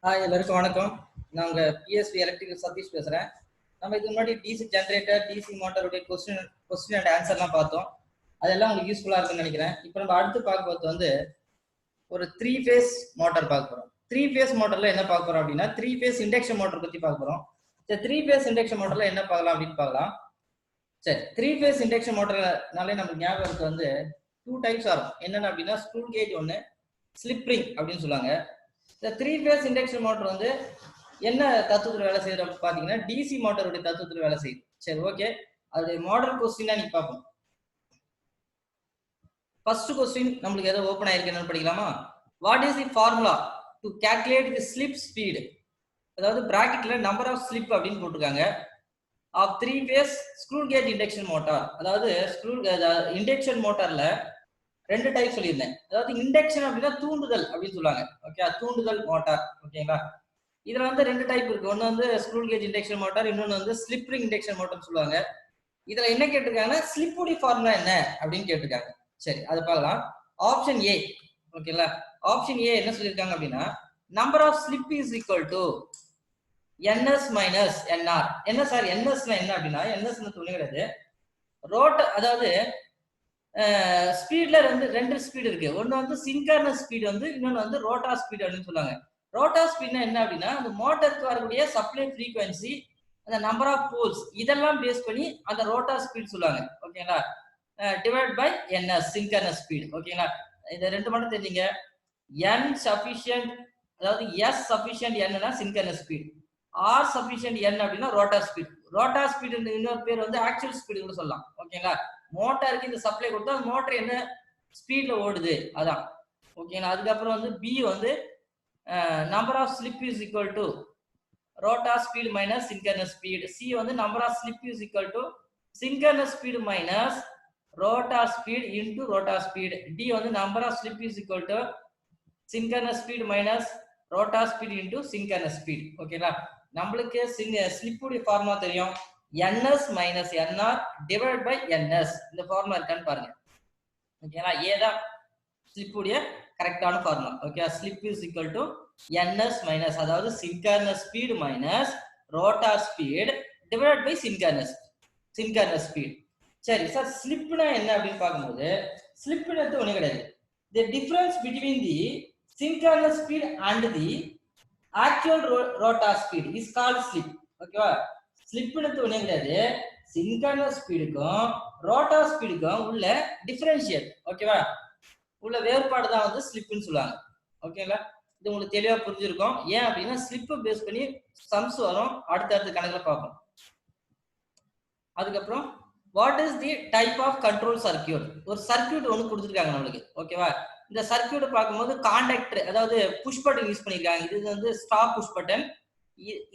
எல்லாருக்கும் வணக்கம். நான் உங்க பிஎஸ்பி எலக்ட்ரிக்கல் சதீஷ் பேசுறேன். நம்ம இதுக்கு முன்னாடி டிசி ஜென்ரேட்டர், டிசி மோட்டருடைய கொஸ்டின் அண்ட் ஆன்சர்லாம் பார்த்தோம். அதெல்லாம் உங்களுக்கு யூஸ்ஃபுல்லா இருக்குன்னு நினைக்கிறேன். இப்போ நம்ம அடுத்து பார்க்க போகிறது வந்து ஒரு 3 ஃபேஸ் மோட்டார் பார்க்க போறோம். 3 ஃபேஸ் மோட்டர்ல என்ன பார்க்க போறோம் அப்படின்னா 3 ஃபேஸ் இண்டக்ஷன் மோட்டர் பத்தி பார்க்க போறோம். சரி, 3 ஃபேஸ் இண்டக்ஷன் மோட்டர்ல என்ன பார்க்கலாம் அப்படின்னு பார்க்கலாம். சரி, 3 ஃபேஸ் இண்டக்ஷன் மோட்டர்னாலே நமக்கு ஞாபகம் இருக்கு வந்து 2 டைப்ஸ் வரும். என்னென்ன அப்படின்னா ஸ்க்ரூ கேஜ் ஒன்று, ஸ்லிப் ரிங் அப்படின்னு சொல்லுவாங்க. இந்த 3 ஃபேஸ் இண்டக்ஷன் மோட்டர் வந்து என்ன தத்துவத்தில் வேலை செய்யற பாத்தீங்கன்னா டிசி மோட்டருடைய தத்துவத்தில் வேலை செய்யுது. சரி, ஓகே. அதோடைய மாடல் கொஸ்டினா நீ பார்ப்போம். ஃபர்ஸ்ட் கொஸ்டின் நம்மளுக்கு ஏதோ ஓபன் ஆயிருக்கு, என்னன்னு படிக்கலாமா? What is the formula to calculate the slip speed? அதாவது பிராக்கெட்ல நம்பர் ஆஃப் ஸ்லிப் அப்படின்னு போட்டிருக்காங்க of 3 phase squirrel cage induction motor. அதாவது இண்டக்ஷன் மோட்டார்ல 2 டைப் சொல்லியிருந்தேன். அதாவது இண்டக்ஷன் அப்படின்னா தூண்டுதல் அப்படின்னு சொல்லுவாங்க. ஓகே, தூண்டுதல் மோட்டார். ஓகேங்களா? இதுல வந்து 2 டைப் இருக்கு. ஒன்னு வந்து ஸ்க்ரூ கேஜ் இண்டக்ஷன் மோட்டார், இன்னொன்னு வந்து ஸ்லிப் ரிங் இண்டக்ஷன் மோட்டார் சொல்லுவாங்க. இதுல என்ன கேட்டிருக்காங்கன்னா ஸ்லிப்புடைய ஃபார்முலா என்ன அப்படின்னு கேட்டிருக்காங்க. சரி, அது பார்க்கலாம். Option A. ஓகேங்களா? ஆப்ஷன் ஏ என்ன சொல்லியிருக்காங்க அப்படின்னா number of slip is equal to NS minus NR. என்ன சார் NSனா என்ன அப்படின்னா NS கிடையாது. ரோட்டர், அதாவது ஸ்பீட்ல ரெண்டு ஸ்பீடு இருக்கு. ஒன்னு வந்து சின்க்ரோனஸ் ஸ்பீடு வந்து, இன்னொன்னு வந்து ரோட்டார் ஸ்பீடு அப்படின்னு சொல்லுவாங்க. ரோட்டார் ஸ்பீட்னா என்ன அப்படின்னா அந்த மோட்டருக்கு வரக்கூடிய சப்ளை ஃப்ரீக்வன்சி, அந்த நம்பர் ஆஃப் போல்ஸ், இதெல்லாம் பேஸ் பண்ணி அந்த ரோட்டார் ஸ்பீட் சொல்லுவாங்க. ஓகேங்களா? Divide by NS synchronous speed. ஓகேங்களா? இதை ரெண்டு மட்டும் தெரிஞ்சுங்க. N சஃபிஷியன்ட், அதாவது S சஃபிஷியன்ட் Nனா synchronous speed, R sufficient N அப்படின்னா ரோட்டார் ஸ்பீட். ரோட்டார் ஸ்பீடு இன்னொரு பேர் வந்து ஆக்சுவல் ஸ்பீடு கூட சொல்லலாம். ஓகேங்களா? மோட்டாருக்கு இந்த சப்ளை கொடுத்தா மோட்டர் என்ன ஸ்பீட்ல ஓடுது அதான். ஓகேங்களா? அதுக்கப்புறம் வந்து பி வந்து number of slip is equal to rotor speed minus synchronous speed. C வந்து number of slip is equal to synchronous speed minus rotor speed into rotor speed. D வந்து number of slip is equal to synchronous speed minus rotor speed into synchronous speed. ஓகேங்களா? நம்மளுக்கு ஸ்லிப்புடைய formula தெரியும். NS minus NR divided by NS. இந்த formula இருக்கான்னு பாருங்க. ஓகேங்களா? ஏதான் ஸ்லிப்புடைய கரெக்டான formula. Okay, slip is equal to NS minus, அதாவது synchronous speed minus rotor speed divided by synchronous speed. சரி சார், ஸ்லிப்னா என்ன அப்படின்னு பார்க்கும்போது ஸ்லிப்னு ஒண்ணு கிடையாது. The difference between the synchronous speed and the actual rotor speed is called slip. ஓகேவா? ஸ்லிப்னு ஒண்ணே கிடையாது. சின்க்ரோனஸ் ஸ்பீடுக்கும் ரோட்டார் ஸ்பீடுக்கும் உள்ள டிஃபரன்ஷியல், ஓகேவா, உள்ள வேறுபாடு தான் வந்து ஸ்லிப்னு சொல்லுவாங்க. ஓகேங்களா? இது உங்களுக்கு தெளிவா புரிஞ்சிருக்கும். ஏன் அப்படின்னா ஸ்லிப் பேஸ் பண்ணி சம்ஸ் வரும், அடுத்தடுத்த கணக்குல பார்ப்போம். அதுக்கப்புறம் what is the type of control circuit? ஒரு சர்க்கியூட் ஒன்று கொடுத்துருக்காங்க நம்மளுக்கு. ஓகேவா? இந்த சர்க்கியூட் பார்க்கும்போது காண்டக்டர், அதாவது புஷ் பட்டன் யூஸ் பண்ணிருக்காங்க. இது வந்து ஸ்டாப் புஷ் பட்டன்,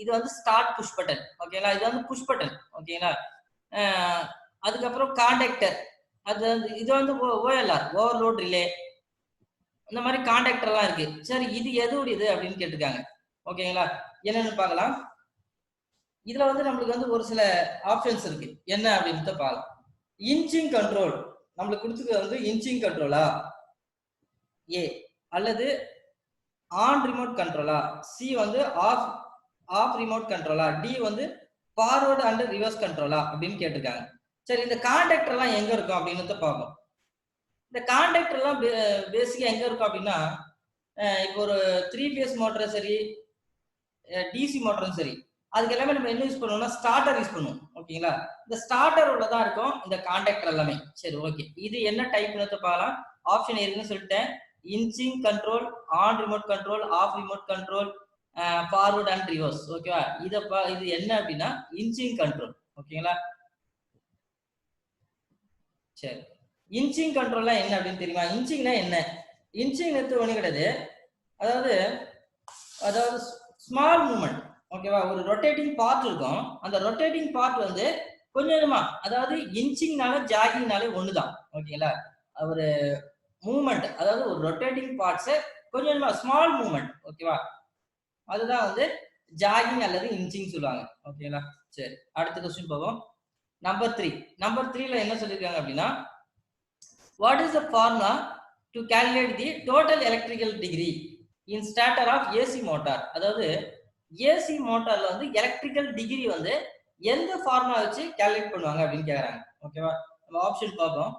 இது வந்து ஸ்டார்ட் புஷ் பட்டன். ஓகேங்களா? இது வந்து புஷ் பட்டன். ஓகேங்களா? அதுக்கப்புறம் காண்டக்டர், அது இது வந்து OLR ஓவர்லோட் ரிலே, இந்த மாதிரி காண்டக்டர் எல்லாம் இருக்கு. சரி, இது எதுவுடையது அப்படின்னு கேட்டிருக்காங்க. ஓகேங்களா? என்னன்னு பார்க்கலாம். இதுல வந்து நம்மளுக்கு வந்து ஒரு சில ஆப்ஷன்ஸ் இருக்கு. என்ன அப்படின்னு பார்க்கலாம். இன்ச்சிங் கண்ட்ரோல் நம்மளுக்கு கொடுத்துருக்கிறது வந்து இன்ச்சிங் கண்ட்ரோலா ஏ, அல்லது ஆன் ரிமோட் கண்ட்ரோலா, சி வந்து ஆஃப் ரிமோட் கண்ட்ரோலா, டி வந்து ஃபார்வர்டு அண்ட் ரிவர்ஸ் கண்ட்ரோலா அப்படின்னு கேட்டிருக்காங்க. சரி, இந்த காண்டக்டர் எல்லாம் எங்க இருக்கும் அப்படின்னு பார்ப்போம். இந்த காண்டக்டர் எல்லாம் பேசிக்கா எங்க இருக்கும் அப்படின்னா இப்போ ஒரு 3 ஃபேஸ் மோட்டரும் சரி, டிசி மோட்டரும் சரி, அதுக்கு எல்லாமே நம்ம என்ன யூஸ் பண்ணுவோம்னா ஸ்டார்டர் யூஸ் பண்ணுவோம். ஓகேங்களா? இந்த ஸ்டார்டர் உள்ளதான் இருக்கும் இந்த காண்டக்டர் எல்லாமே. சரி, ஓகே. இது என்ன டைப்னு பார்க்கலாம். ஆப்ஷன் இருக்குன்னு சொல்லிட்டேன். Inching control, on remote control, off remote control, forward and reverse. ஓகேவா? இது என்ன அப்படின்னா இன்ச்சிங் கண்ட்ரோல். ஓகேங்களா? சரி, இன்ச்சிங் கண்ட்ரோல்னா என்ன அப்படின்னு தெரியுமா? இன்ச்சிங்னா என்ன? இன்ச்சிங் ஒண்ணு கிடையாது. அதாவது ஸ்மால் மூவ்மெண்ட். ஓகேவா? ஒரு ரொட்டேட்டிங் பார்ட் இருக்கும். அந்த ரொட்டேட்டிங் பார்ட் வந்து கொஞ்சமா, அதாவது இன்ச்சிங்னால ஜாகிங்னாலே ஒண்ணுதான். ஓகேங்களா? ஒரு மூவ்மெண்ட், அதாவது ஒரு ரொட்டேட்டிங் பார்ட்ஸ் கொஞ்சமா ஸ்மால் மூவ்மெண்ட். ஓகேவா? அதுதான் வந்து ஜாகிங் அல்லது இன்ச்சிங் சொல்லுவாங்க. ஓகேங்களா? சரி, அடுத்த क्वेश्चन போவோம். நம்பர் 3ல என்ன சொல்லிருக்காங்க அப்படின்னா what is the formula to calculate the total electrical degree in starter of AC motor. அதாவது ஏசி மோட்டார்ல வந்து எலக்ட்ரிக்கல் டிகிரி வந்து எந்த ஃபார்முலா வச்சு கால்குலேட் பண்ணுவாங்க அப்படின்னு கேக்குறாங்க. ஓகேவா? நம்ம ஆப்ஷன் பார்ப்போம்.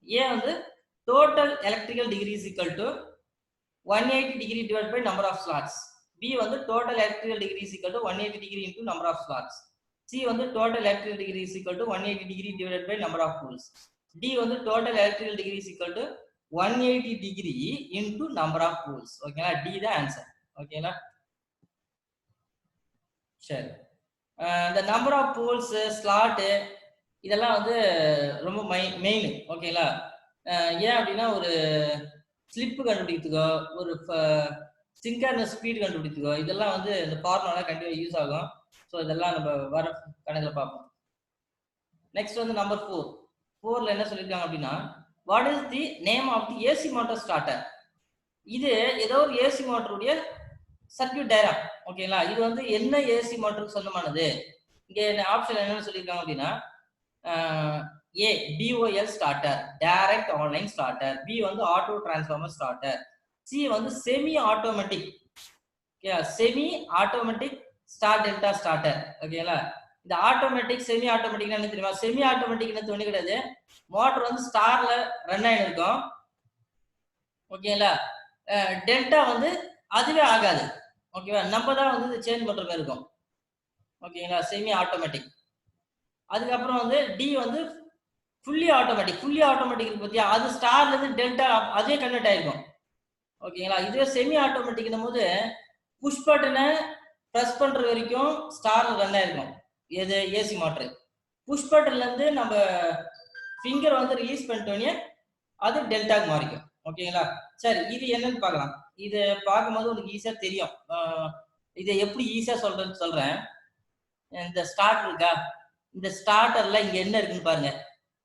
ஏ வந்து total electrical degree is equal to 180 degree divide by number of slots. B வந்து total electrical degree is equal to 180 degree into number of slots. C வந்து total electrical degree is equal to 180 degree divide by number of poles. D வந்து total electrical degree is equal to 180 degree into number of poles. ஓகேங்களா? D தான் answer. ஓகேங்களா? சரி. இந்த number of poles, slot இதெல்லாம் வந்து ரொம்ப மெயின். ஓகேங்களா? ஏன் அப்படின்னா ஒரு ஸ்லிப்பு கண்டுபிடிக்கிறதுக்கோ ஒரு சிங்கர்ன ஸ்பீடு கண்டுபிடிக்கிறதுக்கோ இதெல்லாம் வந்து இந்த ஃபார்முலா கண்டிப்பாக யூஸ் ஆகும். ஸோ இதெல்லாம் நம்ம வர கணக்கில் பார்ப்போம். நெக்ஸ்ட் வந்து நம்பர் 4. 4ல என்ன சொல்லியிருக்காங்க அப்படின்னா what is the name of the AC motor starter. இது ஏதோ ஒரு ஏசி மோட்டருடைய சர்க்யூட் டயராம். ஓகேங்களா? இது வந்து என்ன ஏசி மோட்டருக்கு சொந்தமானது? இங்கே ஆப்ஷன் என்னன்னு சொல்லியிருக்காங்க அப்படின்னா A DOL starter, direct online starter. B வந்து ஆட்டோ டிரான்ஸ்ஃபார்மர் ஸ்டார்டர். சி வந்து semi automatic. Okay, semi automatic star delta starter. ஓகேங்களா? இந்த ஆட்டோமேட்டிக் செமி ஆட்டோமேட்டிக்னா என்ன தெரியுமா? செமி ஆட்டோமேட்டிக்னு ஒண்ணு கிடையாது. மோட்டர் வந்து ஸ்டார்ல ரன் ஆகி இருக்கும். ஓகேங்களா? டெல்டா வந்து அதுவே ஆகாது. ஓகேவா? நம்ம தான் வந்து சேஞ்ச் பண்ற மாதிரி இருக்கும். ஓகேங்களா? Semi automatic. அதுக்கப்புறம் வந்து டி வந்து ஃபுல்லி ஆட்டோமேட்டிக். ஃபுல்லி ஆட்டோமேட்டிக் இருக்கு பத்தியா, அது ஸ்டார்ல இருந்து டெல்டா அதே கன்வெர்ட் ஆயிருக்கும். ஓகேங்களா? இதுவே செமி ஆட்டோமேட்டிக்னும் போது புஷ் பட்டனை பிரஸ் பண்ற வரைக்கும் ஸ்டார்ல ரன் ஆயிருக்கும். எது ஏசி மோட்டர். புஷ் பட்டன்ல இருந்து நம்ம ஃபிங்கர் வந்து ரிலீஸ் பண்ணிட்டோன்னே அது டெல்டாக்கு மாறிக்கும். ஓகேங்களா? சரி, இது என்னன்னு பார்க்கலாம். இது பார்க்கும்போது உங்களுக்கு ஈஸியா தெரியும். இதை எப்படி ஈஸியா சொல்றேன்னு சொல்றேன். இந்த ஸ்டார்டர் இருக்கா, இந்த ஸ்டார்டர்ல இங்க என்ன இருக்குன்னு பாருங்க.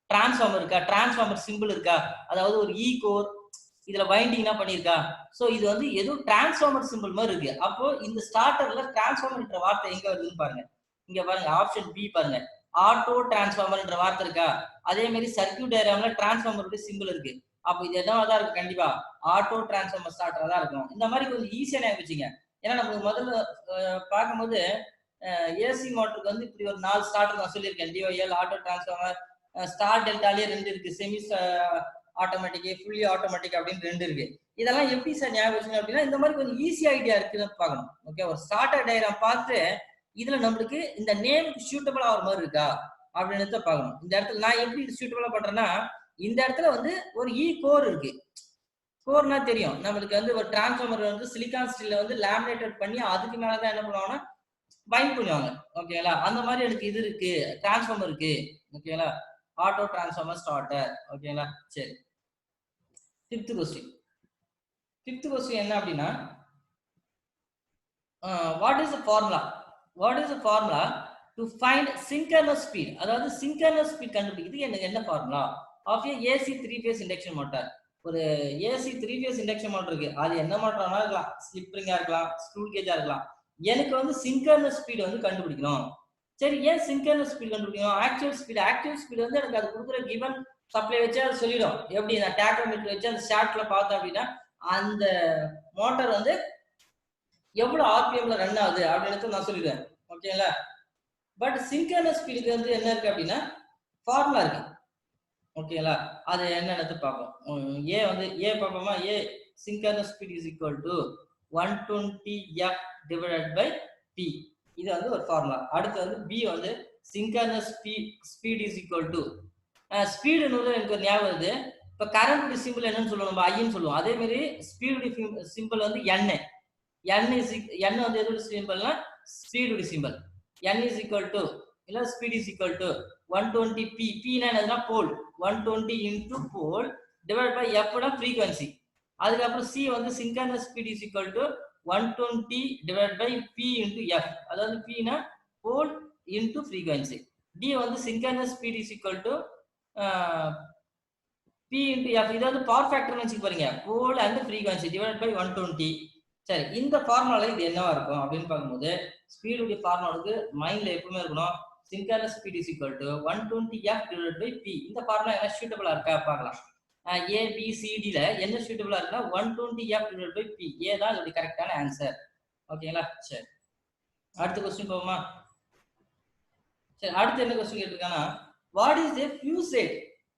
டிரான்ஸ்ஃபார்மர் இருக்கா, டிரான்ஸ்ஃபார்மர் சிம்பிள் இருக்கா, அதாவது ஒரு இ கோர் இதுல வைண்டிங்னா பண்ணிருக்கா. சோ இது வந்து ஏதோ டிரான்ஸ்ஃபார்மர் சிம்பிள் மாதிரி இருக்கு. அப்போ இந்த ஸ்டார்டர்ல டிரான்ஸ்ஃபார்மர்ன்ற வார்த்தை எங்க வருதுன்னு பாருங்க. இங்க பாருங்க, ஆப்ஷன் பி பாருங்க. ஆட்டோ டிரான்ஸ்ஃபார்மர்ன்ற வார்த்தை இருக்கா. அதே மாதிரி சர்க்யூட் டயராம்ல டிரான்ஸ்ஃபார்மருடைய சிம்பிள் இருக்கு. அப்போ இது என்னவா இருக்கும்? கண்டிப்பா ஆட்டோ டிரான்ஸ்ஃபார்மர் ஸ்டார்டரா தான் இருக்கும். இந்த மாதிரி கொஞ்சம் ஈஸியா ஞாபகம். ஏன்னா நமக்கு முதல்ல பார்க்கும்போது ஏசி மோட்டருக்கு வந்து இப்படி ஒரு 4 ஸ்டார்டர் நான் சொல்லியிருக்கேன். டிஓஎல், ஆட்டோ டிரான்ஸ்ஃபார்மர், ஸ்டார் டெல்டாலே 2 இருக்கு. செமி ஆட்டோமேட்டிக், ஃபுல்லி ஆட்டோமேட்டிக் அப்படின்னு 2 இருக்கு. இதெல்லாம் எப்படி சார் ஞாபகம் வச்சுங்க அப்படின்னா இந்த மாதிரி கொஞ்சம் ஈஸி ஐடியா இருக்குன்னு பார்க்கணும். ஓகே, ஒரு ஸ்டார்டர் டயக்ராம் பார்த்து இதுல நம்மளுக்கு இந்த நேமுக்கு சூட்டபிளா ஆகிற மாதிரி இருக்கா அப்படின்னு பார்க்கணும். இந்த இடத்துல நான் எப்படி சூட்டபிளா பண்றேன்னா, இந்த இடத்துல வந்து ஒரு இ கோர் இருக்கு. கோர்னா தெரியும் நம்மளுக்கு வந்து ஒரு டிரான்ஸ்ஃபார்மர் வந்து சிலிக்கான் ஸ்டீல்ல வந்து லேமினேட்டட் பண்ணி அதுக்கு மேலதான் என்ன பண்ணுவாங்கன்னா பைண்ட் பண்ணுவாங்க. ஓகேங்களா? அந்த மாதிரி எனக்கு இது இருக்கு, டிரான்ஸ்ஃபார்மர் இருக்கு. ஓகேங்களா? Auto transformer starter. ஓகேங்களா? சரி, ஃபிஃப்த் கொஸ்டின் என்ன அப்படின்னா what is the formula to find synchronous speed. அதாவது சின்க்ரோனஸ் ஸ்பீட் கண்டுபிடிக்கிறது எனக்கு என்ன formula of A AC 3 phase induction motor. ஒரு ஏசி 3 ஃபேஸ் இண்டக்ஷன் மோட்டர் இருக்கு. அது என்ன மோட்டர்னா இருக்கலாம், ஸ்லிப் ரிங்கா இருக்கலாம், ஸ்க்ரூ கேஜா இருக்கலாம். எனக்கு வந்து சின்க்ரோனஸ் ஸ்பீட் வந்து கண்டுபிடிக்கணும். சரி, ஏன் சின்க்ரோனஸ் ஸ்பீட் கண்டுபிடிக்கணும்? ஆக்சுவல் ஸ்பீட் வந்து எனக்கு அது கொடுக்குற கிவன் சப்ளை வச்சு அது சொல்லிடும். எப்படி நான் டேக்கோமீட்டர் வச்சு அந்த ஷார்ட்ல பார்த்தேன் அப்படின்னா அந்த மோட்டார் வந்து எவ்வளவு ஆர்பிஎம்ல ரன் ஆகுது அப்படின்னு நான் சொல்லிடுவேன். ஓகேங்களா? பட் சின்க்ரோனஸ் ஸ்பீடுக்கு வந்து என்ன இருக்கு அப்படின்னா ஃபார்முலா இருக்கு. ஓகேங்களா? அது என்னன்னு பார்ப்போம். ஏ பார்ப்போமா? A synchronous speed is equal to 120f divided by p. இது வந்து ஒரு ஃபார்முலா. அடுத்து வந்து பி வந்து synchronous speed is equal to ஸ்பீடுன்னு எனக்கு ஒரு ஞாபகம் வருது. இப்போ கரண்ட் சிம்பிள் என்னன்னு சொல்லுவோம், நம்ம ஐன்னு சொல்லுவோம். அதே மாதிரி ஸ்பீடு சிம்பிள் வந்து n. n வந்து எதோட சிம்பிள்னா speed simple. n is equal to இல்ல speed is equal to 120p. p னா என்னதுன்னா pole. 120 into pole divide by f னா ஃப்ரீக்வன்சி. அதுக்கப்புறம் c வந்து synchronous speed is equal to 120 divide by p into f. அதாவது p னா pole into frequency. d வந்து synchronous speed is equal to p into f. இது வந்து power ஃபேக்டர்னு வச்சுக்க போறீங்க. போல் அண்ட் ஃப்ரீக்வன்சி டிவைட் பை 120. சரி, இந்த ஃபார்முலால இது என்னவா இருக்கும் அப்படின்னு பார்க்கும்போது ஸ்பீடுடைய ஃபார்முலாவுக்கு மைண்ட்ல எப்பவுமே இருக்கணும். Synchronous speed is equal to 120f divide by p. இந்த ஃபார்முலா என்ன சூட்டபிளா இருக்கா பார்க்கலாம். ABCDல என்ன சூட்டபிளா இருக்குன்னா 120F divided by P. A தான் இதோட கரெக்டான ஆன்சர். ஓகேங்களா? சரி. அடுத்த क्वेश्चन போவோமா? சரி, அடுத்து என்ன क्वेश्चन கேட்டிருக்கானா, what is a fuse rate?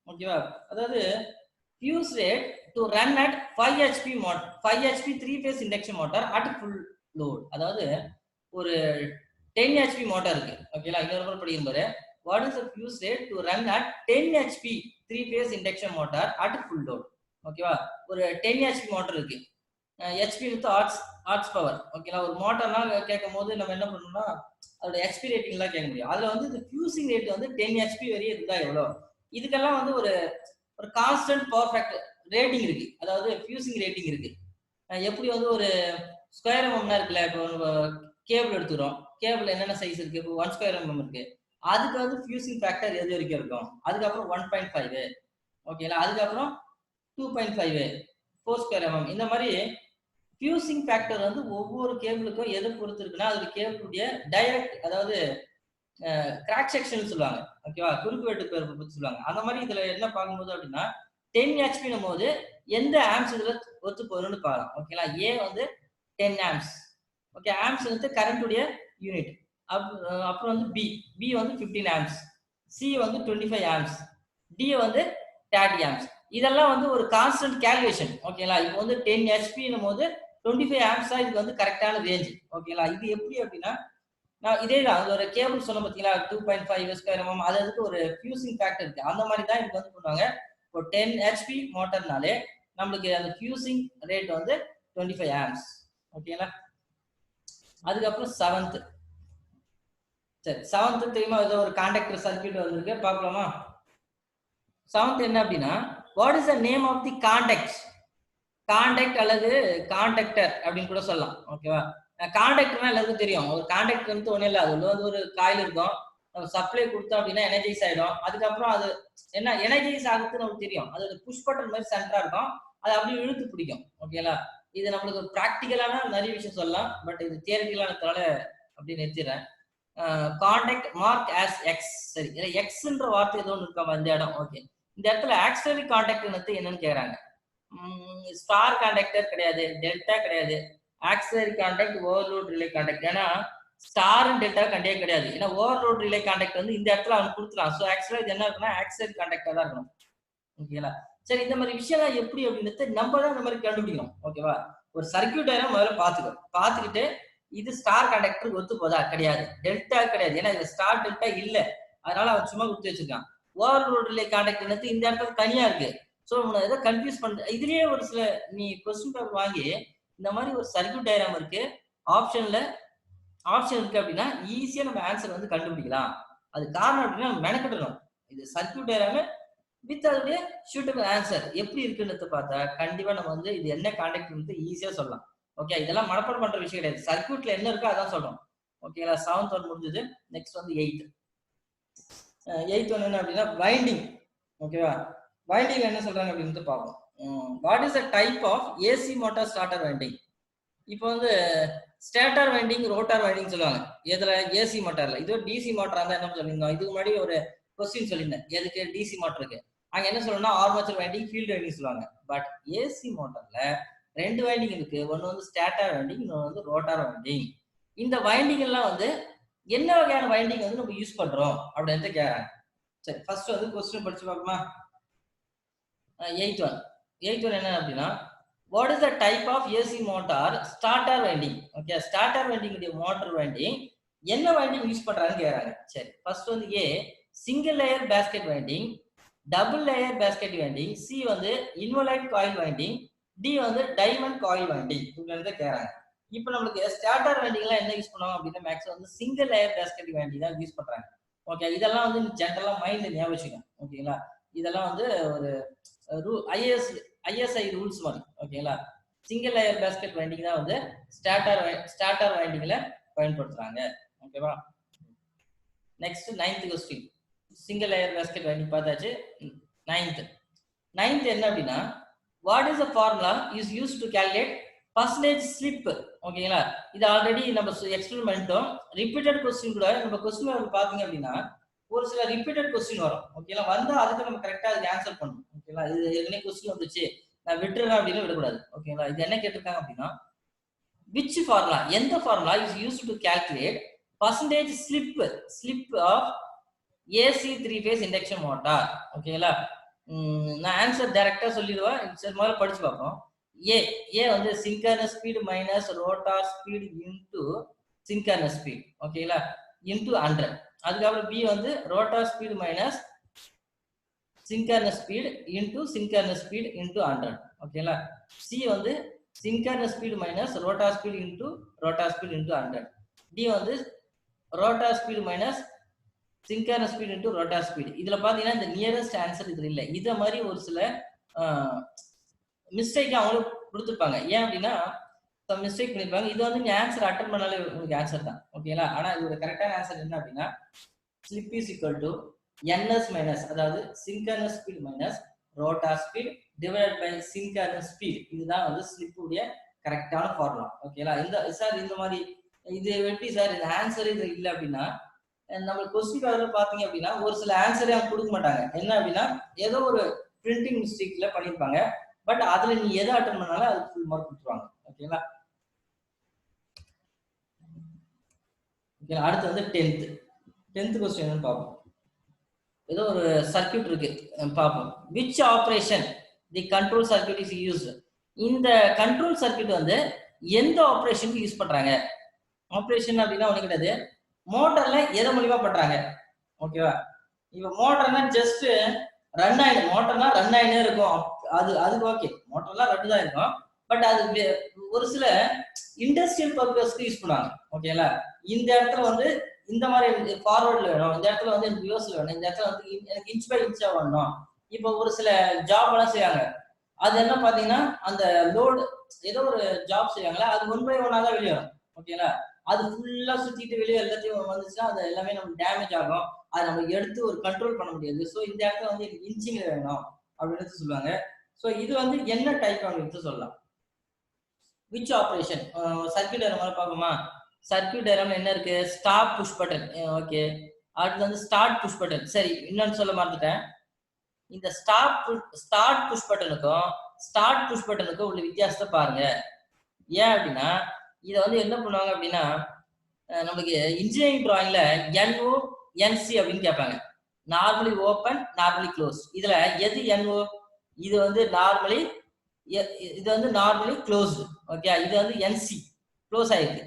ஓகேவா? அதாவது fuse rate to run at 5 HP motor 5 HP 3 phase induction motor at full load. அதாவது ஒரு 10 HP மோட்டார் இருக்கு. ஓகேங்களா? இன்னொரு முறை படிக்கும் பாரு. What is the fuse rate to run at 10 HP 3 phase induction motor at full load? ஓகேவா? ஒரு 10 HP மோட்டார் இருக்கு. HP with horse power. ஓகேங்களா? ஒரு மோட்டார்லாம் கேட்கும்போது நம்ம என்ன பண்ணணும்னா அதோட HP ரேட்டிங்லாம் கேட்க முடியும். அதுல வந்து இந்த ஃபியூசிங் ரேட் வந்து 10 HP வரையும் இருந்தா எவ்வளவு? இதுக்கெல்லாம் வந்து ஒரு கான்ஸ்டன்ட் பவர் ஃபேக்டர் ரேட்டிங் இருக்கு. அதாவது ஃபியூசிங் ரேட்டிங் இருக்கு. எப்படி வந்து ஒரு ஸ்கொயர் எம்எம்னா இருக்குல்ல, இப்போ கேபிள் எடுத்துக்கிறோம். கேபிள் என்னென்ன சைஸ் இருக்கு? இப்போ 1 ஸ்கொயர் எம்எம் இருக்கு. அதுக்கு வந்து ஃபியூசிங் ஃபேக்டர் எது வரைக்கும் இருக்கும்? அதுக்கப்புறம் 1.5. ஓகேங்களா? அதுக்கப்புறம் 2.5, 4 ஸ்கொயர் எம்எம். இந்த மாதிரி ஃபியூசிங் ஃபேக்டர் வந்து ஒவ்வொரு கேபிளுக்கும் எது பொறுத்து இருக்குன்னா அதோட கேபிளுடைய டைரக்ட், அதாவது கிராக் செக்ஷன் சொல்லுவாங்க. ஓகேவா? குறுக்கு வெட்டு பத்தி சொல்லுவாங்க. அந்த மாதிரி இதுல என்ன பார்க்கும்போது அப்படின்னா 10 HP போது எந்த ஆம்ஸ் இதுல ஒத்து போகுதுன்னு பார்க்கலாம். ஓகேங்களா? ஏ வந்து 10 ஆம்ஸ். ஓகே, ஆம்ஸ் வந்து கரண்ட் உடைய யூனிட். அப்புறம் வந்து பி வந்து 15 ஆம்ஸ், சி வந்து 25 ஆம்ஸ், டி வந்து 30 ஆம்ஸ். இதெல்லாம் வந்து ஒரு கான்ஸ்டன்ட் கால்குலேஷன். ஓகேங்களா? இப்போ வந்து 10 HP போது 25 ஆம்ஸ் தான் இதுக்கு வந்து கரெக்டான ரேஞ்ச். ஓகேங்களா? இது எப்படி அப்படின்னா நான் இதே தான் ஒரு கேபிள் சொன்ன பார்த்தீங்களா 2.5 ஸ்கொயர் எம்எம், அதுக்கு ஒரு ஃபியூசிங் ஃபேக்டர் இருக்கு. அந்த மாதிரி தான் இதுக்கு வந்து பண்ணுவாங்க. இப்போ 10 HP மோட்டர்னாலே நம்மளுக்கு அந்த ஃபியூசிங் ரேட் வந்து 25 ஆம்ஸ். ஓகேங்களா? அதுக்கப்புறம் 7th. சரி, 7th தெரியுமா? ஏதோ ஒரு கான்டாக்டர் சர்க்யூட் வந்திருக்கு, பார்க்கலாமா? 7th என்ன அப்படின்னா, what is the name of the contact? Contact அல்லது கான்டாக்டர் அப்படின்னு கூட சொல்லலாம். ஓகேவா? கான்டாக்டர்னா எல்லாருக்கும் தெரியும். ஒரு கான்டாக்டர் வந்து ஒன்றும் இல்லை, அது வந்து ஒரு காயில் இருக்கும். நம்ம சப்ளை கொடுத்தோம் அப்படின்னா எனர்ஜைஸ் ஆயிடும். அதுக்கப்புறம் அது என்ன எனர்ஜைஸ் ஆகுதுன்னு நமக்கு தெரியும். அது ஒரு புஷ் பட்டன் மாதிரி சென்டரா இருக்கும். அது அப்படியே இழுத்து பிடிக்கும். ஓகேங்களா? இது நம்மளுக்கு ப்ராக்டிக்கலான நிறைய விஷயம் சொல்லலாம், பட் இது தியரிட்டிக்கலானதால அப்படி நிறுத்திடுறேன். Contact mark as X. சரி, இதுல எக்ஸ்ன்ற வார்த்தை ஏதோ ஒன்று இருக்கா இந்த இடம்? ஓகே, இந்த இடத்துல ஆக்சிலரி கான்டாக்ட் என்னன்னு கேக்குறாங்க. ஸ்டார் கான்டாக்டர் கிடையாது, டெல்டா கிடையாது. Auxiliary contact overload relay contact. ஏன்னா ஸ்டார் டெல்டா கண்டிப்பா கிடையாது. ஏன்னா ஓவர்லோட் ரிலே கான்டாக்ட் வந்து இந்த இடத்துல அவன் கொடுத்துறான். ஸோ ஆக்சுவலா இது என்ன இருக்குன்னா ஆக்சிலரி கான்டாக்டா தான் இருக்கணும். ஓகேங்களா? சரி, இந்த மாதிரி விஷயம்லாம் எப்படி அப்படின்னு நம்ம தான் இந்த மாதிரி கண்டுபிடிக்கணும். ஓகேவா? ஒரு சர்க்யூட் டயக்ராம் முதல்ல பார்த்துக்கிட்டு இது ஸ்டார் கான்டாக்டருக்கு ஒத்து போதா? கிடையாது. டெல்டா கிடையாது. ஏன்னா இது ஸ்டார் டெல்டா இல்ல, அதனால அவன் சும்மா கொடுத்து வச்சிருக்கான். ஓவர்லோட் ரிலே கான்டாக்ட் இந்த இடத்துல தனியா இருக்கு. ஸோ ஏதோ கன்ஃபியூஸ் பண்ற. இதுலயே ஒரு சில நீ கொஸ்டின் பேப்பர் வாங்கி இந்த மாதிரி ஒரு சர்க்யூட் டயக்ராம் இருக்கு, ஆப்ஷன் இருக்கு அப்படின்னா ஈஸியா நம்ம ஆன்சர் வந்து கண்டுபிடிக்கலாம். அது காரணம் அப்படின்னா மெனக்கிடணும். இது சர்க்யூட் டயக்ராம் வித் அதோடைய சூட்டபிள் ஆன்சர் எப்படி இருக்குன்னு பார்த்தா கண்டிப்பா நம்ம வந்து இது என்ன கான்டாக்ட் வந்து ஈஸியா சொல்லலாம். ஓகே, இதெல்லாம் மனப்பாடம் பண்ற விஷயம் கிடையாது. சர்க்யூட்ல என்ன இருக்கோ அதான் சொல்றோம். ஓகேங்களா? 7th ஒன் முடிஞ்சது. நெக்ஸ்ட் வந்து 8th ஒன் என்ன அப்படின்னா வைண்டிங். ஓகேவா? வைண்டிங் என்ன சொல்றாங்க அப்படின்னு பார்ப்போம். What is the type of AC motor starter winding? இப்போ வந்து ஸ்டேட்டர் வைண்டிங், ரோட்டார் வைண்டிங் சொல்லுவாங்க. இதுல ஏசி மோட்டார்ல. இது ஒரு டிசி மோட்டார் தான் என்ன சொல்லியிருந்தோம். இதுக்கு முன்னாடி ஒரு கொஸ்டின் சொல்லியிருந்தேன், எதுக்கு டிசி மோட்டருக்கு. அங்க என்ன சொல்லணும்னா ஆர்மேச்சர் வைண்டிங், ஃபீல்டு வைண்டிங் சொல்லுவாங்க. பட் ஏசி மோட்டார்ல 2 வைண்டிங் இருக்கு. ஒன்னு வந்து ஸ்டேட்டர் வைண்டிங், இன்னொன்று வந்து ரோட்டார் வைண்டிங். இந்த வைண்டிங் எல்லாம் வந்து என்ன வகையான வைண்டிங் வந்து நம்ம யூஸ் பண்றோம் அப்படின்னு கேக்குறாங்க. சரி, ஃபர்ஸ்ட் வந்து கொஸ்டின் படிச்சு பார்ப்போமா? 8th ஒன் என்ன அப்படின்னா, what is the type of AC motor starter winding? Okay, starter winding உடைய மோட்டார் வைண்டிங் என்ன வைண்டிங் யூஸ் பண்றாங்கன்னு கேக்குறாங்க. சரி, ஃபர்ஸ்ட் வந்து A single layer basket winding, double layer basket winding, C வந்து இன்வலைட் காயில் வைண்டிங், டி வந்து diamond coil winding. இப்படி கேக்குறாங்க. இப்போ நம்மளுக்கு ஸ்டார்டர் வைண்டிங் எல்லாம் என்ன யூஸ் பண்ணுவாங்க அப்படின்னா மேக்ஸிமம் வந்து சிங்கிள் லேயர் பேஸ்கெட் வைண்டிங் தான் யூஸ் பண்றாங்க. ஓகே, இதெல்லாம் வந்து ஜென்ரலா மைண்ட்ல ஞாபகம் வச்சுக்கோங்க. ஓகேங்களா? இதெல்லாம் வந்து ஒரு ISI ரூல்ஸ் மாதிரி. ஓகேங்களா? சிங்கிள் லேயர் பேஸ்கெட் வைண்டிங் தான் வந்து ஸ்டார்டர் வைண்டிங்ல பயன்படுத்துறாங்க. ஓகேவா? Next 9th question. Single layer basket winding பார்த்தாச்சு. 9th என்ன அப்படின்னா, what is the formula is use to calculate percentage slip? ஓகேங்களா? இது ஆல்ரெடி நம்ம எக்ஸ்பிளைன் பண்ணிட்டோம். ரிப்பீட்டட் கொஸ்டின் கூட நம்ம கொஸ்டின் பாத்தீங்க அப்படின்னா ஒரு சில ரிப்பீட்டட் கொஸ்டின் வரும். ஓகேங்களா? வந்தா அதுக்கு நம்ம கரெக்டா அதுக்கு ஆன்சர் பண்ணணும். ஓகேவா? ஓகேங்களா. இது ஏற்கனவே கொஸ்டின் வந்துச்சு, நான் விட்டுறேன் அப்படின்னு விடக்கூடாது. ஓகேங்களா. இது என்ன கேட்டிருக்காங்க அப்படின்னா, which formula, எந்த formula is used to calculate percentage slip of AC 3-phase induction motor. ஓகேங்களா. நான் ஆன்சர் டைரக்டா சொல்லிடுவேன். சரி முதல்ல படிச்சு பார்ப்போம். ஏ வந்து synchronous speed minus rotor speed into synchronous speed. ஓகேங்களா, இன்டு 100. அதுக்கப்புறம் பி வந்து rotor speed minus synchronous speed into synchronous speed into 100. ஓகேங்களா. சி வந்து synchronous speed minus rotor speed into rotor speed into 100. D வந்து rotor speed minus synchronous speed into rotor speed. இதுல பாத்தீங்கன்னா இந்த nearest answer இதுல இல்ல. இத மாதிரி ஒரு சில மிஸ்டேக் அவங்களும் கொடுத்துருப்பாங்க. ஏன் அப்படின்னா மிஸ்டேக் பண்ணிருப்பாங்க. இது வந்து நீங்க ஆன்சர் அட்டன் பண்ணாலே உங்களுக்கு ஆன்சர் தான். ஓகேங்களா. ஆனா இதோட கரெக்டான ஆன்சர் என்ன அப்படின்னா slip is equal to ns minus, அதாவது synchronous speed minus rotor speed divided by synchronous speed. இதுதான் வந்து ஸ்லிப் உடைய கரெக்டான ஃபார்முலா. ஓகேங்களா. இந்த சார் இந்த மாதிரி இது எப்படி சார் இந்த ஆன்சர் இது இல்லை அப்படின்னா, நம்ம கொஸ்டின் பேப்பர்ல பாத்தீங்க அப்படின்னா ஒரு சில ஆன்சரே அவங்க கொடுக்க மாட்டாங்க. என்ன அப்படின்னா ஏதோ ஒரு பிரிண்டிங் மிஸ்டேக்ல பண்ணிருப்பாங்க. பட் அதுல நீ எதை அட்டன் பண்ணாலும் அது ஃபுல் மார்க் கொடுத்துருவாங்க. ஓகேங்களா. ஓகே, அடுத்து வந்து 10th கொஸ்டின் என்னன்னு பார்ப்போம். ஏதோ ஒரு சர்க்யூட் இருக்கு பார்ப்போம். which operation the control circuit is used. இந்த கண்ட்ரோல் சர்க்யூட் வந்து எந்த ஆபரேஷனுக்கு யூஸ் பண்றாங்க? ஆபரேஷன் அப்படின்னா ஒண்ணு கிடையாது, மோட்டர்ல எதை மூலியமா பண்றாங்க. ஓகேவா. இப்ப மோட்டர்னா ஜஸ்ட் ரன் ஆயிடும். மோட்டர்னா ரன் ஆயினே இருக்கும். அதுக்கு ஓகே, மோட்டர்லாம் ரன் தான் இருக்கும். பட் அது ஒரு சில இண்டஸ்ட்ரியல் பர்பஸ்க்கு யூஸ் பண்ணுவாங்க. ஓகேங்களா. இந்த இடத்துல வந்து இந்த மாதிரி ஃபார்வர்ட்ல வேணும், இந்த இடத்துல வந்து எனக்கு ரிவர்ஸ்ல வேணும், இந்த இடத்துல வந்து எனக்கு இன்ச் பை இன்ச்சா வேணும். இப்போ ஒரு சில ஜாப் எல்லாம் செய்வாங்க. அது என்ன பாத்தீங்கன்னா அந்த லோடு ஏதோ ஒரு ஜாப் செய்வாங்களா, அது 1 by 1 தான் வெளியே வரும். ஓகேங்களா. அது ஃபுல்லா சுத்திட்டு வெளியே எல்லாத்தையும் வந்துச்சுன்னா அது எல்லாமே நமக்கு டேமேஜ் ஆகும். அதை நம்ம எடுத்து ஒரு கண்ட்ரோல் பண்ண முடியாது. ஸோ இந்த இடத்துல வந்து இன்ச்சிங் வேணும் அப்படின்னு சொல்லுவாங்க. ஸோ இது வந்து என்ன டைப் அப்படின்னு சொல்லலாம். விச் ஆபரேஷன் சர்க்யூட் டயக்ராம் பார்ப்போமா. சர்க்யூட் டயக்ராம்ல என்ன இருக்கு? Stop push button. ஓகே, அடுத்து வந்து ஸ்டார்ட் புஷ் பட்டன். சரி, இன்னொன்னு சொல்ல மறந்துட்டேன். இந்த ஸ்டார்ட் புஷ் பட்டனுக்கும் ஸ்டார்ட் புஷ் பட்டனுக்கும் உள்ள வித்தியாசத்தை பாருங்க. ஏன் அப்படின்னா இதை வந்து என்ன பண்ணுவாங்க அப்படின்னா நமக்கு இன்ஜினியரிங் டிராயிங்ல NO NC அப்படின்னு கேட்பாங்க. Normally open, normally close. இதுல எது NO? இது வந்து நார்மலி, இது வந்து நார்மலி க்ளோஸ்டு. ஓகே, இது வந்து NC க்ளோஸ் ஆயிருக்கு.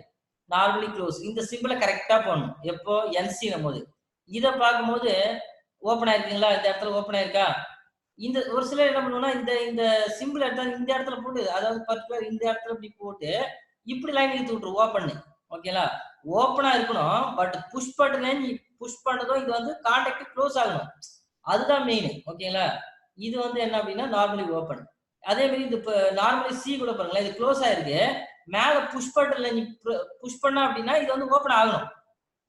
நார்மலி க்ளோஸ் இந்த சிம்பிளை கரெக்டா போடணும். எப்போ NC போது இதை பார்க்கும்போது ஓப்பன் ஆயிருக்குங்களா, இந்த இடத்துல ஓப்பன் ஆயிருக்கா. இந்த ஒரு சிலர் என்ன பண்ணுவோம்னா இந்த சிம்பிள் எடுத்தா இந்த இடத்துல போட்டு, அதாவது பர்டிகுலர் இந்த இடத்துல இப்படி போட்டு இப்படி லைன் இழுத்து விட்டுரு ஓப்பன். ஓகேங்களா. ஓப்பனா இருக்கணும். பட் புஷ் பட்டனே நீ புஷ் பண்ணதும் இது வந்து கான்டாக்ட் க்ளோஸ் ஆகணும். அதுதான் மெயின். ஓகேங்களா. இது வந்து என்ன அப்படின்னா நார்மலி ஓப்பன். அதே மாதிரி இது நார்மலி சி கூட பாருங்களேன், இது க்ளோஸ் ஆயிருக்கு. மேல புஷ் பட்டன்ல நீ புஷ் பண்ண அப்படின்னா இது வந்து ஓப்பன் ஆகணும்.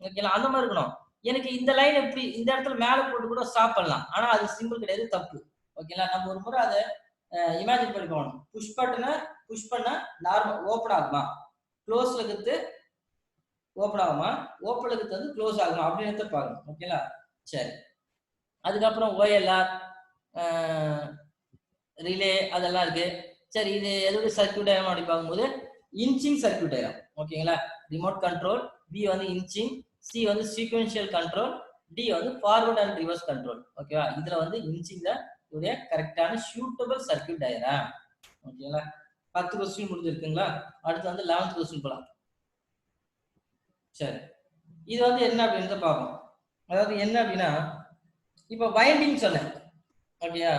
ஓகேங்களா. அந்த மாதிரி இருக்கணும். எனக்கு இந்த லைன் எப்படி இந்த இடத்துல மேல போட்டு கூட ஸ்டாப் பண்ணலாம். ஆனா அது சிம்பிள் கிடையாது, தப்பு. ஓகேங்களா. நம்ம ஒரு முறை அதை இமேஜின் பண்ணி போகணும். புஷ் பட்டனை புஷ் பண்ணா நார்மல் ஓப்பன் ஆகுமா, க்ளோஸ்ல இருக்கிறது ஓப்பன் ஆகுமா, ஓப்பன்ல இருக்கிறது வந்து க்ளோஸ் ஆகுமா அப்படின்னு பாருங்க. ஓகேங்களா. சரி, அதுக்கப்புறம் OLR ரிலே அதெல்லாம் இருக்கு. சரி, இது எதோட சர்க்யூட் டயக்ராம் அப்படி பார்க்கும்போது இன்ச்சிங் சர்க்யூட் டயக்ராம். ஓகேங்களா. ரிமோட் கண்ட்ரோல், பி வந்து இன்ச்சிங், சி வந்து சீக்வென்ஷியல் கண்ட்ரோல், டி வந்து ஃபார்வர்ட் அண்ட் ரிவர்ஸ் கண்ட்ரோல். ஓகேவா. இதுல வந்து இன்ச்சிங் தான் இதோடைய கரெக்டான சூட்டபிள் சர்க்யூட் டயக்ராம். ஓகேங்களா. 10 கொஸ்டின் முடிஞ்சிருக்குங்களா. அடுத்து வந்து 11th கொஸ்டின் போலாம். சரி, இது வந்து என்ன அப்படின்னு பார்ப்போம். அதாவது என்ன அப்படின்னா இப்ப வைண்டிங் சொன்னேன். ஓகேயா.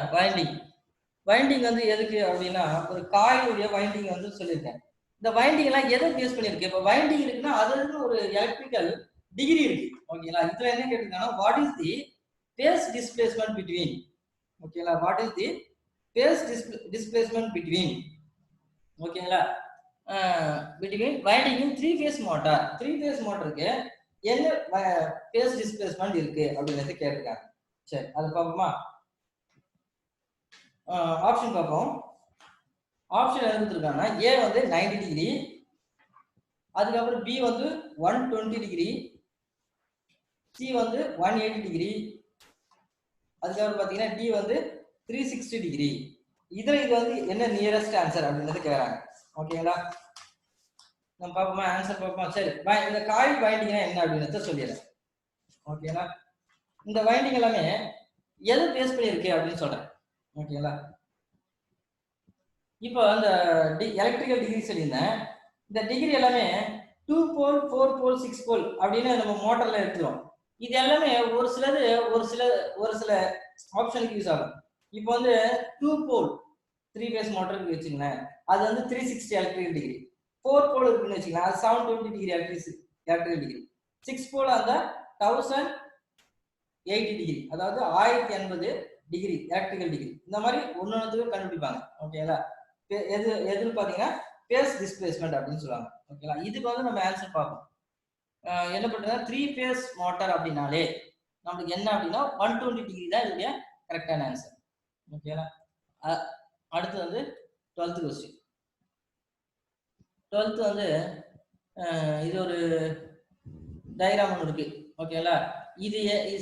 வைண்டிங் வந்து எதுக்கு அப்படின்னா ஒரு காயிலுடைய வைண்டிங் வந்து சொல்லியிருக்கேன். இந்த வைண்டிங் எல்லாம் எதை பேஸ் பண்ணிருக்கு? இப்ப வைண்டிங் இருக்குன்னா அதுக்கு ஒரு எலக்ட்ரிக்கல் டிகிரி இருக்கு. ஓகேங்களா. இதுல என்ன கேட்டிருக்காங்கன்னா what is the phase displacement between. ஓகேங்களா. What is the phase displacement between. ஓகேங்களா. Between winding in 3-phase motor. 3-phase மோட்டருக்கு என்ன பேஸ் டிஸ்பிளேஸ்மெண்ட் இருக்கு அப்படிங்கறது கேட்டிருக்காங்க. சரி, அது பார்ப்போமா. ஆப்ஷன் பார்ப்போம். ஆப்ஷன் எடுத்துருக்காங்க. ஏ வந்து 90 டிகிரி, அதுக்கப்புறம் பி வந்து 120 டிகிரி, சி வந்து 180 டிகிரி, அதுக்கப்புறம் பாத்தீங்கன்னா டி வந்து 360 டிகிரி. இதுல இது வந்து என்ன நியரஸ்ட் ஆன்சர் அப்படின்றது கேக்குறாங்க. ஓகேங்களா? நம்ம பாப்போமா, ஆன்சர் பாப்போமா? சரி, இந்த காயில் வைண்டிங்னா என்ன அப்படின்றத சொல்லிடுறேன். ஓகேங்களா? இந்த வைண்டிங் எல்லாமே எது பேஸ் பண்ணியிருக்கு அப்படின்னு சொல்றேன். ஓகேங்களா? இப்போ அந்த எலக்ட்ரிக்கல் டிகிரி சொல்லியிருந்தேன். இந்த டிகிரி எல்லாமே 2 போல் 4 போல் 6 போல் அப்படின்னு நம்ம மோட்டர்ல எடுத்துருவோம். இது எல்லாமே ஒரு சிலது ஒரு சில ஆப்ஷனுக்கு யூஸ் ஆகும். இப்போ வந்து 2 போல் 3 பேஸ் மோட்டருக்கு வச்சுங்களேன், அது வந்து 360 எலக்ட்ரிக்கல் டிகிரி. 4 போல் இருக்குன்னு வச்சுக்கலாம், அது 720 டிகிரி எலக்ட்ரிக்கல் டிகிரி. 6 போல் அந்த 1080 டிகிரி, அதாவது 1080 டிகிரி எலக்ட்ரிக்கல் டிகிரி. இந்த மாதிரி ஒன்னொன்னுக்கு கண்டுபிடிப்பாங்க. ஓகேங்களா? எதுன்னு பாத்தீங்கன்னா பேஸ் டிஸ்பிளேஸ்மெண்ட் அப்படின்னு சொல்லுவாங்க. ஓகேங்களா? இதுக்கு வந்து நம்ம ஆன்சர் பார்ப்போம். என்ன பண்றதுன்னா 3 பேஸ் மோட்டார் அப்படின்னாலே நமக்கு என்ன அப்படின்னா 120 டிகிரி தான் இதுடைய கரெக்டான ஆன்சர். ஓகேங்களா? அடுத்து வந்து 12th கொஸ்டின். 12th வந்து இது ஒரு டயக்ராம் ஒன்று இருக்கு. ஓகேங்களா? இது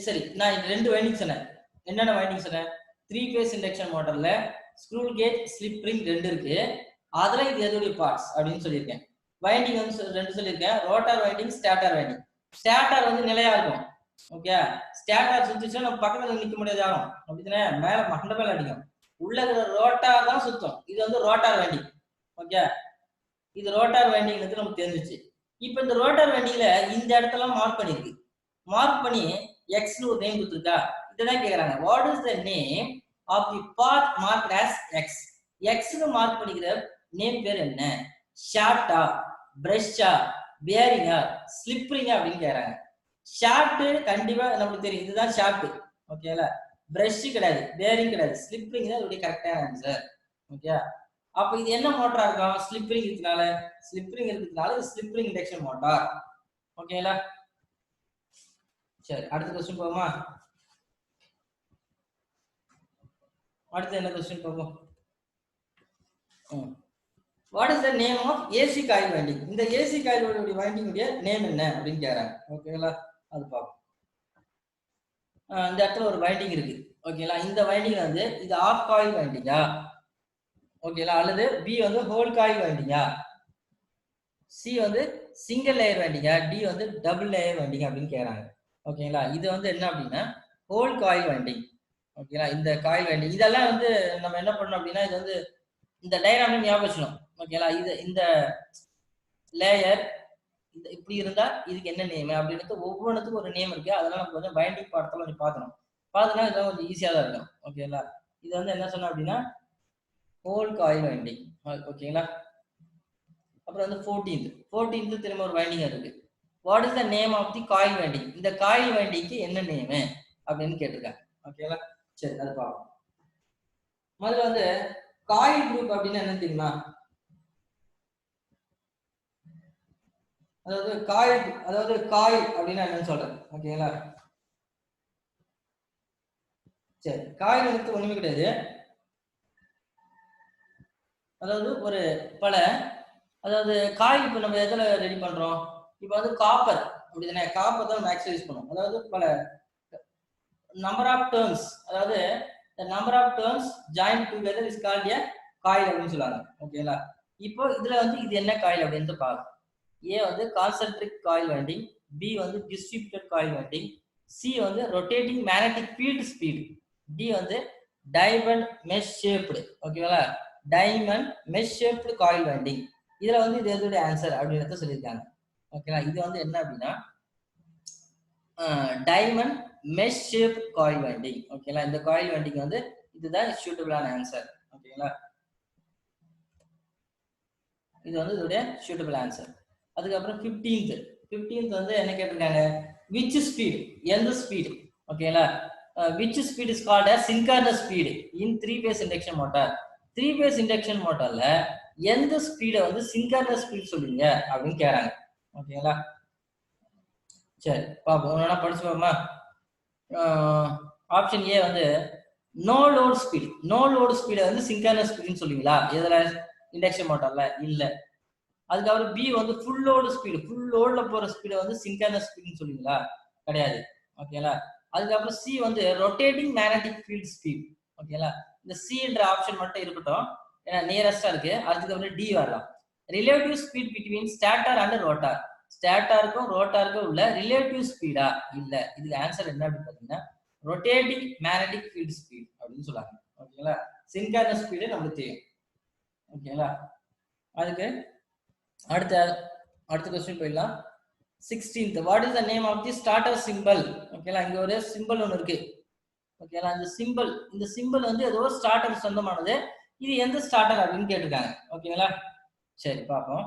சரி, நான் 2 வைண்டிங் சொன்னேன். என்னென்ன வைண்டிங் சொன்னேன்? 3 பேஸ் இண்டக்ஷன் மோட்டர்ல ஸ்க்ரூ கேஜ் ஸ்லிப் ரிங் 2 இருக்கு. அதுல இது எதுடைய பார்ட்ஸ் அப்படின்னு சொல்லியிருக்கேன். வைண்டிங் வந்து 2 சொல்லியிருக்கேன். Rotor winding, started winding. Started வந்து நிலையா இருக்கும். ஓகே, ஸ்டாட்டர் சுத்திச்சுன்னா நம்ம பக்கத்துல நிக்க முடியாது யாரும், அப்படித்தானே? மேல மண்ட மேல அடிக்கும். உள்ள இருக்கிற ரோட்டார் தான் சுத்தம். இது வந்து ரோட்டார் வைண்டிங். ஓகே, இது ரோட்டார் வைண்டிங் நமக்கு தெரிஞ்சிச்சு. இப்போ இந்த ரோட்டார் வைண்டிங்ல இந்த இடத்துல மார்க் பண்ணிருக்கு. மார்க் பண்ணி எக்ஸ்னு ஒரு நேம் கொடுத்துருக்கா. இதுதான் கேக்குறாங்க, what is the name of the part marked as X. எக்ஸ்னு மார்க் பண்ணிக்கிற நேம் பேர் என்ன? ஷார்ட்டா, பிரஷ்ஷா, பேரிங்கா, ஸ்லிப்ரிங்கா அப்படின்னு கேக்குறாங்க. ஷார்ட் கண்டிப்பா நமக்கு தெரியும், இதுதான் ஷார்ட். ஓகேங்களா? பிரஷ் கிடையாது, பேரிங் கிடையாது, ஸ்லிப்ரிங் தான் இதோட கரெக்டான ஆன்சர். ஓகே, அப்ப இது என்ன மோட்டரா இருக்கும்? ஸ்லிப்ரிங் இருக்கிறதுனால ஸ்லிப்ரிங் இண்டக்ஷன் மோட்டார். ஓகேங்களா? சரி, அடுத்த क्वेश्चन போவோமா? அடுத்து என்ன क्वेश्चन பார்ப்போம். What is the name of AC coil winding. இந்த ஏசி காயில் வைண்டிங் உடைய நேம் என்ன அப்படின்னு கேக்குறாங்க. ஓகேங்களா? அது பார்ப்போம். இந்த இடத்துல ஒரு வைண்டிங் இருக்கு. ஓகேங்களா? இந்த வைண்டிங் வந்து இது ஆஃப் காயில் வைண்டிங்கா? ஓகேங்களா? அல்லது பி வந்து ஹோல் காயில் வைண்டிங்கா? சி வந்து சிங்கிள் லேயர் வைண்டிங்கா? டி வந்து டபுள் லேயர் வைண்டிங் அப்படின்னு கேக்குறாங்க. ஓகேங்களா? இது வந்து என்ன அப்படின்னா ஹோல் காயில் வைண்டிங். ஓகேங்களா? இந்த காயில் வைண்டிங் இதெல்லாம் வந்து நம்ம என்ன பண்ணணும் அப்படின்னா, இது வந்து இந்த டயக்ராம் ஞாபகம் வச்சுக்கணும். ஓகேங்களா? இது இந்த லேயர் இப்படி இருந்தா இதுக்கு என்ன நேம் அப்படின்றது ஒவ்வொன்றுத்துக்கும் ஒரு நேம் இருக்கு. அதெல்லாம் நம்ம கொஞ்சம் வைண்டிங் பாடத்துல கொஞ்சம் பார்க்கணும். பார்த்தோம்னா இதெல்லாம் கொஞ்சம் ஈஸியா தான் இருக்கும். ஓகேங்களா? இது வந்து என்ன சொன்னோம் அப்படின்னா ஹோல் காயில் வைண்டிங். ஓகேங்களா? அப்புறம் வந்து 14th திரும்ப ஒரு வைண்டிங் இருக்கு. What is the name of the coil winding. இந்த காயில் வைண்டிங்க்கு என்ன நேம் அப்படின்னு கேட்டிருக்காங்க. ஓகேங்களா? சரி, அது பார்ப்போம். முதல்ல வந்து காயில் குரூப் அப்படின்னு என்ன தெரியுமா? அதாவது காயில் அப்படின்னா என்னன்னு சொல்றேன். ஓகேங்களா? சரி, காயில் வந்து ஒண்ணுமே கிடையாது. அதாவது ஒரு பல, அதாவது காயில் இப்ப நம்ம எதுல ரெடி பண்றோம்? இப்ப வந்து காப்பர் அப்படிதானே? காப்பர் தான் மேக்ஸ் யூஸ் பண்ணுவோம். அதாவது பல நம்பர் ஆஃப் டேர்ம்ஸ், அதாவது the number of terms joined together is called a coil அப்படின்னு சொல்லுவாங்க. ஓகேங்களா? இப்போ இதுல வந்து இது என்ன காயில் அப்படின்னு பார்க்கலாம். ஏ வந்து கான்சென்ட்ரிக் காயில் வைண்டிங், பி வந்து டிஸ்ட்ரிபியூட்டட் காயில் வைண்டிங், சி வந்து rotating magnetic field speed, D வந்து டைமண்ட் மெஷ் ஷேப்டு. ஓகேங்களா? Diamond mesh shaped coil winding. இதுல வந்து இது எதோட ஆன்சர் அப்படின்றத சொல்லியிருக்காங்க. ஓகேங்களா? இது வந்து என்ன அப்படின்னா diamond mesh shape coil winding. ஓகேங்களா? இந்த காயில் வைண்டிங் வந்து இதுதான் சூட்டபிளான ஆன்சர். ஓகேங்களா? இது வந்து இதோட சூட்டபிள் ஆன்சர். அதுக்கப்புறம் 15th வந்து என்ன கேட்டிருக்காங்க? which speed, எந்த ஸ்பீடு? ஓகேங்களா? which speed is called as synchronous speed in 3 phase induction motor. 3 phase induction motorல எந்த ஸ்பீடை வந்து synchronous speed சொல்லுங்க அப்படின்னு கேக்குறாங்க. ஓகேங்களா? சரி, பாப்போம். ஒண்ணா படிச்சு பாப்போமா? ஆப்ஷன் ஏ வந்து no load speed. No load ஸ்பீடை வந்து சிங்க்ரோனஸ் ஸ்பீடுன்னு சொல்லுவீங்களா இதுல இண்டக்ஷன் மோட்டார்ல? இல்ல. அதுக்கப்புறம் பி வந்து ஃபுல் லோடு ஸ்பீடு, ஃபுல் லோட்ல போற ஸ்பீடை வந்து சிங்க்ரோனஸ் ஸ்பீடுன்னு சொல்லுவீங்களா? கிடையாது. ஓகேங்களா? அதுக்கப்புறம் சி வந்து ரொட்டேட்டிங் மேக்னெட்டிக் ஃபீல்ட் ஸ்பீட். ஓகேங்களா? இந்த சின்ற ஆப்ஷன் மட்டும் இருக்கட்டும், ஏன்னா நியரஸ்டா இருக்கு. அதுக்கப்புறம் டி வரலாம். Relative speed between stator and rotor. ஸ்டாட்டருக்கும் ரோட்டாருக்கும் உள்ள ரிலேட்டிவ் ஸ்பீடா இல்ல. இதுக்கு ஆன்சர் என்ன அப்படின்னு பாத்தீங்கன்னா ரொட்டேட்டிங் மேக்னெட்டிக் ஃபீல்ட் ஸ்பீட் அப்படின்னு சொல்றாங்க. ஓகேங்களா? சின்கார்னஸ் ஸ்பீடு நமக்கு தெரியும். ஓகேங்களா? அதுக்கு அடுத்த கொஸ்டின் போயிடலாம். 16th what is the name of the starter simple? ஓகேங்களா? இங்க ஒரு சிம்பிள் ஒன்று இருக்கு. ஓகேங்களா? இந்த சிம்பிள் வந்து ஏதோ ஸ்டார்டர் சொந்தமானது. இது எந்த ஸ்டார்டர் அப்படின்னு கேட்டிருக்காங்க. ஓகேங்களா? சரி பார்ப்போம்.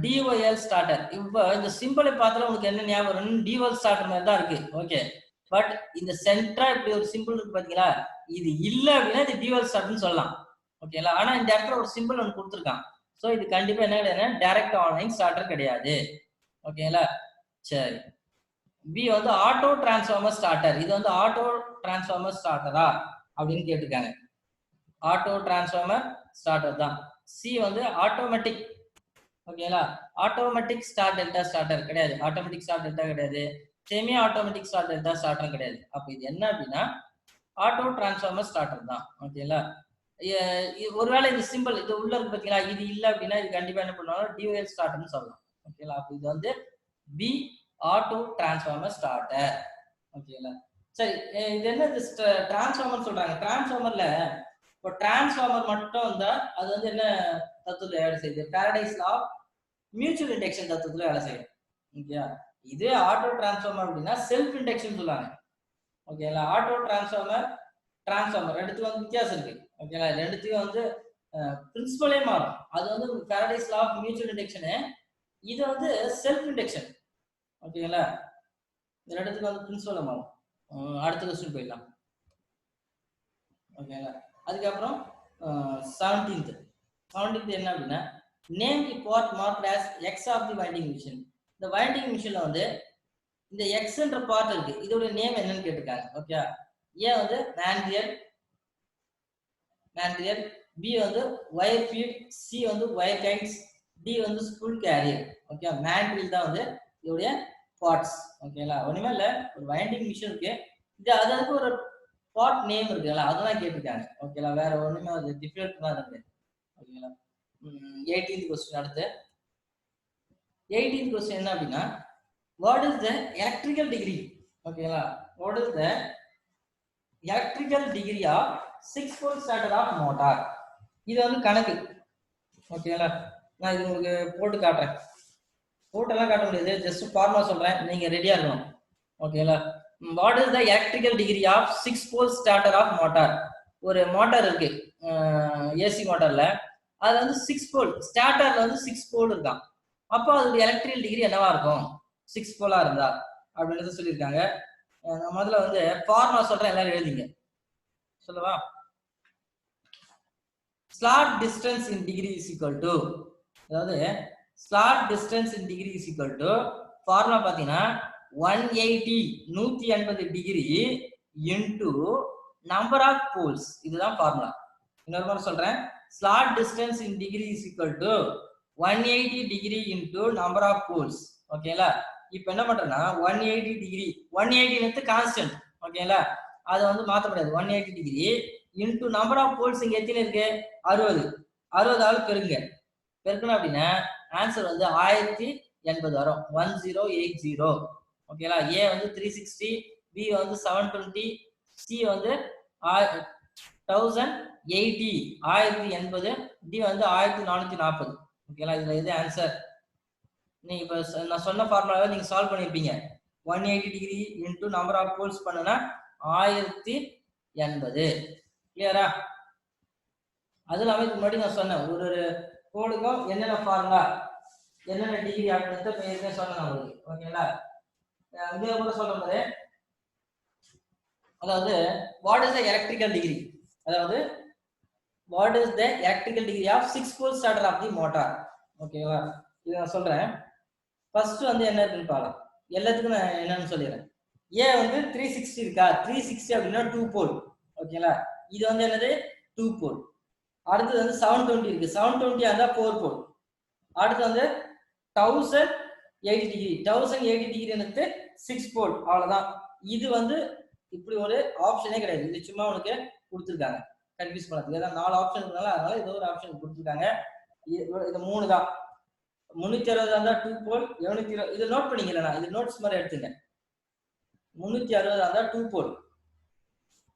டிஒஎல் ஸ்டார்டர். இப்போ இந்த சிம்பிளை பார்த்தாலும் உங்களுக்கு என்ன ஞாபகம் வரும்? டிஒஎல் ஸ்டார்டர் மாதிரி தான் இருக்கு. ஓகே, பட் இந்த சென்டரா இப்படி ஒரு சிம்பிள் இருக்கு பாத்தீங்களா? இது இல்ல அப்படின்னா இது டிஒஎல் ஸ்டார்டர்னு சொல்லலாம். ஓகேங்களா? ஆனா இந்த இடத்துல ஒரு சிம்பிள் ஒன்று கொடுத்துருக்கான். ஸோ இது கண்டிப்பா என்ன கிடையாது, டைரக்ட் ஆன்லைன் ஸ்டார்டர் கிடையாது. ஓகேங்களா? சரி, பி வந்து ஆட்டோ டிரான்ஸ்ஃபார்மர் ஸ்டார்டர். இது வந்து ஆட்டோ டிரான்ஸ்ஃபார்மர் ஸ்டார்டரா அப்படின்னு கேட்டிருக்காங்க. ஆட்டோ டிரான்ஸ்ஃபார்மர் ஸ்டார்டர் தான். சி வந்து ஆட்டோமேட்டிக். ஓகேங்களா? ஆட்டோமேட்டிக் ஸ்டார் டெல்டா ஸ்டார்டர் கிடையாது. ஆட்டோமேட்டிக் ஸ்டார் டெல்டா கிடையாது. Semi automatic star delta starter கிடையாது. அப்ப இது என்ன அப்படின்னா ஆட்டோ டிரான்ஸ்ஃபார்மர் ஸ்டார்டர் தான். ஓகேங்களா? ஒருவேளை இந்த சிம்பிள் இது உள்ள இருக்கு பாத்தீங்களா, இது இல்ல அப்படின்னா இது கண்டிப்பா என்ன பண்ணுவாங்க, டிஒஎல் ஸ்டார்டர்னு சொல்லலாம். ஓகேங்களா? அப்ப இது வந்து பி ஆட்டோ டிரான்ஸ்ஃபார்மர் ஸ்டார்டர். ஓகேங்களா? சரி, இது என்ன டிரான்ஸ்ஃபார்மர் சொல்றாங்க. டிரான்ஸ்ஃபார்மர்ல இப்போ டிரான்ஸ்ஃபார்மர் மட்டும் வந்தா அது வந்து என்ன தத்துவத்துல வேலை செய்யுது? Faraday's law of mutual induction தத்துவத்துல வேலை செய்யும். ஓகேயா? இதே ஆட்டோ டிரான்ஸ்ஃபார்மர் அப்படின்னா செல்ஃப் இண்டக்ஷன் சொல்லுவாங்க. ஓகேங்களா? ஆட்டோ டிரான்ஸ்ஃபார்மர் ரெண்டுத்துக்கும் வந்து வித்தியாசம் இருக்கு. ஓகேங்களா? ரெண்டுத்துக்கும் வந்து பிரின்சிபலே மாறும். அது வந்து பாரடைஸ் லா ஆஃப் மியூச்சுவல் இண்டக்ஷனு, இது வந்து செல்ஃப் இண்டக்ஷன். ஓகேங்களா? இந்த ரெண்டுத்துக்கும் வந்து பிரின்சிபலே மாறும். அடுத்த கொஸ்டின் போயிடலாம். ஓகேங்களா? அதுக்கப்புறம் 17th என்ன அப்படின்னா name the part marked as x of the winding machine. இந்த வைண்டிங் மிஷின்ல வந்து இந்த எக்ஸ்ன்ற பார்ட் இருக்கு, இதோட நேம் என்னன்னு கேட்டிருக்காங்க. ஓகே, ஏ வந்து மேன்ரியல், பி வந்து வயர் ஃபீட், சி வந்து வயர் கைட்ஸ், டி வந்து ஸ்பூல் கேரியர். ஓகே, மேன்ரியல் தான் வந்து இதோடைய பார்ட்ஸ். ஓகேங்களா? ஒண்ணுமே இல்ல, ஒரு வைண்டிங் மிஷின் இருக்கு, இது அதுக்கு ஒரு பார்ட் நேம் இருக்குல்ல, அதெல்லாம் கேட்டிருக்காங்க. ஓகேங்களா? வேற ஒண்ணுமே அது டிஃபரெண்ட் தான் இருக்கு. ஓகேங்களா? 18th question. அடுத்து 18th கொஸ்டின் என்ன அப்படின்னா what is the electrical degree? ஓகேங்களா? What is the electrical degree of 6-pole starter of motor? இது வந்து கணக்கு. ஓகேங்களா? நான் இது உங்களுக்கு போட்டு காட்டுறேன். போட்டெல்லாம் காட்ட முடியாது, ஜஸ்ட் ஃபார்முலா சொல்றேன், நீங்க ரெடியா இருக்கணும். ஓகேங்களா? What is the electrical degree of 6-pole starter of motor? ஒரு மோட்டார் இருக்கு, ஏசி மோட்டார்ல, அதுல வந்து 6 போல், ஸ்டார்டர்ல வந்து 6 போல் இருக்கான். அப்போ அதோட எலக்ட்ரிக்கல் டிகிரி என்னவா இருக்கும் 6 போலா இருந்தா அப்படின்னு சொல்லியிருக்காங்க. நான் முதல்ல வந்து ஃபார்முலா சொல்றேன், எல்லாரும் எழுதிங்க. சொல்லவா? Slot distance in degree is equal to, அதாவது slot distance in degree is equal to formula பாத்தீங்கன்னா 180 degree into number of poles. இதுதான் ஃபார்முலா. இன்னொரு முறை சொல்றேன், slot distance in degree is equal to 180 degree into number of poles. ஓகேங்களா? இப்போ என்ன பண்றேன்னா 180 டிகிரி, 180 கான்ஸ்டன்ட். ஓகேங்களா? அதை வந்து மாற்ற முடியாது. 180 degree into number of poles இங்க எத்தனை இருக்கு? 60. 60ஆல் பெருக்கணும் அப்படின்னா ஆன்சர் வந்து 1080 வரும். 1080. ஓகேங்களா? ஏ வந்து 360, பி வந்து 720, சி வந்து 1080, 1080, டி வந்து 1440. ஓகேங்களா? இதுல எது ஆன்சர்? நீங்க இப்ப நான் சொன்ன ஃபார்முலாவை நீங்க சால்வ் பண்ணிருப்பீங்க. 180 degree into number of poles பண்ணுனா 1080. கிளியரா? அது இல்லாம இதுக்கு முன்னாடி நான் சொன்னேன், ஒரு கோடுக்கும் என்னென்ன ஃபார்முலா, என்னென்ன டிகிரி அப்படின்றத பேருமே சொன்னேன் உங்களுக்கு. ஓகேங்களா? இதே கூட சொல்லும் போது, அதாவது what is the electrical degree, அதாவது what is the electrical degree of 6-pole starter of the motor. ஓகேவா? இதை நான் சொல்றேன். ஃபர்ஸ்ட் வந்து என்ன இருக்குன்னு பார்க்கலாம். எல்லாத்துக்கும் நான் என்னன்னு சொல்லிடுறேன். ஏ வந்து 360 இருக்கா, 360 அப்படின்னா 2 போல். ஓகேங்களா? இது வந்து என்னது 2 போல். அடுத்தது வந்து 720 இருக்கு, 720 இருந்தா 4 போல். அடுத்து வந்து 1080 டிகிரி, 1080 டிகிரி எனக்கு 6 போல். அவ்வளவுதான். இது வந்து இப்படி ஒரு ஆப்ஷனே கிடையாது. இது சும்மா உனக்கு கொடுத்துருக்காங்க கன்ஃபியூஸ் பண்ணதுக்கு. ஏதாவது 4 ஆப்ஷன் இருக்கனால அதனால ஏதோ ஒரு ஆப்ஷன் கொடுத்துருக்காங்க. இது 3 தான். 360 இருந்தா 2 போல், 720 இது நோட் பண்ணிக்கிறேன். இது நோட்ஸ் மாதிரி எடுத்துங்க. 360 இருந்தா 2 போல்,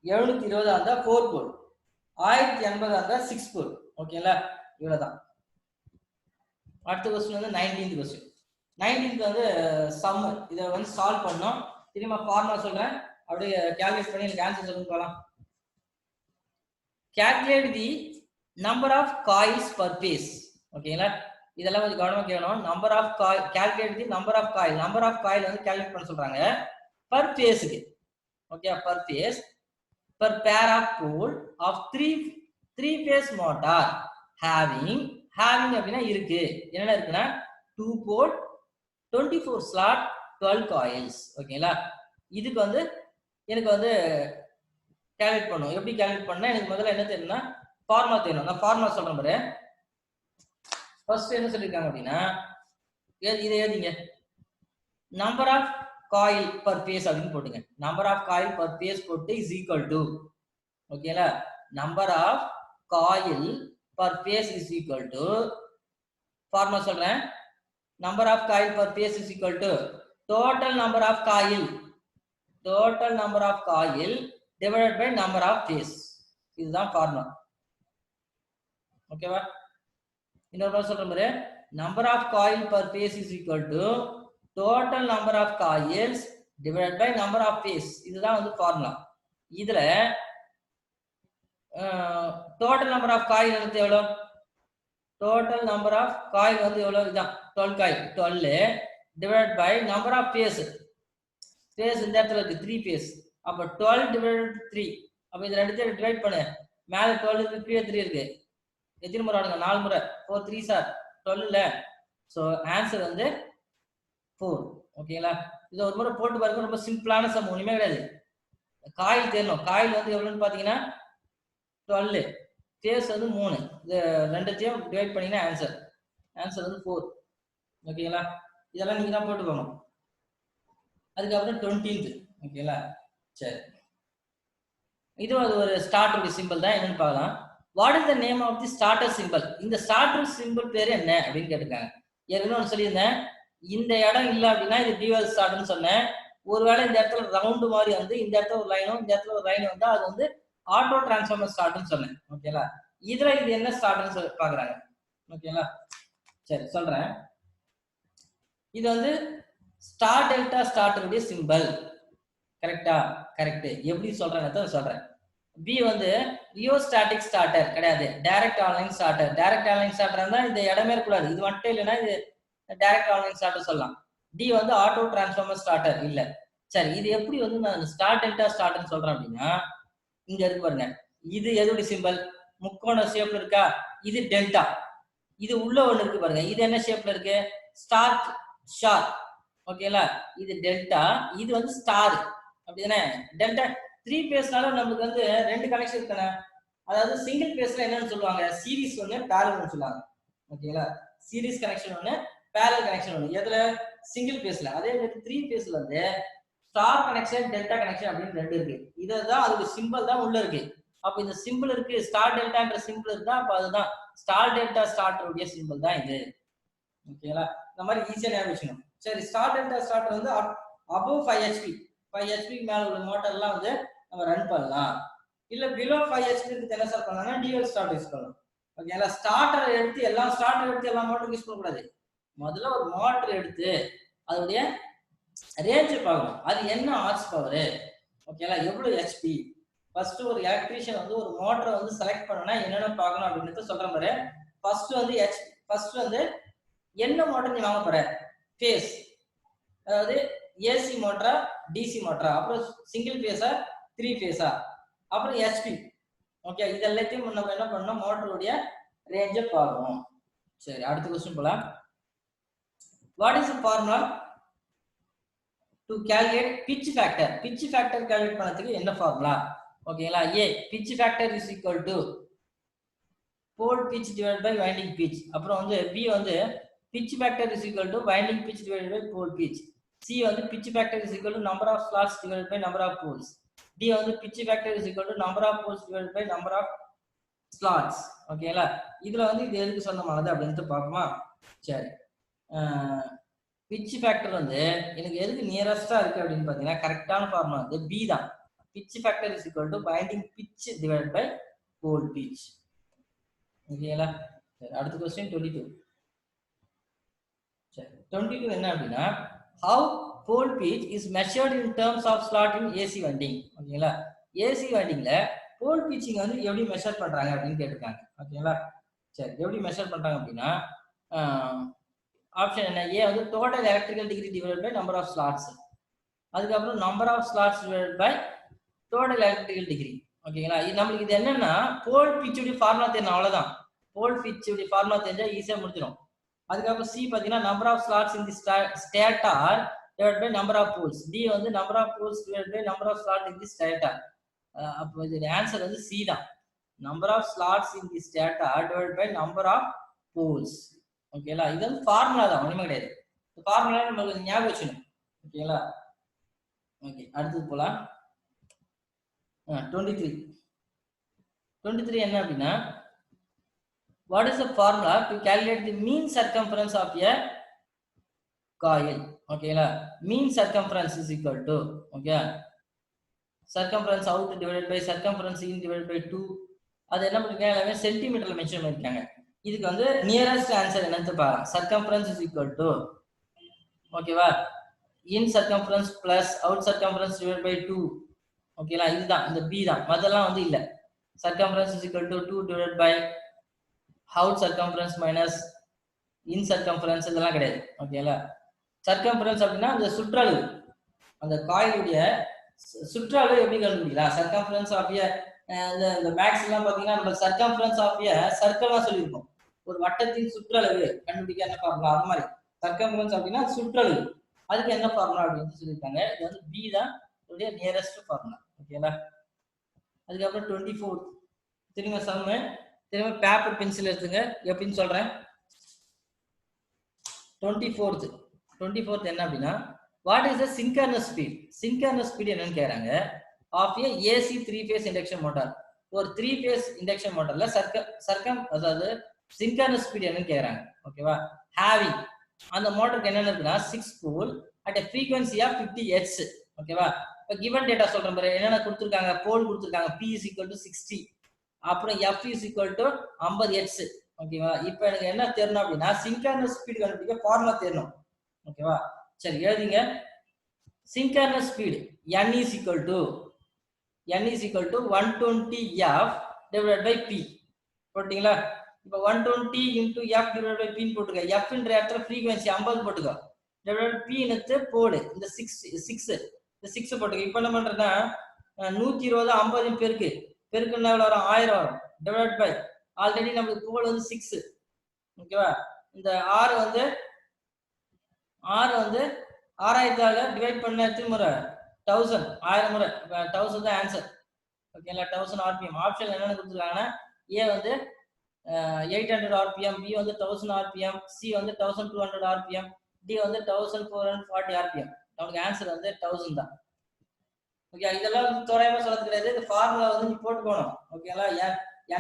720 இருந்தா 4 போல், 1080 இருந்தா 6 போல். ஓகேங்களா? இவ்வளவுதான். அடுத்த क्वेश्चन வந்து 19th क्वेश्चन. 19th வந்து சம். இத வந்து சால்வ் பண்ணோம். திரும்ப ஃபார்முலா சொல்றேன். அப்படியே கால்குலேட் பண்ணி எனக்கு ஆன்சர் சொல்லுங்க பார்க்கலாம். calculate the number of coils per piece. ஓகேங்களா? இதெல்லாம் கொஞ்சம் கவனமா கேட்கணும். Number of coil, calculate the number of coil. Number of coil வந்து கால்குலேட் பண்ண சொல்றாங்க per phase க்கு. Okay, per phase per pair of pole of three phase motor having அப்படினா இருக்கு. என்னென்ன இருக்குன்னா 2 pole, 24 slot, 12 coils. ஓகேங்களா? இதுக்கு வந்து எனக்கு வந்து கால்குலேட் பண்ணனும். எப்படி கால்குலேட் பண்ணா எனக்கு முதல்ல என்ன தெரியணும்னா ஃபார்முலா தெரியணும். நான் ஃபார்முலா சொல்றேன் பாரு. ஃபர்ஸ்ட் என்ன சொல்லிருக்காங்க அப்படின்னா இதை எழுதிங்க. Number of coil per phase அப்படின்னு போட்டுங்க. Number of coil per phase போட்டு இஸ் ஈக்குவல் டு, ஓகேங்களா, number of coil per phase is equal to, formula சொல்றேன், number of coil per phase is equal to total number of coil, total number of coil divided by number of phase. இதுதான் formula. ஓகேவா? இன்னொரு சொல்ற மாதிரி number of coil per phase is equal to total number of coils divided by number of phase. இதுதான் வந்து formula. இதுல total number of coil வந்து எவ்வளவு? டோட்டல் நம்பர் ஆஃப் காயில் வந்து எவ்வளவு? இதுதான் 12 coil. 12 divided by number of phase. Phase இந்த இடத்துல இருக்கு 3 பேஸ். அப்ப 12 டிவைடட் 3. அப்ப இது ரெண்டுத்தையும் டிவைட் பண்ணு. மேல 12 இருக்கு, கீழே 3 இருக்கு. எத்தனை முறை ஆடுங்க? 4 முறை. 4 3s are 12 இல்ல. சோ ஆன்சர் வந்து 4. ஓகேங்களா? இது ஒரு முறை போட்டு பாருங்க. ரொம்ப சிம்பிளான சம், ஒண்ணுமே கிடையாது. காயில் தெரியணும். காயில் வந்து எவ்வளவுன்னு பாத்தீங்கன்னா 12, பேஸ் வந்து 3. இது ரெண்டுத்தையும் டிவைட் பண்ணீங்கன்னா ஆன்சர் வந்து 4. ஓகேங்களா? இதெல்லாம் நீங்க தான் போட்டு போகணும். அதுக்கப்புறம் 20th. ஓகேங்களா? சரி, இது ஒரு ஸ்டார்டர் சிம்பிள் தான். என்னன்னு பார்க்கலாம். What is the name of the starter simple? இந்த ஸ்டார்டர் சிம்பிள் பேரு என்ன அப்படின்னு கேட்டிருக்காங்க. ஏற்கனவே ஒன்று சொல்லியிருந்தேன், இந்த இடம் இல்லை அப்படின்னா இது டியூவல் ஸ்டார்ட்னு சொன்னேன். ஒருவேளை இந்த இடத்துல ரவுண்டு மாதிரி வந்து இந்த இடத்துல ஒரு லைனும் இந்த இடத்துல ஒரு லைன் வந்தா அது வந்து ஆட்டோ டிரான்ஸ்ஃபார்மர் ஸ்டார்ட்னு சொன்னேன். ஓகேங்களா? இதுல இது என்ன ஸ்டார்ட்னு சொல்லி பாக்குறாங்க. ஓகேங்களா? சரி, சொல்றேன். இது வந்து ஸ்டார் டெல்டா ஸ்டார்டருடைய சிம்பிள். கரெக்டா? கரெக்ட். எப்படி சொல்றேன்னு சொல்றேன். பி வந்து ரியோஸ்டாட்டிக் ஸ்டார்டர் கிடையாது, direct online starter. Direct online starter இருந்தா இந்த இடமே இருக்கக்கூடாது. இது மட்டும் இல்லைன்னா இது டைரக்ட் ஆன்லைன் ஸ்டார்டர் சொல்லலாம். டி வந்து ஆட்டோ டிரான்ஸ்ஃபார்மர் ஸ்டார்டர் இல்ல. சரி, இது எப்படி வந்து நான் ஸ்டார் டெல்டா ஸ்டார்டர்னு சொல்றேன் அப்படின்னா, இங்க இருக்கு பாருங்க. இது எதுடைய சிம்பிள்? முக்கோண ஷேப்ல இருக்கா? இது டெல்டா. இது உள்ள ஒண்ணு இருக்கு பாருங்க. இது என்ன ஷேப்ல இருக்கு? ஸ்டார் ஷார். ஓகேங்களா? இது டெல்டா, இது வந்து ஸ்டார். அப்படிதானே? டெல்டா 3 பேஸ்னால நமக்கு வந்து 2 கனெக்ஷன் இருக்குண்ணே. அதாவது சிங்கிள் பேஸ்ல என்னன்னு சொல்லுவாங்க? சீரிஸ் ஒண்ணு, பேரலல் சொல்லுவாங்க. ஓகேங்களா? சீரிஸ் கனெக்ஷன் ஒண்ணு, பேரலல் கனெக்ஷன் ஒண்ணு. எதுல? சிங்கிள் பேஸ்ல. அதே மாதிரி 3 பேஸ்ல வந்து ஸ்டார் கனெக்ஷன், டெல்டா கனெக்ஷன் அப்படின்னு 2 இருக்கு. இதுதான் அதுக்கு சிம்பிள் தான் உள்ள இருக்கு. அப்ப இந்த சிம்பிள் இருக்கு, ஸ்டார் டெல்டான்ற சிம்பிள் இருந்தா அப்ப அதுதான் ஸ்டார் டெல்டா ஸ்டார்டருடைய சிம்பிள் தான் இது. ஓகேங்களா? இந்த மாதிரி ஈஸியா ஞாபகம் வச்சுக்கணும். சரி, ஸ்டார் டெல்டா ஸ்டார்டர் வந்து above 5 HP 5 HP மேல உள்ள மோட்டார்லாம் வந்து நம்ம ரன் பண்ணலாம். இல்ல below 5 HP க்கு என்ன சார் பண்ணலாம்னா டியூவல் ஸ்டார்ட் யூஸ் பண்ணலாம். ஓகேங்களா? ஸ்டார்டர் எடுத்து எல்லா மோட்டருக்கு யூஸ் பண்ண கூடாது. முதல்ல ஒரு மோட்டர் எடுத்து அதோடைய ரேஞ்ச் பார்க்கணும். அது என்ன ஹார்ஸ் பவர், ஓகேங்களா, எவ்வளவு HP. ஃபர்ஸ்ட் ஒரு எலக்ட்ரீஷியன் வந்து ஒரு மோட்டரை வந்து செலக்ட் பண்ணனா என்னென்ன பார்க்கணும் அப்படின்றது சொல்றேன் பாரு. ஃபர்ஸ்ட் வந்து என்ன மோட்டர் நீ வாங்க போற? ஃபேஸ், அதாவது ஏசி மோட்டரா டிசி மோட்டரா, அப்புறம் சிங்கிள் ஃபேஸா 3 ஃபேஸா, அப்புறம் HP. ஓகே, இது எல்லாத்தையும் நம்ம என்ன பண்ணணும்? மோட்டருடைய ரேஞ்சை பார்க்கணும். சரி, அடுத்த क्वेश्चन போலாம். What is the formula to calculate pitch factor? Pitch factor calculate பண்ணதுக்கு என்ன ஃபார்முலா? ஓகேங்களா? A pitch factor is equal to pole pitch divided by winding pitch. அப்புறம் வந்து பி வந்து pitch factor is equal to winding pitch divided by pole pitch. C வந்து pitch factor is equal to number of slots divided by number of poles. D வந்து pitch factor is equal to number of poles divided by number of slots. ஓகேங்களா? இதுல வந்து இது எதுக்கு சொந்தமானது அப்படின்ட்டு பார்ப்போமா? சரி. pitch factor வந்து எனக்கு எதுக்கு நியரஸ்டா இருக்கு அப்படின்னு பாத்தீங்கன்னா கரெக்டான ஃபார்முலா வந்து B தான். pitch factor is equal to binding pitch divided by pole pitch. ஓகேங்களா? சரி, அடுத்த क्वेश्चन 22. சரி, 22 என்ன அப்படின்னா how pole pitch is measured in terms of slot in AC winding. ஓகேங்களா? AC windingல pole pitching வந்து எப்படி மெஷர் பண்றாங்க அப்படின்னு கேட்டிருக்காங்க. ஓகேங்களா? சரி, எப்படி மெஷர் பண்றாங்க அப்படின்னா ஆப்ஷன் என்ன? ஏ வந்து total electrical degree divided by number of slots. அதுக்கப்புறம் number of slots divided by total electrical degree. ஓகேங்களா? இது நம்மளுக்கு இது என்னன்னா போல் பிச்சுடைய ஃபார்முலா தெரியணும், அவ்வளவுதான். போல் பிச்சுடைய ஃபார்முலா தெரிஞ்சா ஈஸியா முடிஞ்சிடும். அதுக்கப்புறம் சி பாத்தீங்கன்னா number of slots in the stator divided by number of poles. D வந்து number of poles divided by number of slot in the stator. அப்போ இது ஆன்சர் வந்து சி தான். Number of slots in the stator divided by number of poles. ஓகேங்களா? இது வந்து formula தான், ஒண்ணுமே கிடையாது. இந்த ஃபார்முலா நமக்கு ஞாபகம் வச்சுக்கணும். ஓகேங்களா? ஓகே, அடுத்தது போலாம். 23 என்ன அப்படின்னா what is the formula to calculate the mean circumference of a coil? ஓகேங்களா? mean circumference is equal to okay circumference out divided by circumference in divided by 2. அது என்ன பண்ணிருக்காங்க, எல்லாமே சென்டிமீட்டர்ல மென்ஷன் பண்ணிருக்காங்க. இதுக்கு வந்து நியரஸ்ட் ஆன்சர் என்னன்னு பாருங்க. circumference is equal to ஓகேவா in circumference plus out circumference divided by 2. ஓகேங்களா? இதுதான், இந்த B தான், மத்தெல்லாம் வந்து இல்ல. circumference is equal to 2 divided by out circumference minus in circumference, இதெல்லாம் கிடையாது. ஓகேங்களா? circumference அப்படின்னா அந்த சுற்றளவு, அந்த காயிலுடைய சுற்றளவு எப்படி கண்டுபிடிக்கலாம்? circumference of a இந்த மேக்ஸ் எல்லாம் பாத்தீங்கன்னா நம்ம circumference of a சர்க்கிள் தான் சொல்லியிருக்கோம். ஒரு வட்டத்தின் சுற்றளவு கண்டுபிடிக்க என்ன ஃபார்முலா, அது மாதிரி circumference அப்படின்னா சுற்றளவு, அதுக்கு என்ன ஃபார்முலா அப்படின்னு சொல்லியிருக்காங்க. இது வந்து B தான் இதோடைய நியரஸ்ட் ஃபார்முலா. ஓகேங்களா? அதுக்கப்புறம் 24 திரும்ப சம்மு, திரும்ப பேப்பர் பென்சில் எடுத்துங்க, எப்படின்னு சொல்றேன். 24th என்ன அப்படின்னா what is the synchronous speed? Synchronous speed என்னன்னு கேக்குறாங்க of A AC 3 phase induction motor. ஒரு 3 phase இண்டக்ஷன் மோட்டார்ல அதாவது சின்க்ரோனஸ் ஸ்பீட் என்னன்னு கேக்குறாங்க. ஓகேவா? ஹேவிங் அந்த மோட்டருக்கு என்னென்ன இருக்குன்னா 6 pole at a frequency of 50 Hz. ஓகேவா? இப்போ கிவன் டேட்டா சொல்றேன் பாரு, என்னென்ன கொடுத்துருக்காங்க, போல் கொடுத்துருக்காங்க. P is equal to 60, அப்புறம் F is equal to 50 Hz. ஓகேவா? இப்போ எனக்கு என்ன தெரியணும் அப்படின்னா சின்க்ரோனஸ் ஸ்பீட் கண்டுபிடிக்க ஃபார்முலா தெரியணும். ஓகேவா? சரி, எழுதிங்க. Synchronous speed N is equal to 120 F divided by P. போட்டீங்களா? இப்போ 120 into F divided by P போட்டுக்க. F என்ற இடத்துல frequency 50 போட்டுக்க. divided P னத்து போடு. இந்த 6 போட்டுக்க. இப்போ என்ன பண்றேன்னா 120 50 பெருக்குன்னா எவ்வளவு வரும்? 1000 வரும். divided by ஆல்ரெடி நமக்கு போல் வந்து 6. ஓகேவா? இந்த R வந்து 6000ஆல டிவைட் பண்ண எத்தனை முறை? 1000 முறை. 1000 தான் ஆன்சர். ஓகேங்களா? 1000 RPM. ஆப்ஷன் என்னென்ன கொடுத்துருக்காங்கன்னா A வந்து 800 RPM, B வந்து 1000 RPM, C வந்து 1200 RPM, D வந்து 1440 RPM. நமக்கு ஆன்சர் வந்து 1000 தான். ஓகே, இதெல்லாம் தோராயமா சொல்றது கிடையாது. இந்த ஃபார்முலா வந்து நீ போட்டுக்கணும். ஓகேங்களா?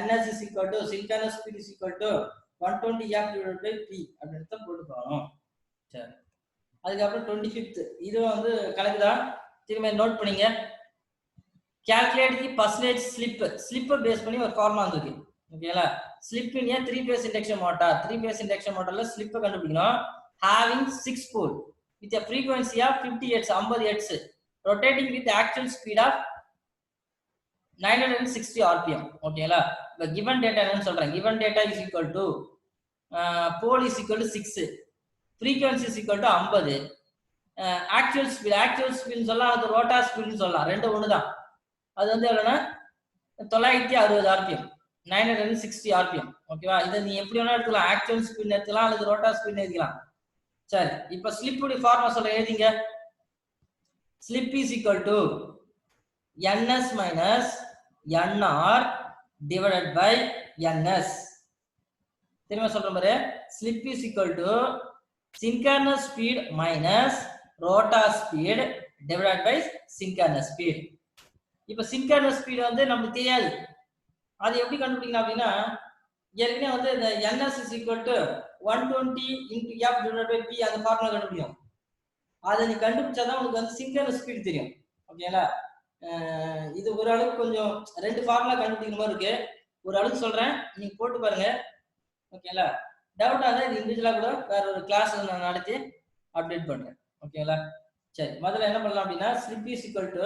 NS is equal to synchronous speed is equal to 120 F divided by P அப்படின்னு தான் போட்டுக்கணும். சரி, அதுக்கப்புறம் 25th இது வந்து கணக்கு தான், திரும்ப நோட் பண்ணிங்க. calculate the percentage slip base பண்ணி ஒரு ஃபார்முலா இருக்கு. ஓகேங்களா? Slip in 3 phase induction motor. 3 phase induction மோட்டார்ல ஸ்லிப் கண்டுபிடிக்கணும். having 6 pole with a frequency of 50 Hz 50 Hz rotating with actual speed of 960 RPM. ஓகேங்களா? இப்போ given data என்னன்னு சொல்றேன். given data is equal to pole is equal to 6, frequency is equal to 50, actual speed சொல்லலாம், அது rotor ஸ்பீட்னு சொல்லலாம், ரெண்டு ஒண்ணுதான். அது வந்து எவ்வளவுனா 960 RPM, 960 RPM. ஓகேவா? இதை நீ எப்படி வேணா எடுத்துக்கலாம், ஆக்சுவல் ஸ்பீட் எடுத்துக்கலாம் அல்லது ரோட்டார் ஸ்பீட் எடுத்துக்கலாம். சரி, இப்போ ஸ்லிப் உடைய ஃபார்முலா சொல்ற எழுதிங்க. Slip is equal to NS minus NR divided by NS. திரும்ப சொல்றேன் பாரு, slip is equal to synchronous speed minus rotor speed divided by synchronous speed. இப்ப சிங்க்ரனஸ் ஸ்பீடு வந்து நமக்கு தெரியாது. அது எப்படி கண்டுபிடிக்கலாம் அப்படின்னா, ஏற்கனவே வந்து இந்த ns is equal to 120 into f divided by p அந்த ஃபார்முலா கண்டுபிடிக்கும். அதை நீ கண்டுபிடிச்சாதான் உனக்கு வந்து சிங்க்ரனஸ் ஸ்பீடு தெரியும். ஓகேங்களா? இது ஒரு அளவுக்கு கொஞ்சம் 2 ஃபார்முலா கண்டுபிடிக்கிற மாதிரி இருக்கு. ஒரு அளவுக்கு சொல்றேன், நீங்க போட்டு பாருங்க. ஓகேங்களா? டவுட் ஆனா இது இண்டிவிஜுவலா கூட வேற ஒரு கிளாஸ் நான் நடத்தி அப்டேட் பண்றேன். ஓகேங்களா? சரி, முதல்ல என்ன பண்ணலாம் அப்படின்னா, slip is equal to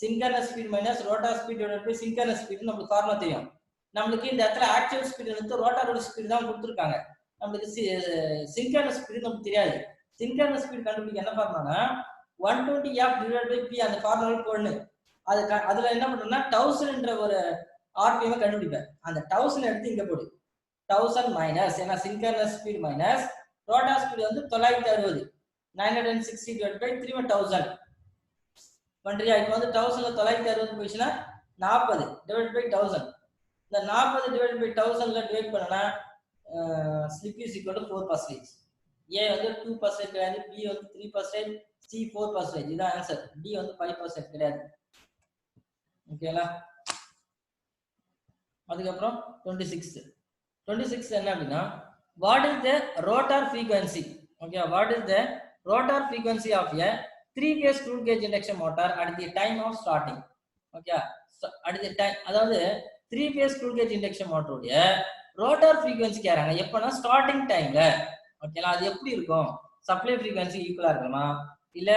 synchronous speed minus rotor speed divided by synchronous speed நமக்கு ஃபார்முலா தெரியும். நம்மளுக்கு இந்த இடத்துல ஆக்சுவல் ஸ்பீடு வந்து ரோட்டாரோட ஸ்பீடு தான் கொடுத்துருக்காங்க. நம்மளுக்கு சிங்க்ரனஸ் ஸ்பீடு நமக்கு தெரியாது. சிங்க்ரனஸ் ஸ்பீட் கண்டுபிடிக்க என்ன ஃபார்முலானா 120 எஃப் டிவைடட் பை பி அந்த ஃபார்முலா போடணும். அதுல என்ன பண்றோம்னா 1000ன்ற ஒரு ஆர்பிஎம் கண்டுபிடிப்பேன். அந்த 1000 எடுத்து இங்க போடு. 1000 மைனஸ், ஏன்னா synchronous speed minus rotor speed வந்து 960 960 divided by 3000 பண்றியா? இப்போ வந்து 1000ல 960 போயிடுச்சுன்னா 40 divided by 1000. இந்த 40 divided by 1000ல டிவைட் பண்ணனா ஸ்லிப் இஸ் ஈக்குவல் டு 4%. ஏ வந்து 2% கிடையாது, பி வந்து 3%, சி 4%. இதுதான் ஆன்சர். டி வந்து 5% கிடையாது. ஓகேங்களா? அதுக்கப்புறம் 26 என்ன அப்படின்னா, what is the rotor frequency? Okay, what is the rotor frequency of a 3-phase screw gauge induction motor at the time of starting. Okay, so at the time, அதாவது 3-phase screw gauge induction motor உடைய rotor frequency கேக்குறாங்க எப்பனா starting டைம்ல. ஓகேங்களா? அது எப்படி இருக்கும்? Supply frequency ஈக்குவலா இருக்குமா இல்ல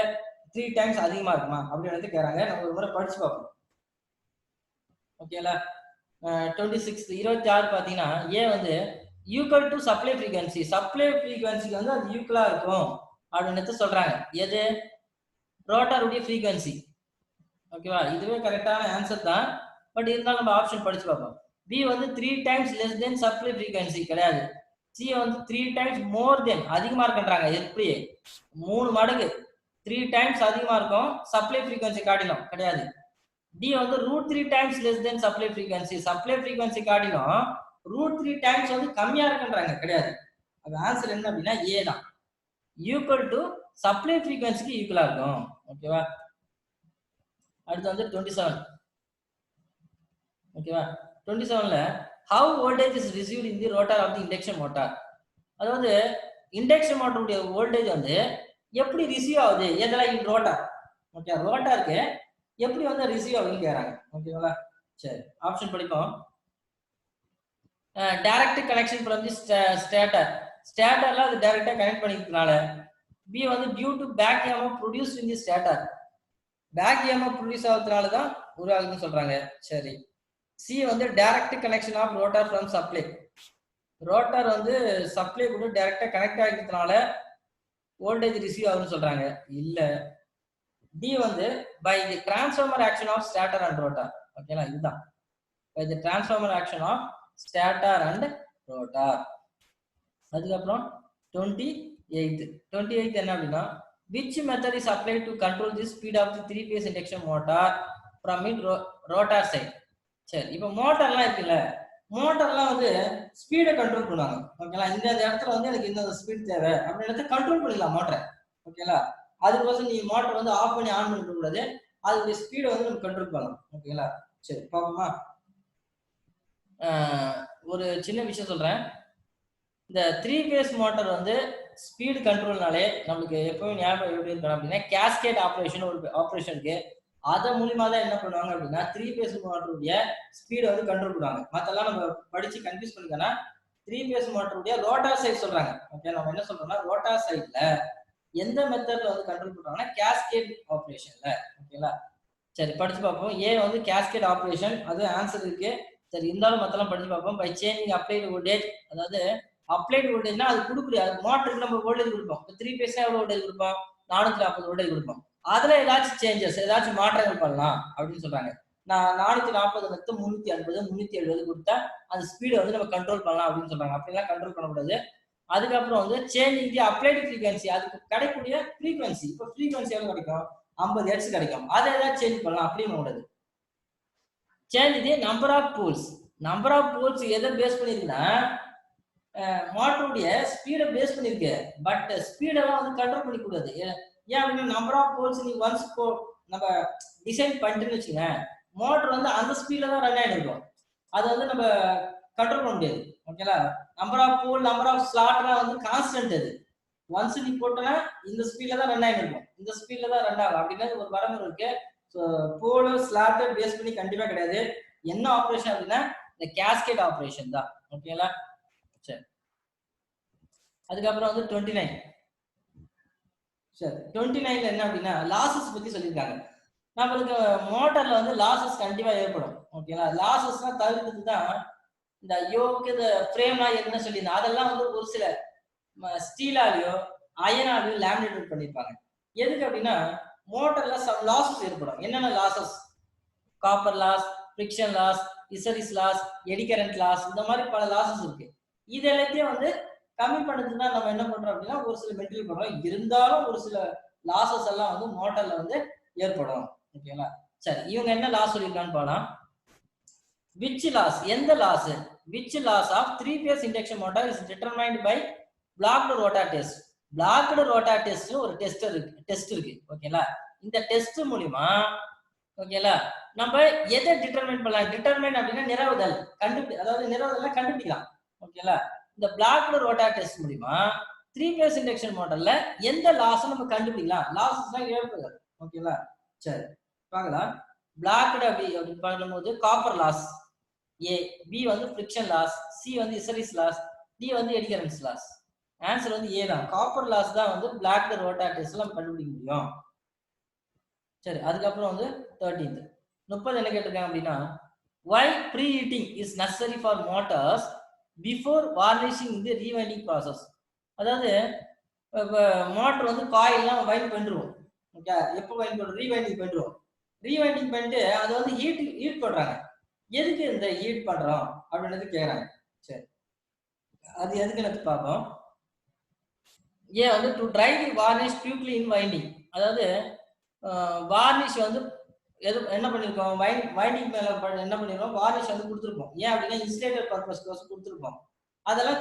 3 டைம்ஸ் அதிகமா இருக்குமா அப்படின்றது கேக்குறாங்க. நம்ம ஒரு முறை படிச்சு பார்ப்போம். ஓகேங்களா? 26 பாத்தீங்கன்னா ஏ வந்து ஈக்குவல் டு சப்ளை frequency வந்து அது ஈக்குவலா இருக்கும் அப்படின்னு சொல்றாங்க. எது? ரோட்டாருடைய ஃப்ரீக்வன்சி. ஓகேவா? இதுவே கரெக்டான ஆன்சர் தான். பட் இருந்தாலும் நம்ம ஆப்ஷன் படிச்சு பார்ப்போம். பி வந்து 3 times less than supply frequency கிடையாது. சி வந்து 3 டைம்ஸ் மோர் தென் அதிகமா இருக்குன்றாங்க. எப்படி? 3 மடங்கு 3 டைம்ஸ் அதிகமா இருக்கும் சப்ளை ஃப்ரீக்வன்சி காட்டிலும் கிடையாது. டி வந்து √3 times less than supply frequency காட்டிலும் √3 டைம்ஸ் வந்து கம்மியா இருக்குன்றாங்க. கிடையாது. அது ஆன்சர் என்ன அப்படின்னா ஏ தான். ஈக்குவல் டு சப்ளை ஃப்ரீக்வன்சிக்கு ஈக்குவலா இருக்கும். ஓகேவா? அடுத்து வந்து 27. ஓகேவா? 27ல how voltage is received in the rotor of the induction motor. அதாவது இண்டக்ஷன் மோட்டருடைய வோல்டேஜ் வந்து எப்படி ரிசீவ் ஆகுது எதெல்லாம் இன் ரோட்டார். ஓகே, ரோட்டாருக்கு எப்படி வந்து ரிசீவ் ஆகுதுன்னு கேக்குறாங்க. ஓகேங்களா? சரி, ஆப்ஷன் படிப்போம். டைரக்ட் கனெக்ஷன் ஃப்ரம் தி ஸ்டேட்டர்ல அது டைரக்டா கனெக்ட் பண்ணிக்கிறதுனால. பி வந்து due to back EMF produced in the stator. Back EMF produce ஆகுறதுனால தான் உருவாகுதுன்னு சொல்றாங்க. சரி. சி வந்து direct connection of rotor from supply. Rotor வந்து சப்ளை கூட டைரக்டா கனெக்ட் ஆகிறதுனால வோல்டேஜ் ரிசீவ் ஆகுதுன்னு சொல்றாங்க. இல்ல. டி வந்து by the transformer action of stator and rotor. ஓகேங்களா? இதுதான் by the transformer action of stator and rotor. அதுக்கப்புறம் 28 என்ன அப்படின்னா, which method is applied to control the speed of the 3-phase induction motor from its rotor side. சரி, இப்போ மோட்டார்லாம் இருக்குல்ல, மோட்டார்லாம் வந்து ஸ்பீடை கண்ட்ரோல் பண்ணுவாங்க. ஓகேங்களா? இந்த இடத்துல வந்து எனக்கு இந்த ஸ்பீட் தேவை அப்படின்னு கண்ட்ரோல் பண்ணிக்கலாம் மோட்டரை. ஓகேங்களா? அதுக்கோசம் நீ மோட்டர் வந்து ஆஃப் பண்ணி ஆன் பண்ண கூடாது. அதோடைய ஸ்பீடை வந்து நம்ம கண்ட்ரோல் பண்ணலாம். ஓகேங்களா? சரி, பார்ப்போமா? ஒரு சின்ன விஷயம் சொல்றேன். இந்த 3-phase மோட்டார் வந்து ஸ்பீடு கண்ட்ரோல்னாலே நம்மளுக்கு எப்பவும் ஞாபகம் எப்படி இருக்கணும் அப்படின்னா, கேஸ்கேட் ஆப்ரேஷன் ஒரு ஆப்ரேஷன் இருக்கு. அதன் மூலியமா தான் என்ன பண்ணுவாங்க அப்படின்னா 3-phase மோட்டருடைய ஸ்பீடை வந்து கண்ட்ரோல் பண்ணுவாங்க. மத்தெல்லாம் நம்ம படிச்சு கன்ஃபியூஸ் பண்ணிக்கோன்னா 3-phase மோட்டருடைய ரோட்டார் சைட் சொல்றாங்க. ஓகே, நம்ம என்ன சொல்றோம்னா ரோட்டார் சைட்ல எந்த மெத்தட்ல வந்து கண்ட்ரோல் பண்றாங்கன்னா கேஸ்கேட் ஆப்ரேஷன்ல. ஓகேங்களா? சரி, படிச்சு பார்ப்போம். ஏ வந்து கேஸ்கேட் ஆப்ரேஷன், அது ஆன்சர் இருக்கு. சரி, இருந்தாலும் மத்தெல்லாம் படிச்சு பார்ப்போம். பை சேஞ்சிங் அப்ளைடு வோல்டேஜ், அதாவது அப்ளைட் வோல்டேஜ்னா அது கொடுக்கல, அது மோட்டருக்கு நம்ம வோல்டேஜ் கொடுப்போம். 3-phase எவ்வளவு வோல்டேஜ் கொடுப்போம்? 440 வோல்டேஜ் கொடுப்போம். அதுல ஏதாச்சும் சேஞ்சஸ், ஏதாச்சும் மாற்றங்கள் பண்ணலாம் அப்படின்னு சொல்றாங்க. நான் 440 350 370 கொடுத்தா அந்த ஸ்பீடை வந்து நம்ம கண்ட்ரோல் பண்ணலாம் அப்படின்னு சொல்றாங்க. அப்படிலாம் கண்ட்ரோல் பண்ணக்கூடாது. அதுக்கப்புறம் வந்து சேஞ்சிங் தி அப்ளைடு ஃப்ரீக்வன்சி, அதுக்கு கிடைக்கக்கூடிய ஃப்ரீக்வன்சி. இப்போ ஃப்ரீக்வன்சி எவ்வளவு கிடைக்கும்? 50 ஹெர்ட்ஸ் கிடைக்கும். அதை ஏதாவது சேஞ்ச் பண்ணலாம் அப்படின்னு கூடாது. Change the number of poles எதை பேஸ் பண்ணிருக்குன்னா மோட்டருடைய ஸ்பீடை பேஸ் பண்ணிருக்கு. பட் ஸ்பீடெல்லாம் வந்து கண்ட்ரோல் பண்ணி கூடாது. ஏன் அப்படின்னா நம்பர் ஆஃப் போல்ஸ் நீ ஒன்ஸ் நம்ம டிசைன் பண்ணிட்டுன்னு வச்சுங்க, மோட்டர் வந்து அந்த ஸ்பீட்ல தான் ரன் ஆகிட்டு இருக்கும். அது வந்து நம்ம கண்ட்ரோல் பண்ண முடியாது. ஓகேங்களா? Number of pole number of ஸ்லாட்லாம் வந்து கான்ஸ்டன்ட் அது. ஒன்ஸ் நீ போட்டனா இந்த ஸ்பீட்ல தான் ரன் ஆகிட்டு இருக்கும், இந்த ஸ்பீட்ல தான் ரன் ஆகும் அப்படின்னா ஒரு வரம்பு இருக்கு. ஸோ போல் ஸ்லாட்டை பேஸ் பண்ணி கண்டிப்பா கிடையாது. என்ன ஆப்ரேஷன் அப்படின்னா இந்த கேஸ்கேட் ஆப்ரேஷன் தான். ஓகேங்களா? சரி, அதுக்கப்புறம் வந்து 29. சரி, 29ல என்ன அப்படின்னா லாசஸ் பத்தி சொல்லியிருக்காங்க. நம்மளுக்கு மோட்டார்ல வந்து லாசஸ் கண்டிப்பா ஏற்படும். ஓகேங்களா? லாசஸ்லாம் தவிர்த்துட்டு தான் இந்த யோக்கு இந்த ஃப்ரேம்லாம் என்ன சொல்லியிருந்தேன் அதெல்லாம் வந்து ஒரு சில ஸ்டீலாலேயோ அயனாலேயோ லேமினேட் பண்ணியிருப்பாங்க. எதுக்கு அப்படின்னா மோட்டர்ல சம் லாசஸ் ஏற்படும். என்னென்ன losses? Copper loss, friction loss, hysteresis loss, eddy current loss, இந்த மாதிரி பல லாசஸ் இருக்கு. இது எல்லாத்தையும் வந்து கம்மி பண்ணதுன்னா நம்ம என்ன பண்றோம் அப்படின்னா ஒரு சில மெட்டீரியல் பண்றோம். இருந்தாலும் ஒரு சில லாசஸ் எல்லாம் வந்து மோட்டார்ல வந்து ஏற்படும். ஓகேங்களா? சரி, இவங்க என்ன லாஸ் சொல்லியிருக்கான்னு பாக்கலாம். which loss, எந்த loss? which loss of 3-phase induction motor is determined by blocked rotor test. blocked rotor test ஒரு டெஸ்ட் இருக்கு. ஓகேங்களா? இந்த டெஸ்ட் மூலமா ஓகேங்களா நம்ம எதை டிட்டர்மைன் பண்ணலாம்? டிட்டர்மைன் அப்படின்னா நிரவுதல், அதாவது நிரவுதல்னா கண்டுபிடிக்கலாம். ஓகேங்களா? இந்த பிளாக்டு ரோட்டார் டெஸ்ட் மூலமா 3-phase இண்டக்ஷன் மோட்டர்ல எந்த லாஸ் நம்ம கண்டுபிடிக்கலாம்? லாசஸ்லாம் இழப்புகள். ஓகேங்களா? சரி, பார்க்கலாம். பிளாக்டு அப்படி பண்ணும்போது காப்பர் லாஸ் ஏ, பி வந்து ஃபிரிக்ஷன் லாஸ், சி வந்து ஹிஸ்டரிஸ் லாஸ், டி வந்து எடி கரண்ட் லாஸ். ஆன்சர் வந்து ஏ தான். காப்பர் லாஸ் தான் வந்து பிளாக்டு ரோட்டார் டெஸ்ட்ல நம்ம கண்டுபிடிக்க முடியும். சரி, அதுக்கப்புறம் வந்து 30 என்ன கேட்டிருக்காங்க அப்படின்னா why preheating is necessary for motors before varnishing in the rewinding process. அதாவது மோட்டர் வந்து காயில்லாம் வைண்ட் பண்ணிடுவோம். ஓகே, எப்போ வைண்ட் பண்ணுறோம்? ரீவைண்டிங் பண்ணிடுவோம். ரீவைண்டிங் பண்ணிட்டு அதை வந்து ஹீட் பண்றாங்க. எதுக்கு இந்த ஹீட் பண்றோம் அப்படின்றது கேட்கறாங்க. சரி, அது எதுக்குன்னு பார்ப்போம். ஏன் வந்து to try the varnish quickly in winding. அதாவது வார்னிஷ் வந்து என்ன பண்ணிருக்கோம்? வைண்டிங் மேல என்ன பண்ணிருக்கோம்? வார்னிஷ் வந்து கொடுத்துருப்போம். ஏன் அப்படின்னா இன்சுலேட்டர் பர்பஸ்க்கோசம் கொடுத்துருப்போம். அதெல்லாம்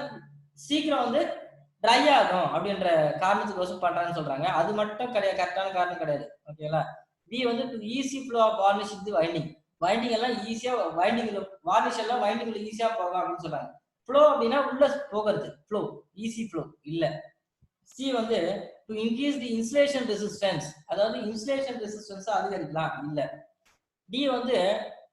சீக்கிரம் வந்து ட்ரை ஆகும் அப்படின்ற காரணத்துக்கோசம் பண்றாங்கன்னு சொல்றாங்க. அது மட்டும் கிடையாது, கரெக்டான காரணம் கிடையாது. ஓகேங்களா? பி வந்து to easy flow of varnish இது வைண்டிங். வைண்டிங் எல்லாம் ஈஸியா வைண்டிங்ல வார்னிஷ் எல்லாம் வைண்டிங்ல ஈஸியா போகலாம் அப்படின்னு சொல்றாங்க. ஃப்ளோ அப்படின்னா உள்ள போகிறது, ஃப்ளோ, ஈஸி ஃப்ளோ இல்ல. சி வந்து to increase the insulation resistance, அதாவது இன்சுலேஷன் ரெசிஸ்டன்ஸ் அதிகரிக்கலாம் இல்ல. டி வந்து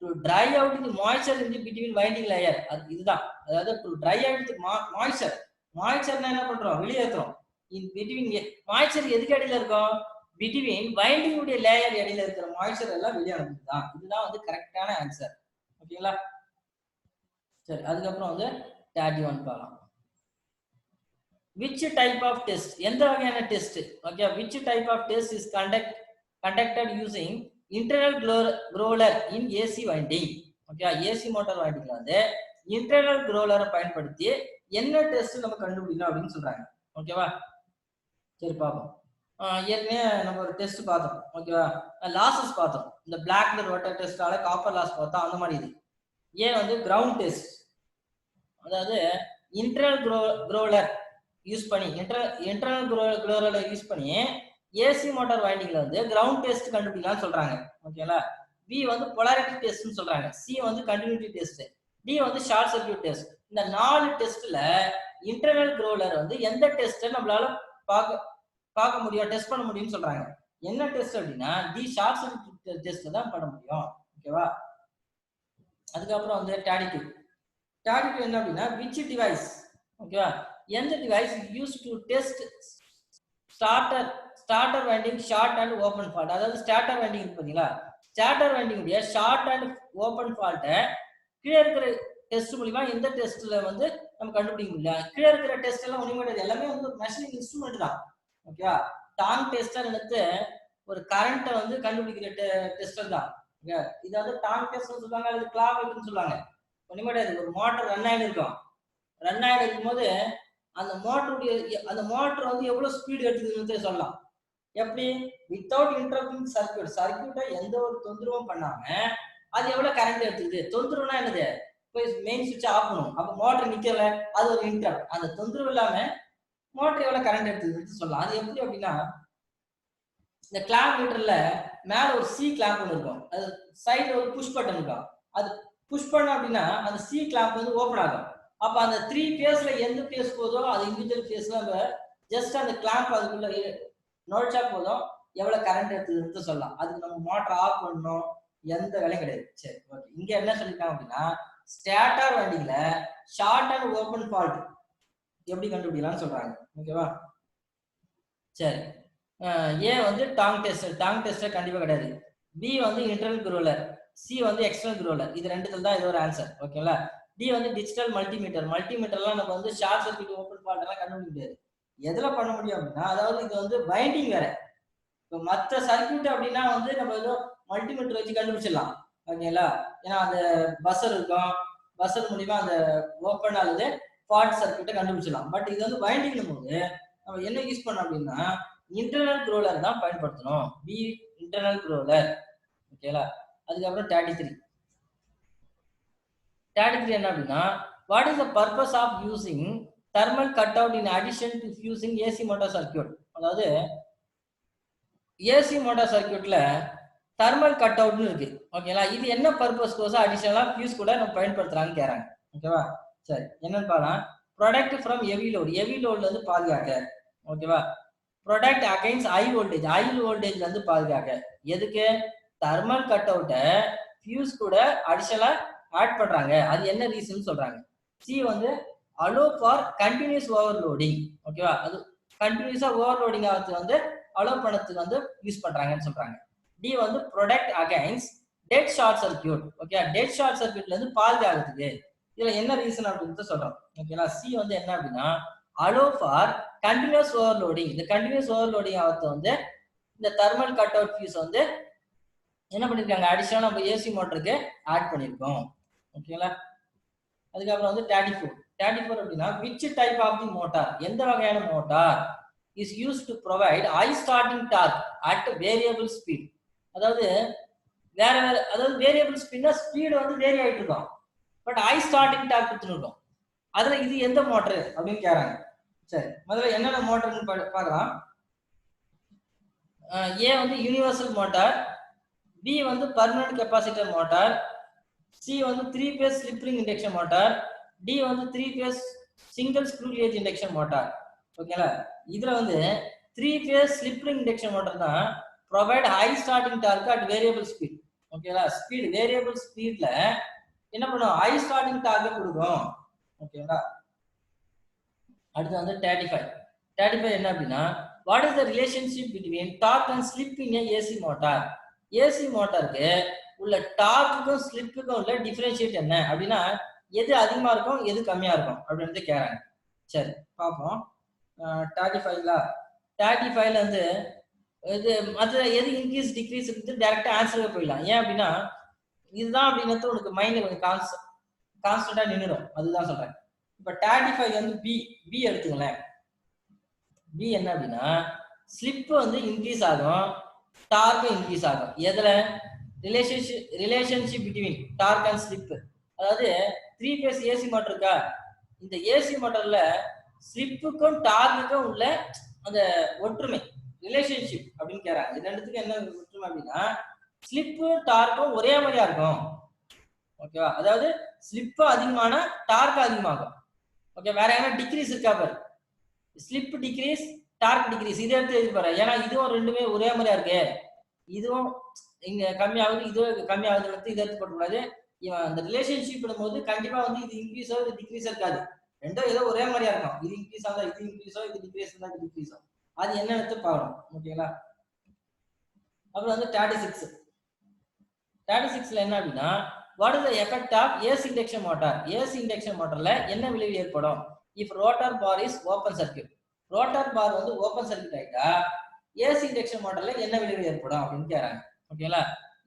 to dry out the moisture in the between winding layer. அது இதுதான். அதாவது to dry out the moisture. மாய்ச்சர்னா என்ன பண்றோம்? வெளியேற்றுறோம். இன் பிட்வீன் மாய்ச்சர் எதுக்கு இடையில இருக்கும்? பிட்வீன் வைண்டிங் உடைய லேயர் இடையில இருக்கிற மாய்ச்சர் எல்லாம் வெளியே அனுப்புதுதான். இதுதான் வந்து கரெக்டான ஆன்சர். ஓகேங்களா? சரி, அதுக்கப்புறம் வந்து 31 பார்க்கலாம். which type of test, எந்த வகையான test? Okay, which type of test is conducted using internal growler in AC winding. Okay, AC motor வைண்டிங்ல வந்து இன்டர்னல் growler பயன்படுத்தி என்ன டெஸ்ட் நம்ம கண்டுபிடிக்கலாம் அப்படின்னு சொல்றாங்க. ஓகேவா? சரி, பார்ப்போம். ஏற்கனவே நம்ம ஒரு டெஸ்ட் பார்த்தோம். ஓகேவா? லாசஸ் பார்த்தோம். இந்த பிளாக் ரோட்டர் டெஸ்டால காப்பர் லாஸ் பார்த்தோம். அந்த மாதிரி இது ஏன் வந்து கிரவுண்ட் டெஸ்ட், அதாவது இன்டர்னல் growler யூஸ் பண்ணி இன்டர்னல் growler யூஸ் பண்ணி ஏசி மோட்டார் வைண்டிங்ல வந்து கிரவுண்ட் டெஸ்ட் கண்டுபிடிக்கலாம்னு சொல்றாங்க. ஓகேங்களா? பி வந்து பொலாரிட்டி டெஸ்ட்னு சொல்றாங்க. சி வந்து கண்டினியூட்டி டெஸ்ட், டி வந்து ஷார்ட் சர்க்யூட் டெஸ்ட். இந்த 4 டெஸ்ட்ல இன்டர்னல் growler வந்து எந்த டெஸ்ட் நம்மளால பார்க்க முடியும், டெஸ்ட் பண்ண முடியும்னு சொல்றாங்க. என்ன டெஸ்ட் அப்படின்னா டி ஷார்ட் சர்க்யூட் டெஸ்ட் தான் பண்ண முடியும். ஓகேவா? அதுக்கப்புறம் வந்து 32 என்ன அப்படின்னா which device, ஓகேவா, எந்த device use to test starter winding short and open fault. அதாவது ஸ்டார்டர் வைண்டிங் இருக்கு பாத்தீங்களா, ஸ்டார்டர் வைண்டிங் உடைய ஷார்ட் அண்ட் ஓபன் ஃபால்ட்டை கீழே இருக்கிற டெஸ்ட் மூலமா எந்த டெஸ்ட்ல வந்து நம்ம கண்டுபிடிக்க முடியல. கீழே இருக்கிற டெஸ்ட் எல்லாம் ஒண்ணுமே கிடையாது, எல்லாமே வந்து ஒரு மெஷரிங் இன்ஸ்ட்ருமெண்ட் தான். ஓகேவா? டாங் டெஸ்டர் எடுத்து ஒரு கரண்ட்டை வந்து கண்டுபிடிக்கிற டெஸ்டர் தான். இது வந்து டாங் டெஸ்ட்னு சொல்லுவாங்க, அல்லது கிளாக் சொல்லுவாங்க. ஒண்ணுமே கிடையாது, ஒரு மோட்டர் ரன் ஆகிட்டு இருக்கும். ரன் ஆகிட்டு இருக்கும்போது அந்த மோட்டர் வந்து எவ்வளவு ஸ்பீடு எடுத்துக்குன்னு சொல்லலாம். எப்படி? வித்தவுட் இன்டரப்டிங் சர்க்யூட்டை எந்த ஒரு தொந்தரவும் பண்ணாம அது எவ்வளவு கரண்ட் எடுத்துக்குது. தொந்தரவுனா என்னது? போய் மெயின் சுவிட்ச் ஆஃப் பண்ணும், அப்ப மோட்டர் நிக்கல, அது ஒரு இன்டரப்ட். அந்த தொந்தரவு இல்லாம மோட்டர் எவ்வளவு கரண்ட் எடுத்துக்குதுன்னு சொல்லலாம். அது எப்படி அப்படின்னா இந்த கிளாக் மீட்டர்ல மேல ஒரு சி கிளாம்ப் ஒன்று இருக்கும், அது சைடுல ஒரு புஷ் பட்டன் இருக்கும். அது புஷ் பண்ண அப்படின்னா அந்த சி கிளாம்ப் வந்து ஓப்பன் ஆகும். அப்ப அந்த 3 பேஸ்ல எந்த பேஸ் போதோ அது இண்டிவிஜுவல் பேஸ்ல நம்ம ஜஸ்ட் அந்த கிளாம்ப் அதுக்குள்ள நுழைச்சா போதும் எவ்வளவு கரண்ட் எடுத்து சொல்லலாம். அதுக்கு நம்ம மோட்டர் ஆஃப் பண்ணணும், எந்த வேலையும் கிடையாது. சரி, ஓகே. இங்க என்ன சொல்லிருக்காங்க அப்படின்னா ஸ்டார்டர் வண்டியில ஷார்ட் அண்ட் ஓபன் ஃபால்ட் எப்படி கண்டுபிடிக்கலாம்னு சொல்றாங்க. ஓகேவா? சரி, ஏ வந்து டாங் டெஸ்டர் கண்டிப்பா கிடையாது. பி வந்து இன்டர்னல் குரோலர், சி வந்து எக்ஸ்டர்னல் குரோலர். இது ரெண்டுத்துல தான் இது ஒரு ஆன்சர். ஓகேங்களா? டி வந்து டிஜிட்டல் மல்டிமீட்டர்லாம் நம்ம வந்து ஷார்ட் சர்க்யூட் ஓபன் ஃபால்ட் எல்லாம் கண்டுபிடிக்க முடியாது. எதுல பண்ண முடியும் அப்படின்னா, அதாவது இது வந்து வைண்டிங் வேற. இப்போ மற்ற சர்க்யூட் அப்படின்னா வந்து நம்ம ஏதோ மல்டிமீட்டர் வச்சு கண்டுபிடிச்சிடலாம். ஓகேங்களா? ஏன்னா அந்த பஸ்ஸர் இருக்கும், பஸ்ஸர் மூலியமா அந்த ஓப்பன் அல்லது ஃபால்ட் சர்க்யூட்டை கண்டுபிடிச்சிடலாம். பட் இது வந்து வைண்டிங் போது நம்ம என்ன யூஸ் பண்ணோம் அப்படின்னா இன்டர்னல் குரோலர் தான் பயன்படுத்தணும். B internal growler. ஓகேங்களா? அதுக்கப்புறம் 33 என்ன அப்படின்னா what is the purpose of using thermal cutout in addition to fusing AC motor circuit? அதாவது ஏசி மோட்டார் சர்க்யூட்ல thermal cutout இருக்கு. ஓகேங்களா? இது என்ன பர்பஸ் கோசம் அடிஷனலா ஃபியூஸ் கூட நம்ம பயன்படுத்துறாங்கன்னு கேக்குறாங்க. ஓகேவா? சரி, என்னன்னு பாக்கலாம். ப்ரொடக்ட் ஃப்ரம் ஹெவி லோட்ல இருந்து பாதுகாக்க. ஓகேவா? ப்ரொடக்ட் அகைன்ஸ்ட் ஹை வோல்டேஜ்ல இருந்து பாதுகாக்க. எதுக்கு? thermal cutout-ஐ ஃபியூஸ் கூட அடிஷனலா ஆட் பண்றாங்க. அது என்ன ரீசன் சொல்றாங்க. சி வந்து allow for continuous overloading. ஓகேவா? அது கண்டினியூஸா ஓவர்லோடிங் ஆகிறது வந்து அலோவ் பண்ணதுக்கு வந்து யூஸ் பண்றாங்கன்னு சொல்றாங்க. டி வந்து protect against dead short circuit. Okay, dead short சர்க்யூட்ல இருந்து பாதுகாக்கிறதுக்கு. இதுல என்ன ரீசன் அப்படின்னு சொல்றோம். ஓகேங்களா? சி வந்து என்ன அப்படின்னா allow for continuous overloading. இந்த கண்டினியூஸ் ஓவர்லோடிங் ஆகிறது வந்து இந்த thermal cutout ஃபியூஸ் வந்து என்ன பண்ணிருக்காங்க, அடிஷனலா நம்ம ஏசி மோட்டருக்கு ஆட் பண்ணிருக்கோம். ஓகேங்களா? அதுக்கப்புறம் வந்து 34 அப்படின்னா which type of the motor, எந்த வகையான motor is used to provide high starting torque at variable speed. அதாவது அதாவது வேரியபிள் ஸ்பீட்னா ஸ்பீடு வந்து வேரி ஆயிட்டு இருக்கும், பட் ஹை ஸ்டார்டிங் டார்க் கொடுத்துருக்கோம். அதுல இது எந்த மோட்டர் அப்படின்னு கேக்குறாங்க. சரி, முதல்ல என்னென்ன மோட்டர்னு பார்க்கலாம். ஏ வந்து யூனிவர்சல் மோட்டார், பி வந்து பர்மனன்ட் கெப்பாசிட்டர் மோட்டார், சி வந்து 3 phase slip ring induction motor, D வந்து 3 phase single squirrel cage induction motor. ஓகேங்களா? இதுல வந்து 3 phase slip ring induction motor தான் provide high starting torque at variable speed. ஓகேங்களா? Speed variable ஸ்பீட்ல என்ன பண்ணும், ஹை ஸ்டார்டிங் டார்க் கொடுக்கும். ஓகேங்களா? அடுத்து வந்து 35 என்ன அப்படின்னா what is the relationship between torque and slip in AC motor. AC மோட்டாருக்கு உள்ள டார்க்குக்கும் ஸ்லிப்புக்கும் உள்ள டிஃபரன்ஷியேட் என்ன அப்படின்னா எது அதிகமா இருக்கும் எது கம்மியா இருக்கும் அப்படின்றது கேக்குறாங்க. சரி, பார்ப்போம். 35ல வந்து இது மற்ற எது இன்க்ரீஸ் டிக்ரீஸ் டைரக்டா ஆன்சருக்கு போயிடலாம். ஏன் அப்படின்னா இதுதான் அப்படிங்கிறது உனக்கு மைண்ட்ல கொஞ்சம் கான்ஸ்டன்டா நின்றுடும். அதுதான் சொல்றேன். இப்ப 35 வந்து பி எடுத்துங்களேன். பி என்ன அப்படின்னா ஸ்லிப் வந்து இன்க்ரீஸ் ஆகும், டார்க்கும் இன்க்ரீஸ் ஆகும். எதுல? Relationship between torque and slip. அதாவது 3 phase ஏசி மோட்டர் இருக்கா, இந்த ஏசி மோட்டர்ல ஸ்லிப்புக்கும் டார்க்குக்கும் உள்ள அந்த ஒற்றுமை ரிலேஷன்ஷிப் அப்படின்னு கேக்குறாங்க. இது ரெண்டுத்துக்கும் என்ன ஒற்றுமை அப்படின்னா ஸ்லிப்பு டார்க்கும் ஒரே மாதிரியா இருக்கும். ஓகேவா? அதாவது ஸ்லிப் அதிகமான டார்க் அதிகமாகும். ஓகே, வேற என்ன டிக்ரீஸ் இருக்கா பாரு, ஸ்லிப் டிக்ரீஸ் டார்க் டிக்ரீஸ், இதை எடுத்து எழுதி பாரு. ஏன்னா இதுவும் ரெண்டுமே ஒரே மாதிரியா இருக்கு, இதுவும் இங்க கம்மியாகுது இதுவும் கம்மியாகுது, இதை எடுத்து போடக்கூடாது. அந்த ரிலேஷன்ஷிப் போது கண்டிப்பா வந்து இது இன்க்ரீஸோ இது டிக்ரீஸோ இருக்காது, ரெண்டும் ஏதோ ஒரே மாதிரியா இருக்கும். இது இன்க்ரீஸ் ஆகுதா இது இன்க்ரீஸோ, இது டிக்ரீஸ் ஆகுதா இது டிக்ரீஸோ, அது என்ன எடுத்து பார்க்கணும். ஓகேங்களா? அப்புறம் வந்து 36ல என்ன அப்படின்னா what is the effect of AC induction motor. AC induction மோட்டர்ல என்ன விளைவு ஏற்படும் if rotor bar is open circuit. Rotor bar வந்து ஓபன் சர்க்யூட் ஆயிட்டா ஏசி இண்டக்ஷன் மோட்டர்ல என்ன விளைவு ஏற்படும் அப்படின்னு கேக்குறாங்க. ஓகேங்களா?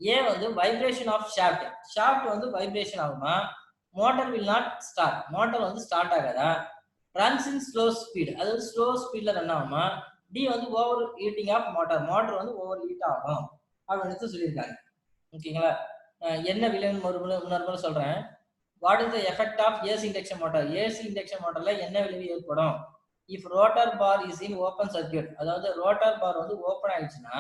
ஏ வந்து வைப்ரேஷன் ஆஃப் ஷாஃப்ட் வந்து வைப்ரேஷன் ஆகுமா, motor will not start, motor வந்து ஸ்டார்ட் ஆகாதா, ரன்ஸ் இன் ஸ்லோ ஸ்பீட், அதாவது ஸ்லோ ஸ்பீட்ல ரன் ஆகுமா, டி வந்து ஓவர் ஹீட்டிங் ஆஃப் மோட்டார் வந்து ஓவர் ஹீட் ஆகும் அப்படின்னு சொல்லியிருக்காங்க. ஓகேங்களா? என்ன விளைவுன்னு இன்னொரு சொல்றேன். What is the effect of AC induction motor. AC induction மோட்டார்ல என்ன விளைவு ஏற்படும் if rotor bar is in open circuit. அதாவது ரோட்டார் பார் வந்து ஓபன் ஆயிடுச்சுன்னா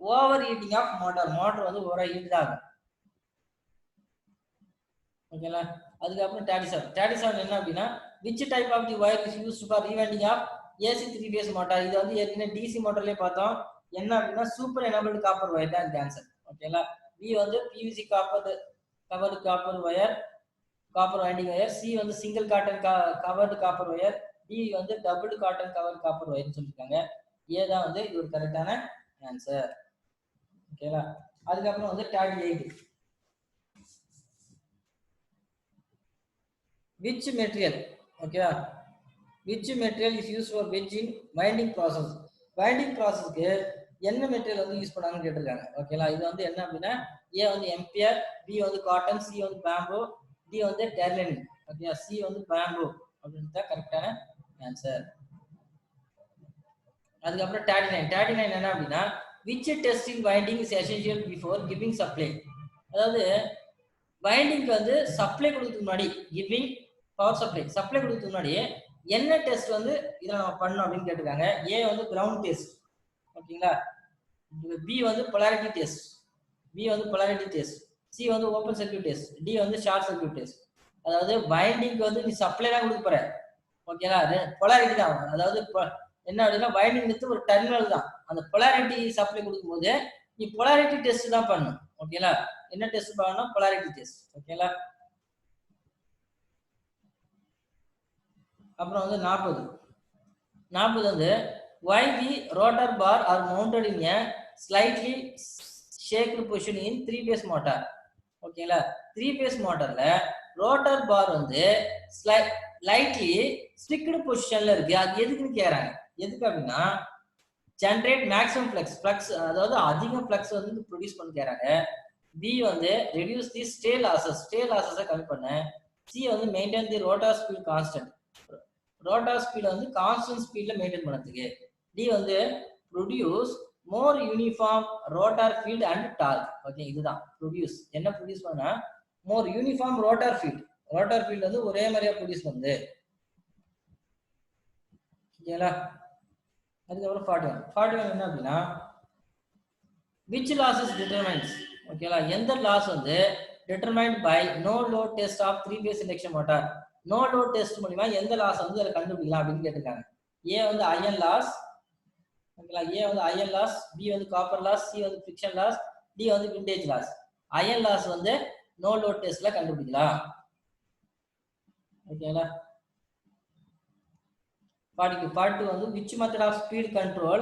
ஓவர் ஹீட்டிங் ஆஃப் மோட்டார் வந்து ஓவர் ஹீட் தான் ஆகும். ஓகேங்களா. அதுக்கப்புறம் 37 என்ன அப்படின்னா which type of the wire is used for rewinding of AC 3 phase motor. இது வந்து ஏற்கனவே டிசி மோட்டர்லயே பார்த்தோம். என்ன அப்படின்னா சூப்பர் எனபிள்டு காப்பர் ஒயர் தான் இந்த ஆன்சர். ஓகேங்களா. பி வந்து PVC covered copper wire, copper winding wire. C வந்து single cotton covered copper wire. D வந்து டபுள் காட்டன் கவர்டு காப்பர் ஒயர்னு சொல்லியிருக்காங்க. ஏ தான் வந்து இது ஒரு கரெக்டான ஆன்சர். ஓகேங்களா. அதுக்கப்புறம் வந்து 38 which material, ஓகேவா, which material is used for wedge in winding process. winding processக்கு என்ன மெட்டீரியல் வந்து யூஸ் பண்ணாங்கன்னு கேட்டிருக்காங்க. ஓகேங்களா. இது வந்து என்ன அப்படின்னா ஏ வந்து எம்பியர், பி வந்து காட்டன், சி வந்து பேம்போ, டி வந்து டெர்லின். ஓகே, சி வந்து பேம்போ அப்படின்னு தான் கரெக்டான ஆன்சர். அதுக்கப்புறம் 39 என்ன அப்படின்னா which test in winding is essential before giving supply. அதாவது வைண்டிங்க்கு வந்து சப்ளை கொடுக்கறதுக்கு முன்னாடி, கிவிங் பவர் சப்ளை கொடுக்கறதுக்கு முன்னாடி என்ன டெஸ்ட் வந்து இதை நம்ம பண்ணணும் அப்படின்னு கேட்டிருக்காங்க. ஏ வந்து கிரவுண்ட் டெஸ்ட். ஓகேங்களா. பி வந்து பொலாரிட்டி டெஸ்ட், சி வந்து ஓப்பன் சர்க்யூட் டெஸ்ட், டி வந்து ஷார்ட் சர்க்யூட் டெஸ்ட். அதாவது வைண்டிங்க்கு வந்து நீ சப்ளை தான் கொடுக்க போற. ஓகேங்களா. பொலாரிட்டி தான். அதாவது என்ன அப்படின்னா வைண்டிங் ஒரு டெர்மினல் தான். அந்த பொலாரிட்டி சப்ளை கொடுக்கும் போது நீ பொலாரிட்டி டெஸ்ட் தான் பண்ணணும். ஓகேங்களா. என்ன டெஸ்ட் பண்ணணும்? Polarity test. ஓகேங்களா. அப்புறம் வந்து 40 வந்து why the rotor bar are mounted in a slightly shaked position in 3 phase motor. ஓகேங்களா. 3 phase motorல ரோட்டர் பார் வந்து லைட்லி ஸ்டிக்டு பொசிஷன்ல இருக்கு. அது எதுக்குன்னு கேக்குறாங்க. எதுக்கு அப்படின்னா ஜெனரேட் மேக்ஸிமம் ஃப்ளக்ஸ், அதாவது அதிக ஃப்ளக்ஸ் வந்து ப்ரொடியூஸ் பண்ண கேக்குறாங்க. பி வந்து ரெடியூஸ் தி ஸ்டே லாசஸை கம்மி பண்ண. சி வந்து maintain the rotor speed constant, rotor speed வந்து கான்ஸ்டன்ட் ஸ்பீட்ல மெயின்டைன் பண்ணதுக்கு. டி வந்து produce more uniform rotor field and torque. Okay, இதுதான் ப்ரொடியூஸ். என்ன ப்ரொடியூஸ் பண்ணா மோர் யூனிஃபார்ம் ரோட்டார் ஃபீல்ட் வந்து ஒரே மாதிரியா ப்ரொடியூஸ் பண்ணுது. ஓகேங்களா. அதுக்கப்புறம் 41 என்ன அப்படின்னா which losses determines. ஓகேங்களா. எந்த லாஸ் வந்து determined by no load test of 3 phase induction motor. No load test மூலமா எந்த லாஸ் வந்து அதை கண்டுபிடிக்கலாம் அப்படின்னு கேட்டிருக்காங்க. ஏ வந்து அயன் லாஸ். ஓகேங்களா. ஏ வந்து அயன் லாஸ், பி வந்து காப்பர் லாஸ், சி வந்து ஃபிரிக்ஷன் லாஸ், டி வந்து விண்டேஜ் லாஸ். அயன் லாஸ் வந்து நோ லோட் டெஸ்ட்ல கண்டுபிடிக்கலாம். ஓகேங்களா. 42 வந்து which method of speed control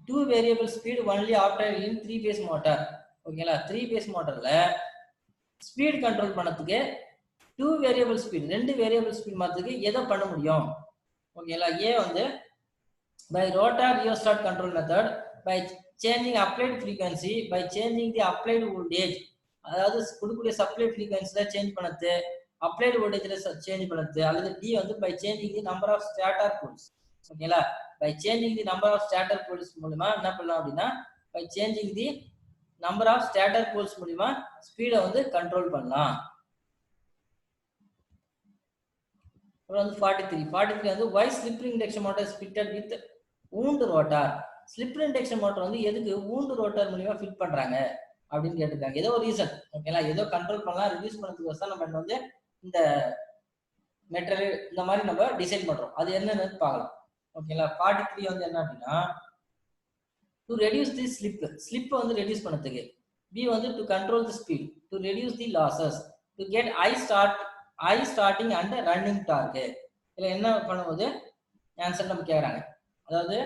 2 variable speed only after in 3 phase motor. ஓகேங்களா. 3 phase motorல ஸ்பீட் கண்ட்ரோல் பண்ணதுக்கு 2 வேரியபிள் ஸ்பீட், 2 வேரியபிள் ஸ்பீட் மாத்துக்கு எதை பண்ண முடியும்? ஓகேங்களா. ஏ வந்து by rotor rheostat control method, by changing applied frequency, by changing the applied voltage. அதாவது கொடுக்கக்கூடிய supply ஃப்ரீக்வன்சில change பண்ணது, அப்ளைட் வோல்டேஜ்ல சேஞ்ச் பண்ணது. அல்லது டி வந்து by changing the number of stator poles. ஓகேங்களா. by changing the number of stator poles மூலமா என்ன பண்ணலாம் அப்படின்னா by changing the number of stator poles மூலமா ஸ்பீடை வந்து கண்ட்ரோல் பண்ணலாம். அப்புறம் வந்து 43 வந்து why slip ring induction motor is fitted with wound rotor. Slip ring induction motor வந்து எதுக்கு wound rotor மூலமா ஃபிட் பண்றாங்க அப்படின்னு கேட்டிருக்காங்க. ஏதோ ஒரு ரீசன். ஓகேங்களா. ஏதோ கண்ட்ரோல் பண்ணலாம், ரிடியூஸ் பண்ணதுக்கு நம்ம வந்து இந்த மெட்டீரியல் இந்த மாதிரி நம்ம டிசைன் பண்றோம். அது என்னன்னு பார்க்கலாம். ஓகேங்களா. 43 வந்து என்ன அப்படின்னா டு ரெடியூஸ் தி ஸ்லிப் வந்து ரெடியூஸ் பண்ணதுக்கு. பி வந்து to control the speed, to reduce the losses, to get high starting and running torque. இதுல என்ன பண்ணும்போது ஆன்சர் நம்ம கேக்குறாங்க. அதாவது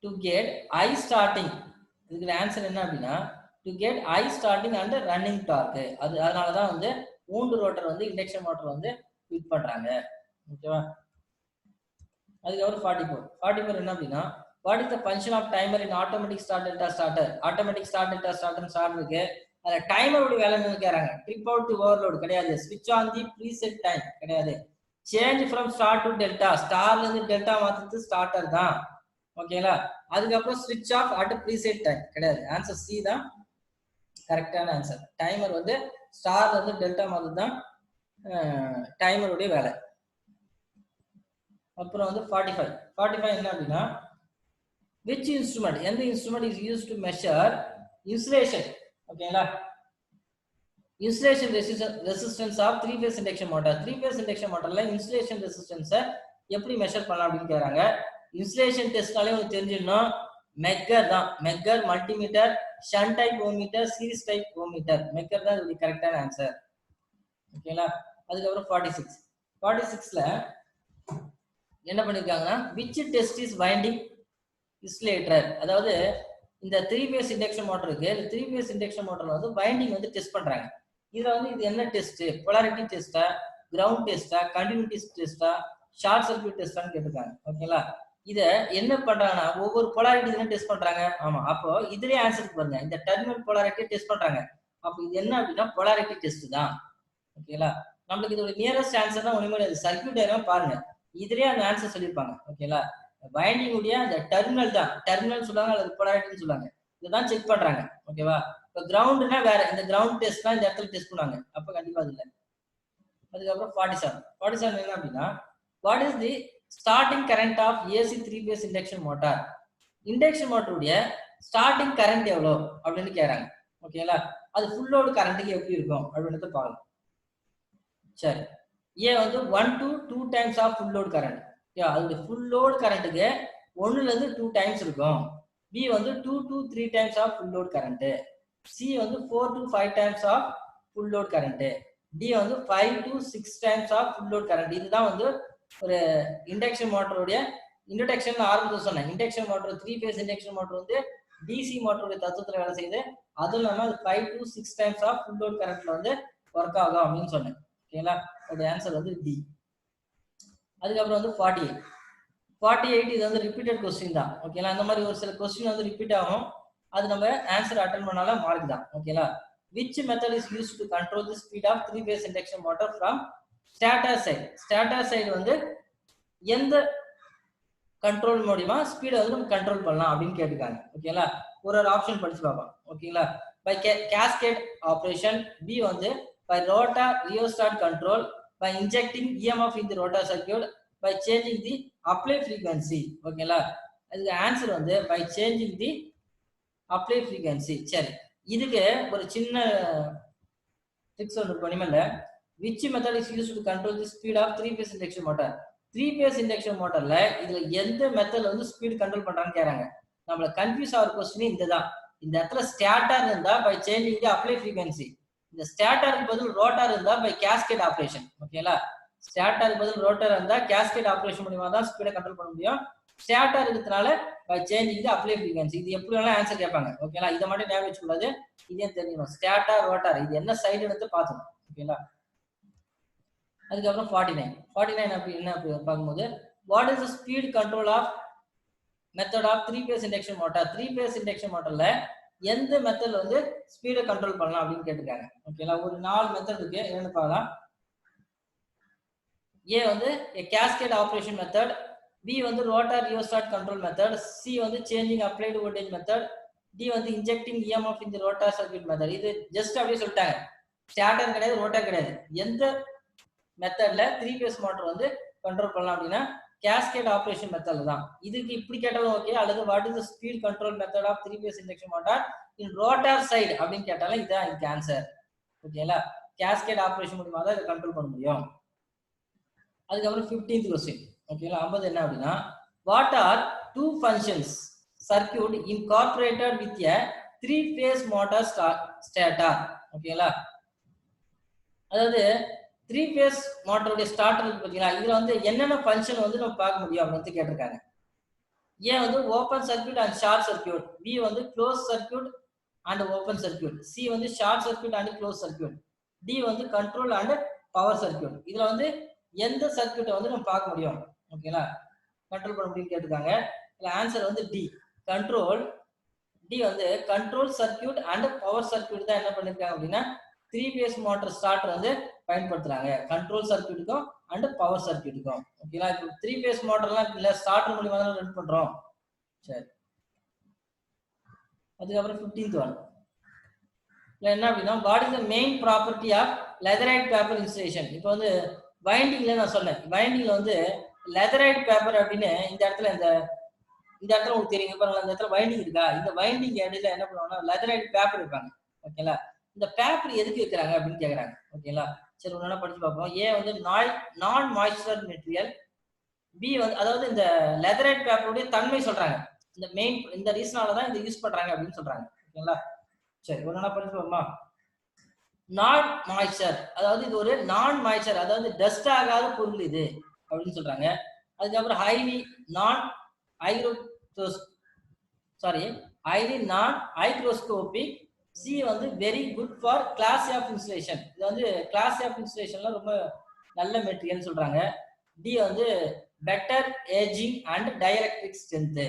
டு கெட் ஐ ஸ்டார்டிங், இதுக்கு ஆன்சர் என்ன அப்படின்னா to get high starting and running torque. அதனாலதான் வந்து wound ரோட்டர் வந்து இண்டக்ஷன் மோட்டர் வந்து ஃபிட் பண்றாங்க. ஓகேவா. அதுக்கப்புறம் 44 என்ன அப்படின்னா what is the function of timer in automatic start delta starter. Automatic start delta start இருக்கு. அந்த டைமரோட வேலை என்னன்னு கேக்குறாங்க. ட்ரிப் அவுட் தி ஓவர்லோட் கிடையாது. ஸ்விட்ச் ஆன் தி ப்ரீசெட் டைம் கிடையாது. Change from star to delta, ஸ்டார்ல இருந்து டெல்டா மாத்துறது ஸ்டார்டர் தான். ஓகேங்களா. அதுக்கப்புறம் ஸ்விட்ச் ஆஃப் அட் ப்ரீசெட் டைம் கிடையாது. ஆன்சர் சி தான் கரெக்டான ஆன்சர். டைமர் வந்து ஸ்டார்ல இருந்து டெல்டா மாத்துறது தான் டைமருடைய வேலை. அப்புறம் வந்து 45 என்ன அப்படின்னா which instrument எந்த instrument is used to measure insulation ஓகேங்களா insulation resistance of 3 phase induction motor 3 phase induction motorல insulation resistance எப்படி மெஷர் பண்ணலாம் அப்படினு கேக்குறாங்க insulation testனாலே உங்களுக்கு தெரிஞ்சிடணும் மெக்கர் தான் megger multimeter shunt type ohmmeter series type ohmmeter megger தான் இது கரெக்டான ஆன்சர் ஓகேங்களா அதுக்கு அப்புறம் 46ல என்ன பண்ணிருக்காங்கன்னா which test is winding insulator அதாவது இந்த 3 phase induction motor இருக்கு இந்த 3 phase induction motorல வந்து வைண்டிங் வந்து டெஸ்ட் பண்றாங்க இதுல வந்து இது என்ன டெஸ்ட் polarity டெஸ்டா ground டெஸ்டா continuity டெஸ்டா ஷார்ட் சர்க்யூட் டெஸ்டான்னு கேட்டிருக்காங்க ஓகேங்களா இத என்ன பண்றாங்கன்னா ஒவ்வொரு polarity தான டெஸ்ட் பண்றாங்க ஆமா அப்போ இதுலயே ஆன்சர் பாருங்க இந்த டெர்மினல் polarity டெஸ்ட் பண்றாங்க அப்போ இது என்ன அப்படினா polarity டெஸ்ட் தான் ஓகேங்களா நமக்கு இதோட நியரஸ்ட் ஆன்சர் தான் ஒண்ணுமே இல்ல சர்க்யூட் டயக்ராம் பாருங்க இதுலயே அந்த ஆன்சர் சொல்லிருப்பாங்க ஓகேங்களா வைண்டிங் உடைய அந்த டெர்மினல் தான் டெர்மினல் சொல்றாங்க அல்லது polarity சொல்றாங்க இதுதான் செக் பண்றாங்க ஓகேவா இப்போ கிரவுண்ட்னா வேற இந்த கிரவுண்ட் டெஸ்ட்னா இந்த இடத்துல டெஸ்ட் பண்ணுவாங்க அப்ப கண்டிப்பா அது இல்ல அதுக்கு அப்புறம் 47 என்ன அப்படினா what is the starting current of AC 3 phase induction motor induction motor உடைய starting current எவ்வளவு அப்படினு கேக்குறாங்க ஓகேங்களா அது full load currentக்கு எப்படி இருக்கும் அப்படினு பார்க்கலாம் சரி A வந்து 1 to 2 times of full load current அது full load currentக்கு 1 ல இருந்து 2 times இருக்கும் B வந்து 2 to 3 times of full load current C வந்து 4 to 5 times of full load current D வந்து 5 to 6 times of full load current இதுதான் வந்து ஒரு இண்டக்ஷன் மோட்டருடைய இன்ட்ரோடக்ஷன்ல ஆரம்பிச்சு சொன்னேன் induction motor 3 phase induction motor வந்து DC மோட்டருடைய தத்துவத்துல வேலை செய்யுது அதுவும் இல்லாம அது 5 to 6 times of full load currentல வந்து ஒர்க் ஆகும் அப்படின்னு சொன்னேன் ஓகேங்களா அதோட ஆன்சர் வந்து D அதுக்கு அப்புறம் வந்து 48 இது வந்து ரிப்பீட்டட் क्वेश्चन தான் ஓகேங்களா அந்த மாதிரி ஒரு சில क्वेश्चन வந்து ரிப்பீட் ஆகும் அது நம்ம ஆன்சர் அட்டெண்ட் பண்ணால மார்க் தான் ஓகேங்களா which method is used to control the speed of 3 phase induction motor from starter side வந்து எந்த கண்ட்ரோல் மூலமா ஸ்பீடை வந்து நம்ம கண்ட்ரோல் பண்ணலாம் அப்படின்னு கேட்டிருக்காங்க ஓகேங்களா ஒரு ஆப்ஷன் படிச்சு பார்ப்போம் ஓகேங்களா பை கேஸ்கேட் ஆபரேஷன் பி வந்து by rotor rheostat control by injecting EMF in the rotor circuit by changing the apply frequency ஓகேங்களா அதுக்கு ஆன்சர் வந்து by changing the apply frequency சரி இதுக்கு ஒரு சின்ன ட்ரிக்ஸ் ஒன்று பண்ணிமல்ல which method is used to control the speed of 3 phase induction motor 3 phase induction motorல இதுல எந்த மெத்தட்ல வந்து ஸ்பீட் கண்ட்ரோல் பண்றான்னு கேக்குறாங்க நம்மள கன்ஃபியூஸ் ஆகிற क्वेश्चन இதுதான் இந்த இடத்துல ஸ்டார்டர் இருந்தா by changing the apply frequency இந்த ஸ்டார்டருக்கு பதில் ரோட்டார் இருந்தா பை கேஸ்கேட் ஆபரேஷன் ஓகேங்களா ஸ்டார்டருக்கு பதில் ரோட்டார் இருந்தா கேஸ்கேட் ஆபரேஷன் மூலமா தான் ஸ்பீடை கண்ட்ரோல் பண்ண முடியும் ஸ்டார்டர் இருக்கிறதுனால by changing the apply frequency இது எப்படி வேணாலும் ஆன்சர் கேட்பாங்க ஓகேங்களா இதை மட்டும் ஞாபகம் வச்சுக்கூடாது இதே தெரிஞ்சுக்கணும் ஸ்டார்டர் ரோட்டார் இது என்ன சைடு எடுத்து பார்க்கணும் ஓகேங்களா அதுக்கப்புறம் 49 அப்படி என்ன பார்க்கும்போது what is the speed control of method of 3 phase induction motor 3 phase induction மோட்டர்ல எந்த மெத்தட்ல வந்து ஸ்பீடை கண்ட்ரோல் பண்ணலாம் அப்படின்னு கேட்டிருக்காங்க ஓகேங்களா ஒரு 4 மெத்தட் இருக்கு என்னன்னு பார்க்கலாம் A வந்து கேஸ்கேட் ஆபரேஷன் மெத்தட் B வந்து rotor rheostat control method C வந்து changing applied voltage method D வந்து injecting EMF in the rotor circuit method இது ஜஸ்ட் அப்படியே சொல்லிட்டாங்க ஸ்டார்டர் கிடையாது ரோட்டார் கிடையாது எந்த மெத்தட்ல 3 phase மோட்டார் வந்து கண்ட்ரோல் பண்ணலாம் அப்படின்னா கேஸ்கேட் ஆபரேஷன் மெத்தட்ல தான் இதுக்கு இப்படி கேட்டாலும் ஓகே அல்லது what is the speed control method of 3 phase induction motor in rotor side அப்படின்னு கேட்டாலும் இதான் இதுக்கு ஆன்சர் ஓகேங்களா கேஸ்கேட் ஆபரேஷன் மூலமா தான் இதை கண்ட்ரோல் பண்ண முடியும் அதுக்கப்புறம் 15th क्वेश्चन ஓகேங்களா 50 என்ன அப்படின்னா what are two functions circuit incorporated with a 3 phase motor starter ஓகேங்களா அதாவது 3 phase மோட்டருடைய ஸ்டார்டர் இருக்கு பாத்தீங்களா இதுல வந்து என்னென்ன ஃபங்க்ஷன் வந்து நம்ம பார்க்க முடியும் அப்படின்னு கேட்டிருக்காங்க A வந்து open circuit and short circuit B வந்து close circuit and open circuit C வந்து short circuit and close circuit D வந்து கண்ட்ரோல் அண்ட் பவர் சர்க்யூட் இதுல வந்து எந்த சர்க்யூட்டை வந்து நம்ம பார்க்க முடியும் ஓகேங்களா கண்ட்ரோல் பண்ண முடியும்னு கேட்டிருக்காங்க இதுல ஆன்சர் வந்து D கண்ட்ரோல் D வந்து control circuit and power circuit தான் என்ன பண்ணிருக்காங்க அப்படின்னா 3 phase மோட்டார் ஸ்டார்டர் வந்து பயன்படுத்துறாங்க கண்ட்ரோல் சர்க்யூட்டுக்கும் அண்ட் பவர் சர்க்யூட்டுக்கும் ஓகேங்களா இப்போ 3 phase மோட்டார்லாம் இல்ல ஸ்டார்டர் மூலமா தான் ரன் பண்றோம் சரி அதுக்கப்புறம் 15th ஒன் என்ன அப்படின்னா what is the main property of leatheroid paper insulation இப்போ வந்து வைண்டிங்ல நான் சொன்னேன் வைண்டிங்ல வந்து லெதரைட் பேப்பர் அப்படின்னு இந்த இடத்துல இந்த இந்த இடத்துல உங்களுக்கு தெரியுங்க பாருங்க, இந்த இடத்துல வைண்டிங் இருக்கா, இந்த வைண்டிங் இடையில என்ன பண்ணுவாங்கன்னா லெதரைட் பேப்பர் வைப்பாங்க. ஓகேங்களா, இந்த பேப்பர் எதுக்கு வைக்கிறாங்க அப்படின்னு கேக்குறாங்க. ஓகேங்களா, சரி ஒண்ணா படிச்சு பார்ப்போம். ஏ வந்து நான் மாய்ஸ்சர் மெட்டீரியல், பி வந்து அதாவது இந்த லெதரைட் பேப்பருடைய தன்மை சொல்றாங்க. இந்த மெயின் இந்த ரீசனால தான் இதை யூஸ் பண்றாங்க அப்படின்னு சொல்றாங்க. ஓகேங்களா, சரி ஒண்ணா படிச்சு பார்ப்போமா. நான் மாய்ஸ்சர், அதாவது இது ஒரு நான் மாய்ஸ்சர், அதாவது டஸ்ட் ஆகாத பொருள் இது அப்படின்னு சொல்றாங்க. அதுக்கப்புறம் ஹைலி நான் ஹைக்ரோஸ்கோபிக். சி வந்து very good for class of insulation, இது வந்து கிளாஸ் ஆஃப் இன்சுலேஷன்ல ரொம்ப நல்ல மெட்டீரியல் சொல்றாங்க. டி வந்து better ageing and dielectric strength.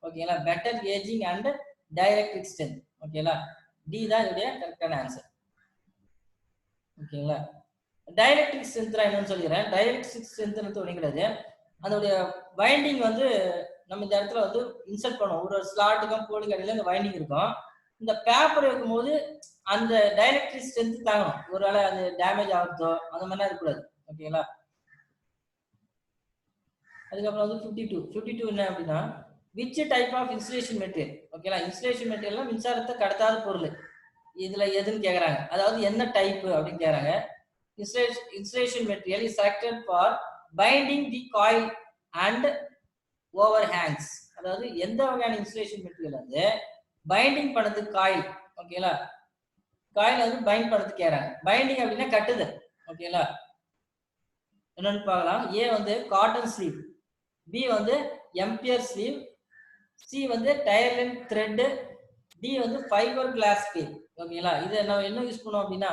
ஓகேங்களா, better ageing and dielectric strength. ஓகேங்களா, டி தான் இதோடைய கரெக்டான ஆன்சர். ஓகேங்களா, டைஎலக்ட்ரிக் ஸ்ட்ரென்த் என்னன்னு சொல்லிடுறேன். டைஎலக்ட்ரிக் ஸ்ட்ரென்த் ஒன்றுங்கிறது அதோடைய வைண்டிங் வந்து நம்ம இந்த இடத்துல வந்து இன்சர்ட் பண்ணுவோம். ஒரு ஸ்லாட்டுக்கும் போலிங் அடியில் இந்த வைண்டிங் இருக்கும். இந்த பேப்பர் வைக்கும்போது அந்த டைஎலக்ட்ரிக் ஸ்ட்ரென்த் தாங்கணும், ஒருவேளை அது டேமேஜ் ஆகுதோ அந்த மாதிரிலாம் இருக்கக்கூடாது. ஓகேங்களா, அதுக்கப்புறம் வந்து 52 என்ன அப்படின்னா which type of insulation material. ஓகேங்களா, இன்சுலேஷன் மெட்டீரியல்னா மின்சாரத்தை கடத்தாத பொருள், இதுல எதுன்னு கேக்குறாங்க, அதாவது என்ன டைப் அப்படின்னு கேக்குறாங்க. Insulation material is selected for binding the coil and overhangs. அதாவது எந்த வகையான இன்சுலேஷன் மெட்டீரியல் வந்து பைண்டிங் பண்ணதுக்கு காயில். ஓகேங்களா, காயில் வந்து பைண்ட் பண்ணதுக்கு கேக்குறாங்க. பைண்டிங் அப்படின்னா கட்டுதல். ஓகேங்களா, என்னன்னு பார்க்கலாம். ஏ வந்து காட்டன் ஸ்லீவ், பி வந்து எம்பியர் ஸ்லீவ், சி வந்து டயர்லைன் த்ரெட், டி வந்து ஃபைபர் கிளாஸ் ஸ்லீவ். ஓகேங்களா, இதை நம்ம என்ன யூஸ் பண்ணுவோம் அப்படின்னா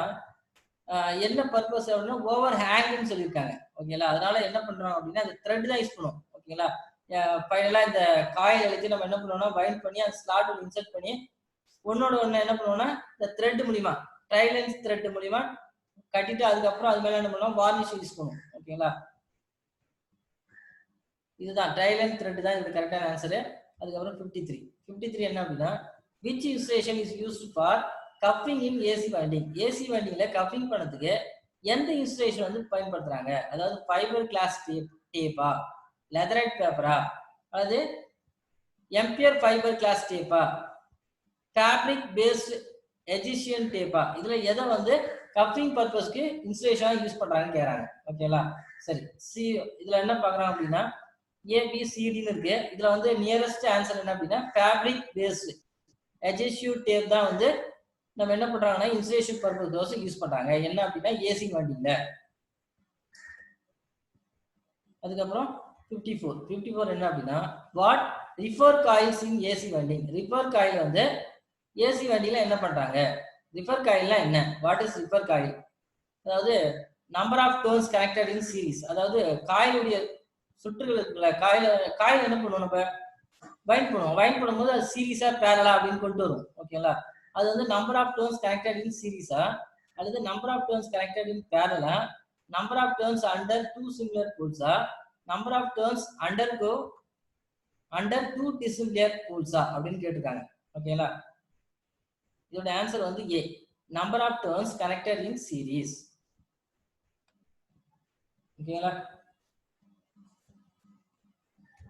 என்ன பர்பஸ் அப்படின்னா ஓவர் ஹேங்னு சொல்லியிருக்காங்க. ஓகேங்களா, அதனால என்ன பண்றோம் அப்படின்னா அந்த த்ரெட் தான் யூஸ் பண்ணுவோம். ஓகேங்களா, ஃபைனலா இந்த காயில் எழுதி நம்ம என்ன பண்ணுவோம்னா பைண்ட் பண்ணி அந்த ஸ்லாட் இன்சர்ட் பண்ணி ஒன்னோட ஒன்று என்ன பண்ணுவோம்னா இந்த த்ரெட் மூலியமா ட்ரைலைன்ஸ் த்ரெட் மூலியமா கட்டிட்டு அதுக்கப்புறம் அது மேல என்ன பண்ணுவோம் வார்னிஷ் யூஸ் பண்ணுவோம். ஓகேங்களா, இதுதான் ட்ரைலைன் த்ரெட் தான் இது கரெக்டான ஆன்சரு. அதுக்கப்புறம் 53 என்ன அப்படின்னா which insulation is used for cuffing in AC winding. AC வைண்டிங்ல கப்பிங் பண்ணதுக்கு எந்த இன்சுலேஷன் வந்து பயன்படுத்துறாங்க, அதாவது ஃபைபர் கிளாஸ் டேப்பா, லெதரைட் பேப்பரா, அதாவது எம்பியர் ஃபைபர் கிளாஸ் டேப்பா, ஃபேப்ரிக் பேஸ்ட் எஜிஷியன் டேப்பா, இதுல எதை வந்து கப்பிங் பர்பஸ்க்கு இன்சுலேஷனா யூஸ் பண்றாங்கன்னு கேக்குறாங்க. ஓகேங்களா, சரி சி இதுல என்ன பாக்குறாங்க அப்படின்னா ஏபிசிடின்னு இருக்கு. இதுல வந்து நியரஸ்ட் ஆன்சர் என்ன அப்படின்னா ஃபேப்ரிக் பேஸ்ட் எஜிஷியன் டேப் தான் வந்து நம்ம என்ன பண்றாங்கன்னா இன்சுலேஷன் பர்பஸ் யூஸ் பண்றாங்க. என்ன அப்படின்னா ஏசி வைண்டிங்ல. அதுக்கப்புறம் 54 என்ன அப்படின்னா what refer coils in AC winding. Refer coil வந்து ஏசி வைண்டிங்ல என்ன பண்றாங்க, ரிஃபர் காயில்னா என்ன, வாட் இஸ் ரிஃபர் காயில், அதாவது number of turns connected in series, அதாவது காயிலுடைய சுற்றுகள் இருக்குல்ல, காயில் என்ன பண்ணுவோம் நம்ம வைண்ட் பண்ணுவோம். வைண்ட் பண்ணும்போது அது சீரிஸா பேரலா அப்படின்னு கொண்டு வரும். ஓகேங்களா, அது வந்து number of turns connected in சீரிஸா அல்லது number of turns connected in பேரலா, number of turns under two similar போல்ஸா, number of turns under two dissimilar போல்ஸா அப்படின்னு கேட்டிருக்காங்க. ஓகேங்களா, இதோட ஆன்சர் வந்து A, number of turns connected in series. ஓகேங்களா,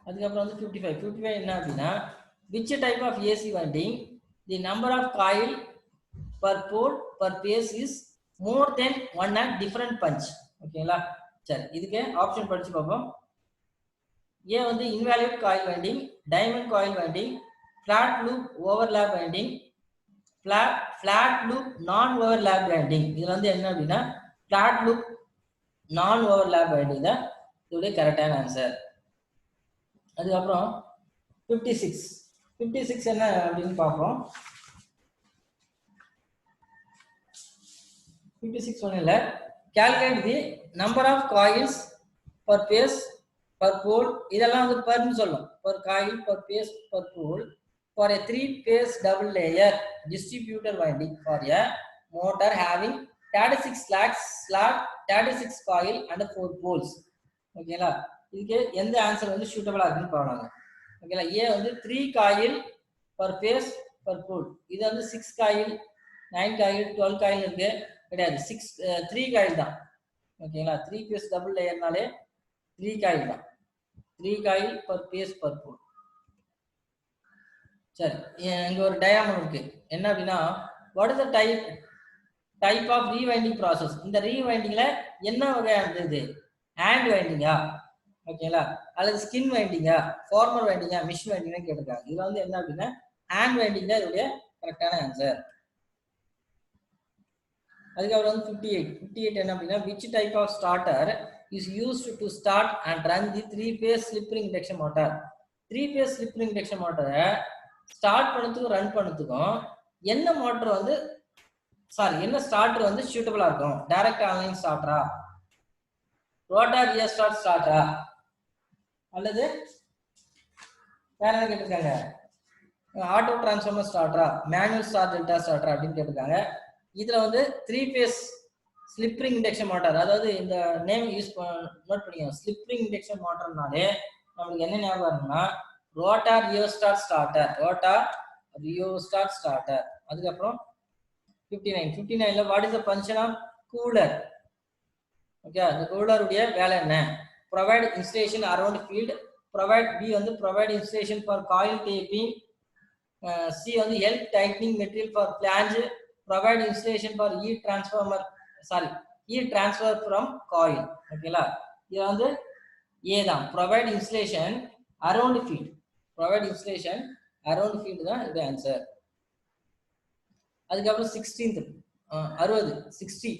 அதுக்கப்புறம் வந்து 55 என்ன அப்படின்னா which type of AC winding the number of coil per pole per phase is more than one at different punch. ஓகேங்களா, சரி இதுக்கு ஆப்ஷன் படிச்சு பார்ப்போம். ஏ வந்து invalid coil winding, diamond coil winding, flat loop overlap winding, flat loop நான் overlap winding. இதுல வந்து என்ன அப்படின்னா ஃபிளாட் லூப் நான் ஓவர்லாப் வைண்டிங் தான் இதோட கரெக்டான ஆன்சர். அதுக்கப்புறம் 56 என்ன அப்படின்னு பார்ப்போம். 56 ஒன்றும் இல்லை, calculate the number of coils per phase per pole. இதெல்லாம் வந்து பர்னு சொல்லும், per coil per phase per pole for a 3-phase double layer distributor winding for a motor having 36 slot 36 coil and 4 poles. ஓகேங்களா, இதுக்கு எந்த ஆன்சர் வந்து சூட்டபிளா இருக்குன்னு பார்க்கலாம். ஓகேங்களா, ஏ வந்து 3 காயில் பர் பேஸ் பர் போல், இது வந்து 6 காயில் 9 காயில் 12 காயில் இருக்கு கிடையாது, 3 காயில் தான். ஓகேங்களா, 3 பேஸ் டபுள் லேயர்னாலே 3 காயில் தான், 3 coil per phase per pole. சரி, இங்க ஒரு டயாமம் இருக்கு. என்ன அப்படின்னா, what is the type of rewinding process? இந்த ரீவைண்டிங்ல என்ன வகையானது இது? ஹேண்ட் வைண்டிங்கா, ஓகேங்களா, அல்லது ஸ்கின் வைண்டிங்கா, ஃபார்மர் வைண்டிங்கா, மிஷின் வைண்டிங்கா கேட்டிருக்காங்க. இதுல வந்து என்ன அப்படின்னா ஹேண்ட் வைண்டிங் தான் இதோடைய கரெக்டான ஆன்சர். அதுக்கப்புறம் வந்து 58 என்ன அப்படின்னா, which type of starter is used to start and run the 3-phase slip ring induction motor? 3-phase slip ring induction மோட்டரை ஸ்டார்ட் பண்ணதுக்கும் ரன் பண்ணதுக்கும் என்ன மோட்டர் வந்து என்ன ஸ்டார்டர் வந்து சூட்டபிளா இருக்கும்? டைரக்ட் ஆன்லைன் ஸ்டார்டரா, ரோட்டார் ரியர் ஸ்டார்டரா, அல்லது வேற என்ன கேட்டிருக்காங்க, ஆட்டோ டிரான்ஸ்ஃபார்மர் ஸ்டார்டரா, மேனுவல் ஸ்டார் டெல்டா ஸ்டார்டரா அப்படின்னு கேட்டிருக்காங்க. இதுல வந்து 3-phase slip ring induction motor, அதாவது இந்த நேம் யூஸ் நோட் பண்ணிக்கோங்க. ஸ்லிப் ரிங் இண்டக்ஷன் மோட்டார்னாலே நம்மளுக்கு என்ன ஞாபகம் வரும்னா rotor rheostat starter, rotor rheostat starter. அதுக்கப்புறம் 59ல what is the function of cooler? Okay, அந்த கூலருடைய வேலை என்ன? Provide insulation around field, provide B வந்து provide insulation for coil taping, C வந்து help tightening material for flange, provide insulation for heat transfer from coil. ஓகேங்களா, இது வந்து A தான், provide insulation around field. Provide insulation around field தான் இது answer. அதுக்கப்புறம் 60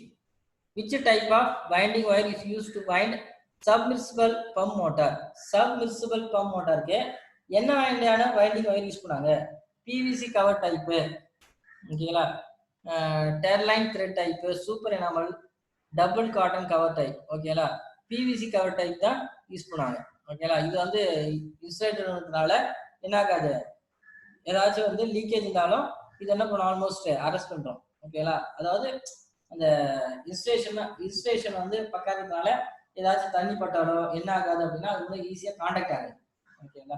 which type of winding wire is used to wind submersible pump motor? submersible pump motorக்கு என்ன வகையான வைண்டிங் வயர் யூஸ் பண்ணாங்க? பிவிசி கவர் டைப், ஓகேங்களா, terylene thread type, super enamel, double cotton cover type. ஓகேங்களா, PVC cover type தான் use பண்ணாங்க. ஓகேங்களா, இது வந்து இன்சுலேட்டர்னால என்ன ஆகாது, ஏதாச்சும் வந்து லீக்கேஜ் இருந்தாலும் இது என்ன பண்ணும், ஆல்மோஸ்ட் அரெஸ்ட் பண்றோம். ஓகேங்களா, அதாவது அந்த இன்ஸ்டேஷன் வந்து பக்கத்துனால ஏதாச்சும் தண்ணி பட்டாலோ என்ன ஆகாது அப்படின்னா அது வந்து ஈஸியா காண்டாக்ட் ஆகுது. ஓகேங்களா,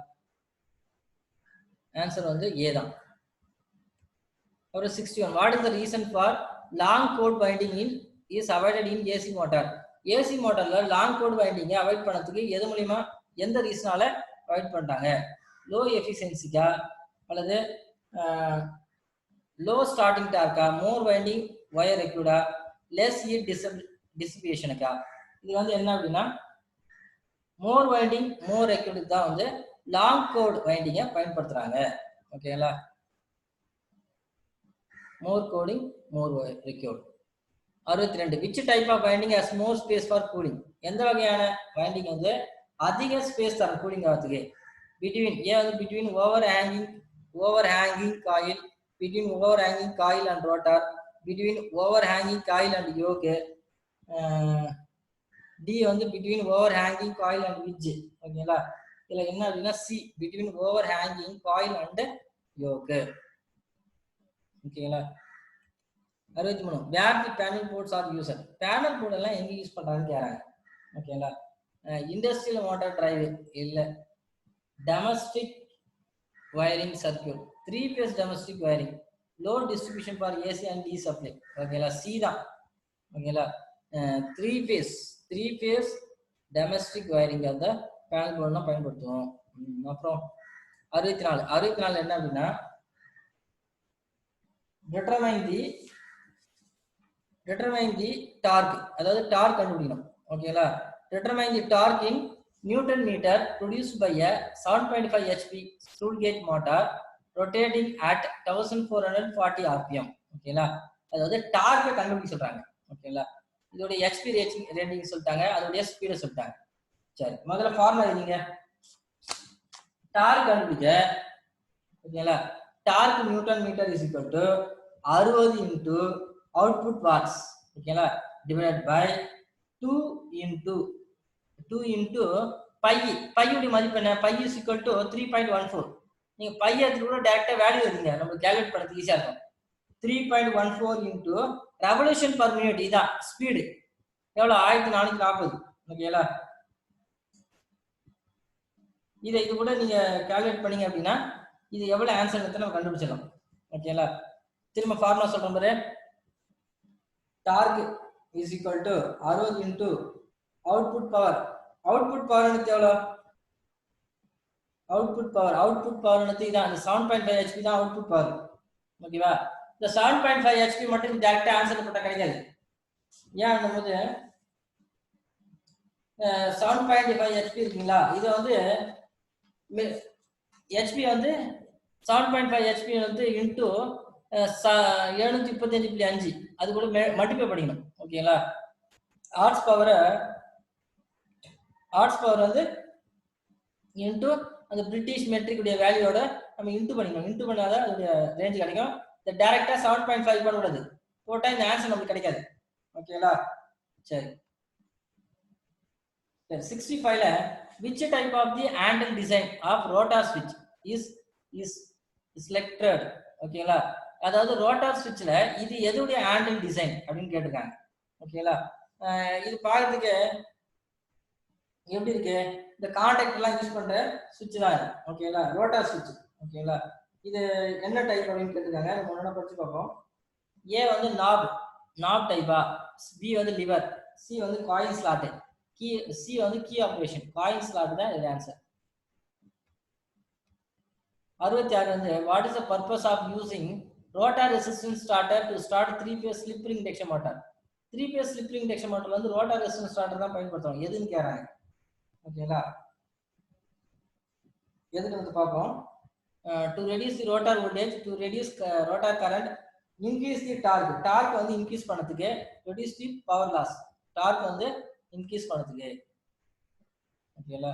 ஆன்சர் வந்து ஏ தான். அப்புறம் 61 what is the reason for long கோட் winding is avoided in AC motor? AC மோட்டார்ல லாங் கோட் வைண்டிங் அவாய்ட் பண்ணதுக்கு எது மூலியமா, எந்த ரீசனால அவாய்ட் பண்றாங்க? லோ எஃபிஷியன்சிக்கா, அல்லது லோ ஸ்டார்டிங் டார்க்கா, மோர் வைண்டிங் வயர் ரெக்யூடா, லெஸ் ஹீட் டிசிபேஷனுக்கா? இது வந்து என்ன அப்படின்னா மோர் வைண்டிங் மோர் ரெக்யூட் தான் வந்து லாங் கோட் வைண்டிங்கை பயன்படுத்துறாங்க. ஓகேங்களா, more coding more required. 62 which type of winding has more space for cooling? எந்த வகையான வைண்டிங் வந்து அதிக ஸ்பேஸ் தரும் கூலிங் ஆகிறதுக்கு? பிட்வீன் ஏ வந்து between over hanging coil, between over hanging coil and rotor, between over hanging coil and yoke, D வந்து between over hanging coil and wedge. ஓகேங்களா, இதுல என்ன அப்படின்னா C between over hanging coil and yoke. ஓகேங்களா, 63 where the panel boards are user? Panel board எல்லாம் எங்க use பண்றாங்கன்னு கேக்குறாங்க. ஓகேங்களா, இண்டஸ்ட்ரியல் மோட்டார் டிரைவ் இல்ல, domestic wiring circuit, 3-phase domestic wiring, low distribution for AC and D supply. ஓகேங்களா, C தான். ஓகேங்களா, 3-phase டொமஸ்டிக் வயரிங் அந்த பேனல் போர்ட்லாம் பயன்படுத்துவோம். அப்புறம் 64 என்ன அப்படின்னா determine the torque, அதாவது டார்க் கண்டுபிடிக்கணும். ஓகேங்களா, determine the torque in Newton meter produced by a 7.5 HP screw gauge motor rotating at 1440 rpm. ஓகேங்களா, அதாவது டார்க்கை கண்டுபிடிக்க சொல்றாங்க. ஓகேங்களா, இதோட ஹெச்பி ரேட்டிங் சொல்லிட்டாங்க, அதோடைய ஸ்பீடை சொல்லிட்டாங்க. சரி, முதல்ல ஃபார்முலா எழுதிங்க. டார்க் கண்டுபிடிக்க, ஓகேங்களா, torque Newton metre is equal to 60 into output watts, ஓகேங்களா, டிவைடட் பை 2 இன்டு பையுடைய மதிப்பு என்ன? Pi is equal to 3.14. நீங்க பை எடுத்து கூட டைரக்டா வேல்யூ எழுதுங்க, நம்ம கால்குலேட் பண்ணது ஈஸியா இருக்கும். 3.14 இன்டு ரெவல்யூஷன் பர் மினிட், இதான் ஸ்பீடு எவ்வளவு, 1440. ஓகேங்களா, இது கூட நீங்க கால்குலேட் பண்ணீங்க அப்படின்னா இது எவ்வளவு ஆன்சர் நம்ம கண்டுபிடிச்சிடலாம். ஓகேங்களா, திரும்ப ஃபார்முலா சொல்றேன் பாரு. Torque is equal to 60 into output power. Output power எனக்கு எவ்வளோ? அவுட்புட் பவர் இதான் அந்த 7.5 ஹெச்பி தான் அவுட்புட் பவர். ஓகேவா? இந்த 7.5 ஹெச்பி மட்டும் டைரக்டா ஆன்சர் போட்டா கிடைக்காது. ஏன் போது 7.5 ஹெச்பி இருக்குங்களா, இது வந்து ஹெச்பி வந்து 7.5 ஹெச்பி வந்து இன்டூ 735.5 அது கூட மல்டிப்ளை பண்ணிக்கணும். ஓகேங்களா? ஆர்ட்ஸ் பவர் வந்து இன்டூ அந்த பிரிட்டிஷ் மெட்ரிக் உடைய வேல்யூவோட நம்ம இன்டூ பண்ணிக்கணும். இன்டூ பண்ணாதான் அதோட ரேஞ்ச் கிடைக்கும். இந்த டைரக்டா 7.5 பண்ணக்கூடாது, போட்டா இந்த ஆன்சர் நமக்கு கிடைக்காது. ஓகேங்களா? சரி 65ல which type of the handle design of rotor switch is selected. ஓகேங்களா? அதாவது ரோட்டார் ஸ்விட்ச்ல இது எதுடைய ஹேண்டில் டிசைன் அப்படின்னு கேட்டிருக்காங்க. ஓகேங்களா? இது பார்க்கறதுக்கு எப்படி இருக்கு, இந்த கான்டாக்ட் எல்லாம் யூஸ் பண்ற சுவிட்ச் தான் இது. ஓகேங்களா? ரோட்டார் சுவிட்ச். ஓகேங்களா? இது என்ன டைப் அப்படின்னு கேட்டிருக்காங்க. நம்ம ஒண்ணா படிச்சு பார்ப்போம். ஏ வந்து நாப் டைப்பா, பி வந்து லிவர், சி வந்து காயில் ஸ்லாட், சி வந்து கீ ஆபரேஷன். காயில் ஸ்லாட் தான் இது ஆன்சர். 66 வந்து what is the purpose of using rotor resistance starter to start 3-phase slip ring induction motor. 3-phase slip ring induction மோட்டார்ல வந்து rotor resistance starter தான் பயன்படுத்துவாங்க. எதுன்னு கேக்குறாங்க. ஓகேங்களா? எதுக்கு வந்து பார்ப்போம். To reduce the rotor voltage, to reduce rotor current, increase the torque வந்து இன்க்ரீஸ் பண்ணதுக்கு, reduce the power loss, torque வந்து இன்க்ரீஸ் பண்ணதுக்கு. ஓகேங்களா?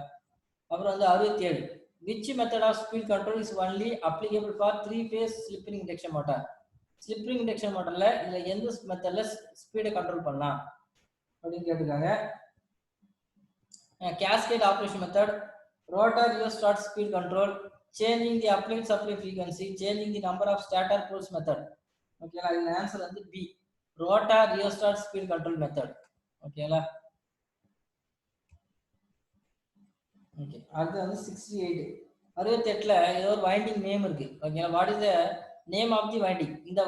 அப்புறம் வந்து 67 which method of speed control is only applicable for 3-phase slip ring induction motor. slip ring induction motorல இதுல எந்த மெத்தட்ல ஸ்பீடை கண்ட்ரோல் பண்ணலாம் அப்படின்னு கேட்டிருக்காங்க. cascade operation method, rotor rheostat speed control, changing the applied supply frequency, changing the number of stator poles method. ஓகேங்களா? இந்த answer வந்து B, rotor rheostat speed control method. ஓகேங்களா? ஓகே, அது வந்து 68ல ஏதோ ஒரு வைண்டிங் நேம் இருக்கு. ஓகேங்களா? What is the name of the winding? இந்த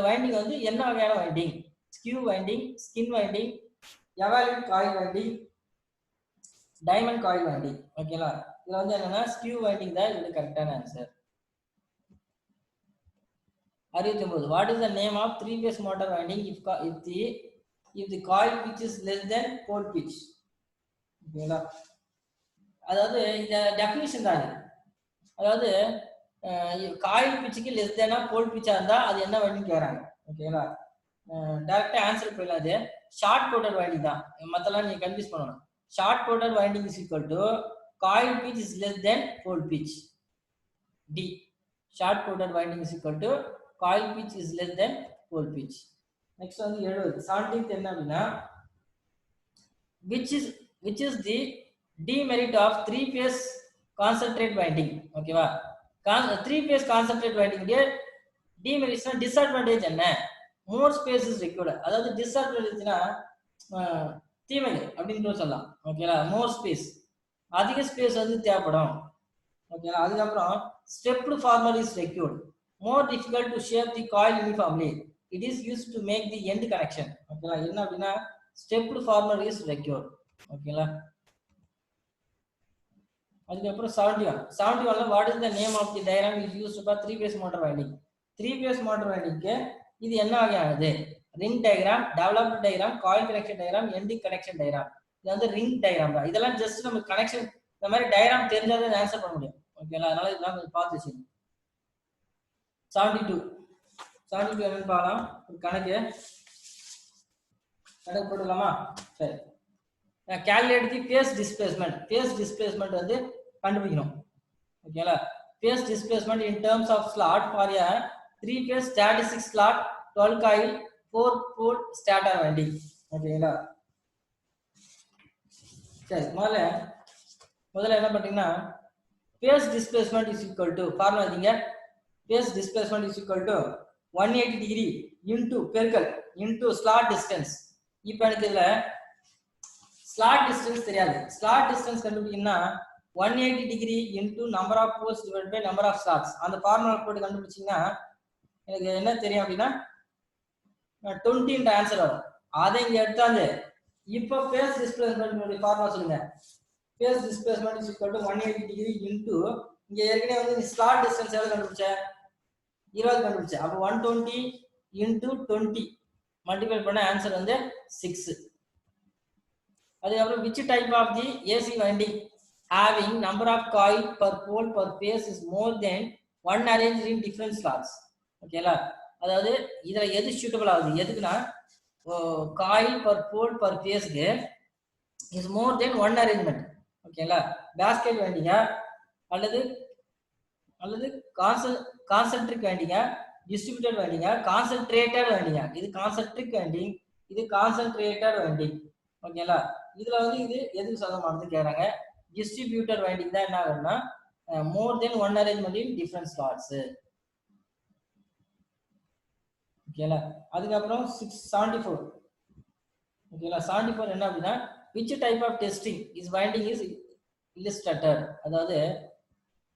வைண்டிங் வந்து என்ன வகையான வைண்டிங்? Skew winding, skin winding, evaluate coil winding, diamond coil winding. ஓகேங்களா? இதுல வந்து என்னன்னா ஸ்கியூ வைண்டிங் தான் இது கரெக்டான answer. 69 what is the name of 3-phase motor winding if the coil pitch is less than pole pitch? ஓகேங்களா? அதாவது இந்த டெஃபினிஷன் தான். அதாவது காயில் பிச்சுக்கு லெஸ் தேனா போல் பிச்சா இருந்தா அது என்ன வைண்டிங் கேக்குறாங்க. ஓகேங்களா? டைரக்டா ஆன்சர் போயிடலாம். அது ஷார்ட் கோட்டட் வைண்டிங் தான், மத்தெல்லாம் நீங்க கன்ஃபியூஸ் பண்ணணும். Short coated winding is equal to coil pitch is less than pole pitch. D, short coated winding is equal to coil pitch is less than pole pitch. Next வந்து 17th என்ன அப்படின்னா which is the demerit of 3-phase concentrate winding. ஓகேவா? 3-phase concentrate winding demerit disadvantage என்ன? மோர் space is required. அதாவது டிஸ்அட்வான்டேஜ்னா தீமைகள் அப்படின்னு சொல்லலாம். ஓகேங்களா? மோர் ஸ்பேஸ், அதிக ஸ்பேஸ் வந்து தேவைப்படும். ஓகேங்களா? அதுக்கப்புறம் stepped former is required, more difficult to shape the coil uniformly, it is used to make the end connection. ஓகேங்களா? என்ன அப்படின்னா ஸ்டெப்டு ஃபார்மர் இஸ் ரிக்வயர்ட். ஓகேங்களா? அதுக்கப்புறம் 71ல what is the name of the diagram is used for 3-phase motor winding. 3-phase motor windingக்கு இது என்ன வகையானது? Ring diagram, developed diagram, coil connection diagram, ending connection diagram. இது வந்து ரிங் டயக்ராம் தான். இதெல்லாம் ஜஸ்ட் நம்ம கனெக்ஷன் இந்த மாதிரி டயக்ராம் தெரிஞ்சாதான் ஆன்சர் பண்ண முடியும். ஓகேங்களா? அதனால இதெல்லாம் கொஞ்சம் பார்த்து வச்சுக்கணும். 72 என்னன்னு பார்க்கலாம். கணக்கு போட்டுக்கலாமா? சரி, calculate the phase displacement. phase displacement வந்து கண்டுபிடிக்கணும். ஓகேங்களா? phase displacement in terms of slot for a 3-phase static slot 12 coil 4-pole stator winding. ஓகேங்களா? சரி, முதல்ல என்ன பண்றீங்கன்னா phase displacement is equal to formula எழுதிங்க. phase displacement is equal to 180 degree into பெருக்கல் into slot distance. இப்போ எனக்கு இதுல ஸ்லாட் டிஸ்டன்ஸ் தெரியாது. ஸ்லாட் டிஸ்டன்ஸ் கண்டுபிடிக்கணும்னா 180 degree into number of poles divide by number of slots. அந்த ஃபார்முலா போட்டு கண்டுபிடிச்சீங்கன்னா எனக்கு என்ன தெரியும் அப்படின்னா 20 ஆன்சர் வரும். அதை இங்க எடுத்தாந்து இப்போ ஃபேஸ் டிஸ்பிளேஸ்மெண்ட் ஃபார்முலா சொல்லுங்க. Phase displacement is equal to 180 degree into இங்க ஏற்கனவே வந்து ஸ்லாட் டிஸ்டன்ஸ் எவ்வளவு கண்டுபிடிச்ச 20 கண்டுபிடிச்ச. அப்ப 120 into 20 மல்டிப்ளை பண்ண ஆன்சர் வந்து 6. அதுக்கப்புறம் which type of the AC winding having number of coil per pole per phase is more than one arranged in different slots. ஓகேங்களா, அதாவது இதுல எது சூட்டபிள் ஆகுது எதுக்குன்னா காயில் பர் போல் பர் பேஸ்க்கு is more than one arrangement. ஓகேங்களா, basket வைண்டிங்கா அல்லது அல்லது கான்சென்ட்ரிக் வைண்டிங்கா, டிஸ்ட்ரிபியூட்டட் வைண்டிங்கா, கான்சென்ட்ரேட்டட் வைண்டிங்கா. இது கான்சென்ட்ரிக் வைண்டிங், இது கான்சென்ட்ரேட்டட் வைண்டிங். ஓகேங்களா, இதுல வந்து இது எதுக்கு சொந்தமானது கேக்குறாங்க. டிஸ்ட்ரிபியூட்டட் வைண்டிங் தான் என்ன ஆகும்னா more than one arrangement in different slots. ஓகேங்களா, அதுக்கப்புறம் 674. ஓகேங்களா, 74 என்ன அப்படின்னா which type of testing is winding is illustrated. அதாவது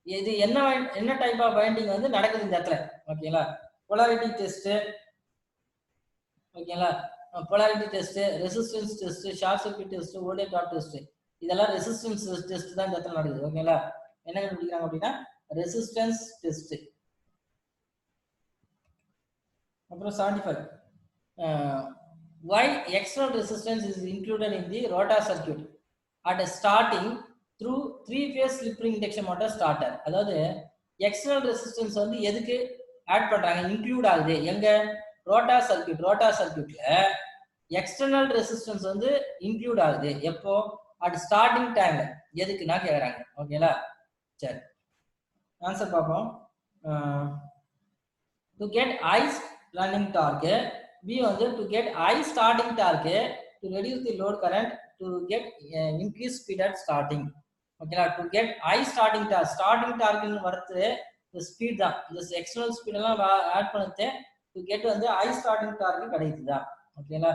இது என்ன டைப் ஆஃப் வைண்டிங் வந்து நடக்குது இந்த இடத்துல. ஓகேங்களா, போலாரிட்டி டெஸ்ட், ஓகேங்களா, polarity test, resistance test, short circuit test, voltage drop test, இதெல்லாம் ரெசிஸ்டன்ஸ் டெஸ்ட் தான் இந்த இடத்துல நடக்குது. ஓகேங்களா, என்ன கண்டுபிடிக்கிறாங்க அப்படின்னா ரெசிஸ்டன்ஸ் டெஸ்ட். அப்புறம் 75 why external resistance is included in the rotor circuit at a starting through 3-phase slip ring induction motor starter. அதாவது எக்ஸ்டர்னல் ரெசிஸ்டன்ஸ் வந்து எதுக்கு ஆட் பண்றாங்க, இன்க்ளூட் ஆகுது எங்க ரோட்டார் சர்க்யூட்ல எக்ஸ்டர்னல் ரெசிஸ்டன்ஸ் வந்து இன்க்ளூட் ஆகுது எப்போ அட் ஸ்டார்டிங் டைம்ல. எதுக்குன்னா கேக்குறாங்க. ஓகேங்களா, சரி ஆன்சர் பார்ப்போம். To get ice running torque, B வந்து to get high starting torque to reduce the load current to get increased speed at starting. ஓகேங்களா, to get high starting torque ன்னு வரது இந்த ஸ்பீட் தான், இந்த எக்ஸ்டர்னல் ஸ்பீட் எல்லாம் add பண்ணது to get வந்து high starting torque கிடைக்குதா. ஓகேங்களா,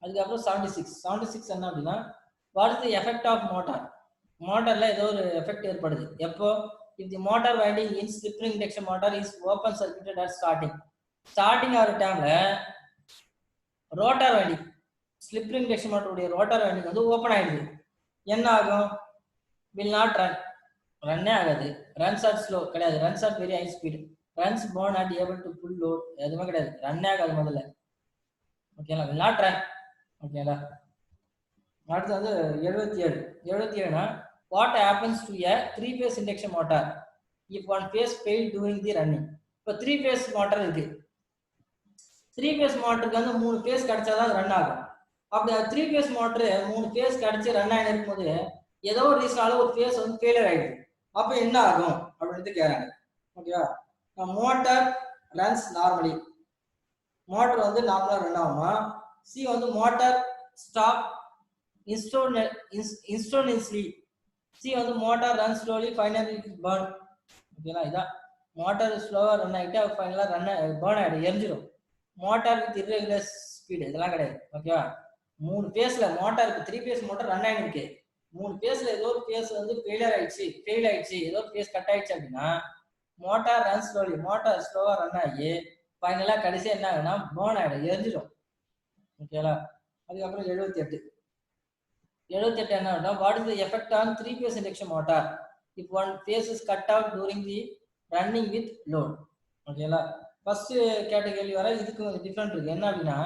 அதுக்கப்புறம் 76 என்ன அப்படின்னா what is the effect of motor. மோட்டார்ல ஏதோ ஒரு எஃபெக்ட் ஏற்படுது எப்போ if the motor winding in slip ring induction motor is open circuited at starting ஆகிற டைம்ல rotor winding slip ring induction motor உடைய ரோட்டார் வைண்டிங் வந்து ஓபன் ஆயிடுது. என்ன ஆகும், will not ரன்னே ஆகாது. ரன்ஸ் அட் ஸ்லோ கிடையாது, runs at very high speed, runs born not able to pull load எதுவுமே கிடையாது, ரன்னே ஆகாது முதல்ல. ஓகேங்களா, will not run. ஓகேங்களா, அடுத்து வந்து 77னா what happens to a 3-phase induction motor if one phase failed during the running. இப்போ 3-phase மோட்டார் இருக்கு, 3-phase மோட்டருக்கு வந்து 3 phase கிடைச்சாதான் ரன் ஆகும். அப்படி 3-phase மோட்டர் 3 phase கிடைச்சி ரன் ஆகி இருக்கும்போது ஏதோ ஒரு ரீசனால ஒரு phase வந்து ஃபெயிலியர் ஆயிடுது. அப்போ என்ன ஆகும் அப்படின்ட்டு கேட்குறாங்க. ஓகேவா, மோட்டார் ரன்ஸ் நார்மலி, மோட்டர் வந்து நார்மலா ரன் ஆகுமா. சி வந்து மோட்டார் ஸ்டாப் இன்ஸ்டன்டனியஸ்லி. சி வந்து motor run slowly finally burn. ஓகேங்களா, இதான் மோட்டார் ஸ்லோவா ரன் ஆகிட்டு ஃபைனலா பர்ன் ஆகிடும், எரிஞ்சிடும். மோட்டார் வித் இர்ரெகுலர் ஸ்பீடு இதெல்லாம் கிடையாது. ஓகேவா, 3 பேஸ்ல மோட்டாருக்கு 3-phase மோட்டார் ரன் ஆகிருக்கு, 3 பேஸ்ல ஏதோ ஒரு பேஸ் வந்து ஃபெயில் ஆயிடுச்சு, ஏதோ ஒரு பேஸ் கட் ஆயிடுச்சு அப்படின்னா மோட்டார் ரன் ஸ்லோலி, மோட்டார் ஸ்லோவா ரன் ஆகி ஃபைனலா கடைசியா என்ன ஆகுதுன்னா பர்ன் ஆகிடும், எரிஞ்சிடும். ஓகேங்களா, அதுக்கப்புறம் 78 என்ன what is the effect on 3-phase induction motor if one phase is cut out during the running with load. ஓகேங்களா, ஃபர்ஸ்ட் கேட்டகரி வர இதுக்கு டிஃபரெண்ட் இருக்கு. என்ன அப்படின்னா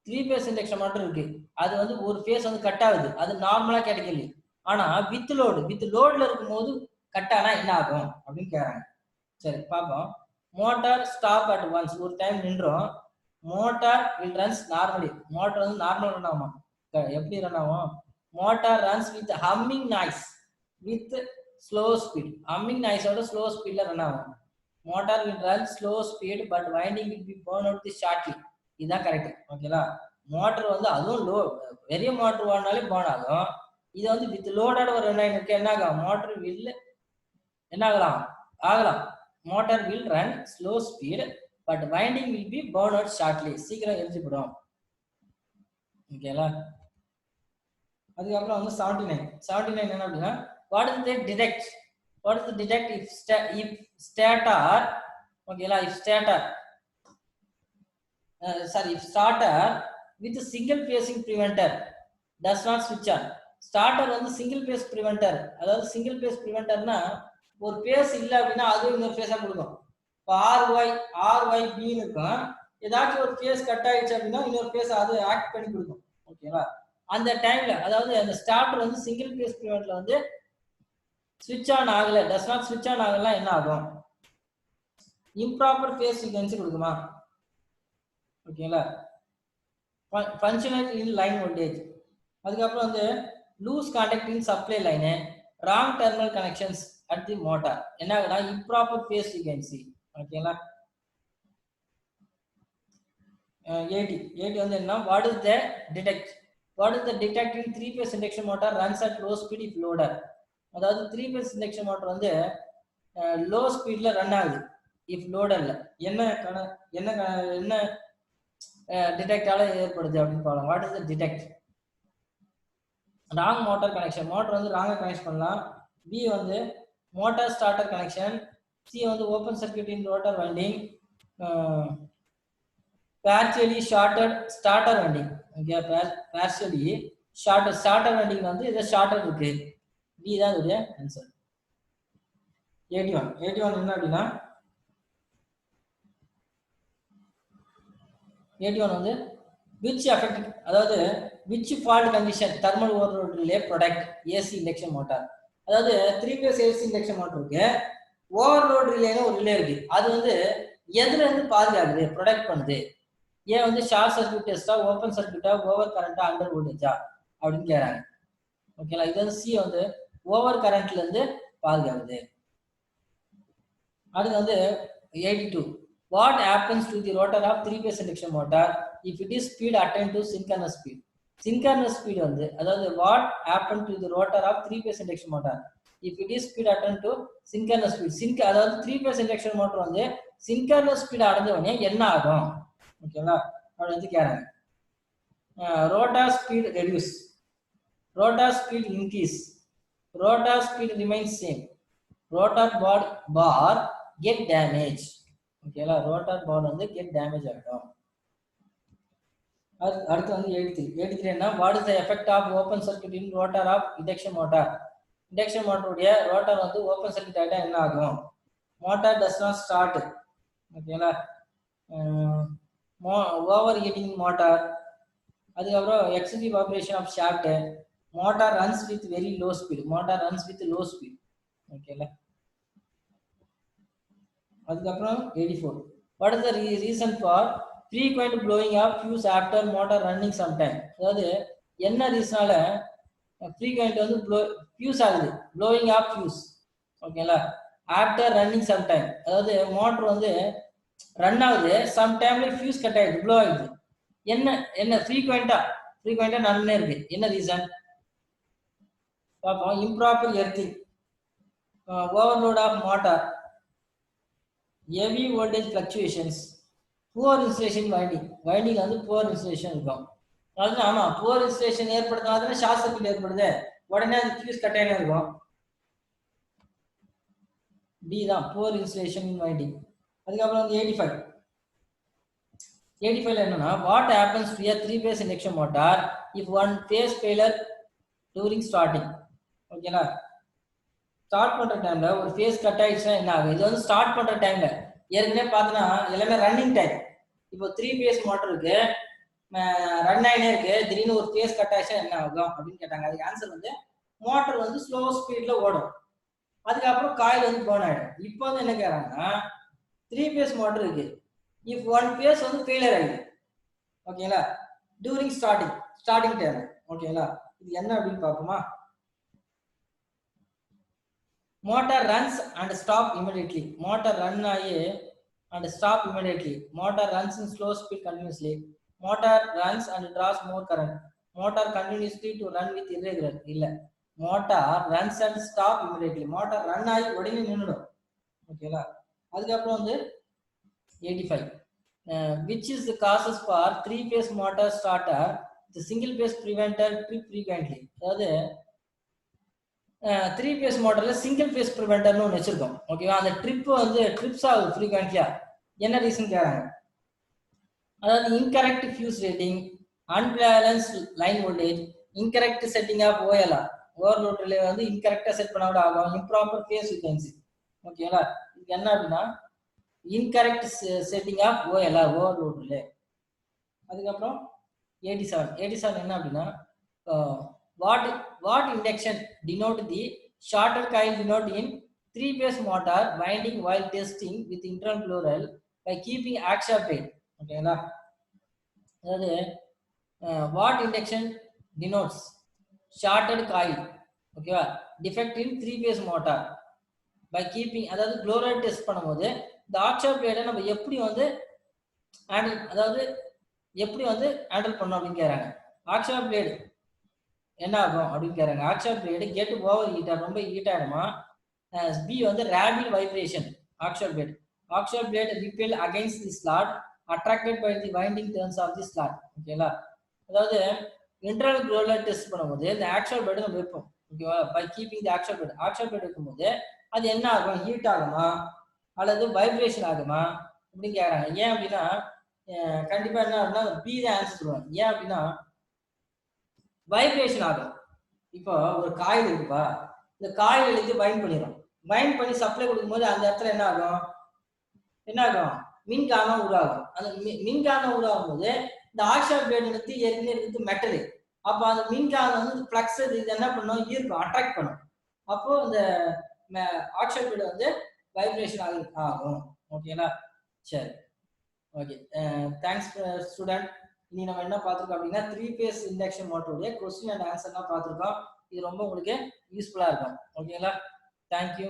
3-phase இண்டக்ஷன் மோட்டார் இருக்கு, அது வந்து ஒரு ஃபேஸ் வந்து கட் ஆகுது, அது நார்மலா கேட்டகரி. ஆனா வித் லோட்ல இருக்கும்போது கட் ஆனா என்ன ஆகும் அப்படின்னு கேக்குறாங்க. சரி பார்ப்போம். மோட்டார் ஸ்டாப் அட் ஒன்ஸ், ஒரு டைம் நின்றோம். Motor will runs normally, motor வந்து நார்மல் ரன் ஆகும். எப்படி ரன் ஆகும், motor runs with humming noise with slow speed. humming noise ஓட slow speed ல ரன் ஆகும். motor will run slow speed but winding will be burn out shortly. இதுதான் correct. ஓகேங்களா, motor வந்து அதுவும் பெரிய மோட்டர் ஓடினாலே பர்ன் ஆகும். இது வந்து வித் லோடோட ஒரு ரன் ஆகிருக்கு, என்ன ஆகும் மோட்டர் வில் என்ன ஆகலாம் motor will run slow speed but winding will be burn out shortly, சீக்கிரம் எரிஞ்சுவிடும். ஓகேங்களா, அதுக்கப்புறம் வந்து 79 என்ன அப்படின்னா what is the detect if stator, ஓகேங்களா, if starter with a single phasing preventer does not switch on. Starter வந்து சிங்கிள் பேஸ் ப்ரிவென்டர். அதாவது single phase ப்ரிவென்டர்னா ஒரு பேஸ் இல்லை அப்படின்னா அதுவும் இன்னொரு பேஸா கொடுக்கும். இப்போ ஆர்ஒய் பின்னு இருக்கும். ஏதாச்சும் ஒரு பேஸ் கட் ஆயிடுச்சு அப்படின்னா இன்னொரு பேஸ் அது ஆக்ட் பண்ணி கொடுக்கும். ஓகேவா? அந்த டைம்ல அதாவது அந்த ஸ்டார்டர் வந்து சிங்கிள் பேஸ் ப்ரிவென்ட்ல வந்து ஸ்விட்ச் ஆன் ஆகல, டஸ் நாட் ஸ்விட்ச் ஆன் ஆகலாம் என்ன ஆகும்? இம்ப்ராப்பர் பேஸ் சீக்வென்ஸ் கொடுக்குமா? ஓகேங்களா? Functional in line voltage. அதுக்கப்புறம் வந்து loose contact in supply line, wrong terminal connections at the motor. என்ன ஆகுதுன்னா இம்ப்ராப்பர் பேஸ் சீக்வென்சி. ஓகேங்களா? 80 வந்து என்ன? What is the defect? What is the defect in 3 phase induction motor runs at low speed if loaded. அதாவது 3 phase induction motor வந்து low ஸ்பீட்ல run ஆகுது if லோடர்ல. என்ன என்ன டிடெக்டால ஏற்படுது அப்படின்னு பார்க்கலாம். What is the detect? Wrong motor connection. Motor வந்து ராங்கா கனெக்ட் பண்ணலாம். பி வந்து மோட்டார் ஸ்டார்டர் கனெக்ஷன். சி வந்து open circuit in rotor winding. partially shorted starter winding. Okay, partially shorted starter winding வந்து இத ஷார்ட்டர் இருக்கு. B தான் இதோட ஆன்சர். 81 என்ன அப்படின்னா 81 வந்து which affected, அதாவது which fault condition thermal overload relay product AC induction motor. அதாவது 3 phase AC induction motor இருக்கு. ஓவர்லோட் ரிலேன்னு ஒரு ரிலே இருக்கு. அது வந்து எதுல இருந்து பாதுகாக்குது, ப்ரொடெக்ட் பண்ணுது? ஏன் வந்து ஷார்ட் சர்க்யூட் டெஸ்டா, ஓப்பன் சர்க்யூட்டா, ஓவர் கரண்டா, அண்டர் வோல்டேஜா அப்படின்னு கேட்றாங்க. ஓகேங்களா? இது வந்து சி வந்து ஓவர் கரண்ட்ல இருந்து பாதுகாக்குது. அடுத்து வந்து 82. What happens to the rotor of 3 phase induction motor if it is speed attain to synchronous speed. Synchronous speed வந்து அதாவது what happen to the rotor of 3 phase induction motor if it is speed attain to synchronous speed. அதாவது 3 phase induction motor வந்து சின்கர்னஸ் speed அடைஞ்ச உடனே என்ன ஆகும்? ஓகேங்களா? அப்படி வந்து கேட்றாங்க. Rotor speed reduce, rotor speed increase, rotor speed remains same, rotor bar get damage. ஓகேங்களா? ரோட்டார் பார் வந்து கெட் டேமேஜ் ஆகிடும். அடுத்து வந்து 83 என்ன? What is the effect of open circuit in rotor of induction motor. Induction மோட்டருடைய rotor வந்து open circuit ஆகிட்டா என்ன ஆகும்? Motor does not start. ஓகேங்களா? Over heating motor. அதுக்கப்புறம் excessive operation of shaft. Motor runs with very low speed. Motor runs with low speed. ஓகேங்களா? அதுக்கப்புறம் 84. What is the reason for frequent blowing off fuse after motor running sometime. அதாவது என்ன ரீசனால frequent வந்து fuse ஆகுது, blowing off fuse. ஓகேங்களா? After running sometime, அதாவது motor வந்து ரன் ஆகுது, சம் டைம்ல ஃபியூஸ் கட் ஆயிடுது, ப்ளோ ஆயிடுது. என்ன ஃப்ரீக்வெண்டா நடந்துனே இருக்கு. என்ன ரீசன் பார்ப்போம். Improper earthing, overload of motor, heavy voltage fluctuations, poor insulation winding வந்து புவர் இன்சுலேஷன் இருக்கும். அதாவது ஆமா, புவர் இன்சுலேஷன் ஏற்படுத்தினாலும் ஷார்ட் சர்க்யூட் ஏற்படுது, உடனே அது ஃபியூஸ் கட் ஆகினே இருக்கும். டி தான் புவர் இன்சுலேஷன் வைண்டிங். அதுக்கப்புறம் வந்து 85 என்னன்னா what happens to a 3 phase induction motor if one phase failure during starting. ஓகேங்களா? ஸ்டார்ட் பண்ற டைம்ல ஒரு ஃபேஸ் கட் ஆயிடுச்சுன்னா என்ன ஆகும்? இது வந்து ஸ்டார்ட் பண்ற டைம்ல ஏற்கனவே பார்த்தோன்னா எல்லாமே ரன்னிங் டைம். இப்போ 3 phase மோட்டர் இருக்கு, ரன் ஆகினே இருக்கு, திடீர்னு ஒரு ஃபேஸ் கட் ஆயிடுச்சா என்ன ஆகும் அப்படின்னு கேட்டாங்க. அதுக்கு ஆன்சர் வந்து மோட்டர் வந்து ஸ்லோ ஸ்பீட்ல ஓடும், அதுக்கப்புறம் காயில் வந்து பர்ன் ஆயிடும். இப்போ வந்து என்ன கேட்றாங்கன்னா 3 phase மோட்டர் இருக்கு, இஃப் ஒன் phase வந்து ஃபெயிலியர் ஆகுது. ஓகேங்களா? During starting time. ஓகேங்களா? இது என்ன அப்படின்னு பார்ப்போமா? Motor runs and stop immediately. Motor run ஆகி and stop immediately. Motor runs in slow speed continuously. Motor runs and draws more current. Motor continuously to run with irregular. இல்ல, motor runs and stop immediately. Motor run ஆகி உடனே நின்றுடும். ஓகேங்களா? அதுக்கப்புறம் வந்து 85. Which is the causes for 3 phase motor starter the single phase preventer trip frequently. அதாவது 3 phase motorல single phase preventer ஒன்று வச்சிருக்கோம். ஓகேவா? அந்த ட்ரிப் வந்து ட்ரிப்ஸ் ஆகுது ஃப்ரீக்வெண்ட்லியா. என்ன ரீசன் கேட்றாங்க? அதாவது incorrect fuse rating, unbalance line voltage, incorrect setting of OLR overload relay வந்து இன்கரெக்டா செட் பண்ண கூட ஆகும் இம்ப்ராப்பர் ஃபேஸ் ஃப்ரீக்வன்சி ஓகேங்களா இது என்ன அப்படின்னா incorrect setting of OLR overload relay அதுக்கப்புறம் 87 என்ன அப்படின்னா what induction denote the shorter coil denote in 3-phase motor winding while testing with internal plural by keeping axial plate ஓகேங்களா அதாவது what induction denotes shorted coil ஓகேவா defect in 3-phase motor by keeping அதாவது chloride test பண்ணும்போது இந்த axial பிளேடை நம்ம எப்படி வந்து handle அதாவது எப்படி வந்து ஹேண்டில் பண்ணோம் அப்படின்னு கேட்குறாங்க ஆக்சியல் பிளேடு என்ன ஆகும் அப்படின்னு கேட்குறாங்க ஆக்சியல் பிளேடு கெட் ஓவர் ஹீட்டாக ரொம்ப ஹீட் ஆகிடுமா பி வந்து rapid vibration axial blade repel against the slot attracted by the winding turns of the slot ஓகேங்களா அதாவது இன்டர்னல் குளோரல் டெஸ்ட் பண்ணும்போது இந்த ஆக்சியல் பிளேடு நம்ம வைப்போம் ஓகேவா by keeping the axial blade வைக்கும்போது அது என்ன ஆகும் ஹீட் ஆகுமா அல்லது வைப்ரேஷன் ஆகுமா அப்படின்னு கேட்குறாங்க ஏன் அப்படின்னா கண்டிப்பா என்ன அப்படின்னா பி தான் ஆன்சர் சொல்லுவாங்க ஏன் அப்படின்னா வைப்ரேஷன் ஆகும் இப்போ ஒரு காயில் இருக்குப்பா இந்த காயில் எடுத்து பைண்ட் பண்ணிடும் பைண்ட் பண்ணி சப்ளை கொடுக்கும்போது அந்த இடத்துல என்ன ஆகும் மின்காந்தம் உருவாகும் அந்த மின்காந்தம் உருவாகும் போது இந்த ஆக்சியல் பிளேட் எடுத்து ஏற்கனவே எடுத்து மெட்டலு அப்போ அந்த மின்காந்தம் வந்து ஃப்ளக்ஸ் இது என்ன பண்ணும் ஈர்க்கும் அட்ராக்ட் பண்ணும் அப்போ இந்த ஆக்சியல் பிளேட் வந்து வைப்ரேஷன் ஆகும் ஓகேங்களா சரி ஓகே தேங்க்ஸ் ஸ்டூடெண்ட் இனி நம்ம என்ன பார்த்துருக்கோம் அப்படின்னா 3-phase இண்டக்ஷன் மோட்டருடைய கொஸ்டின் அண்ட் ஆன்சர்லாம் பார்த்துருக்கோம் இது ரொம்ப உங்களுக்கு யூஸ்ஃபுல்லாக இருக்கும் ஓகேங்களா தேங்க்யூ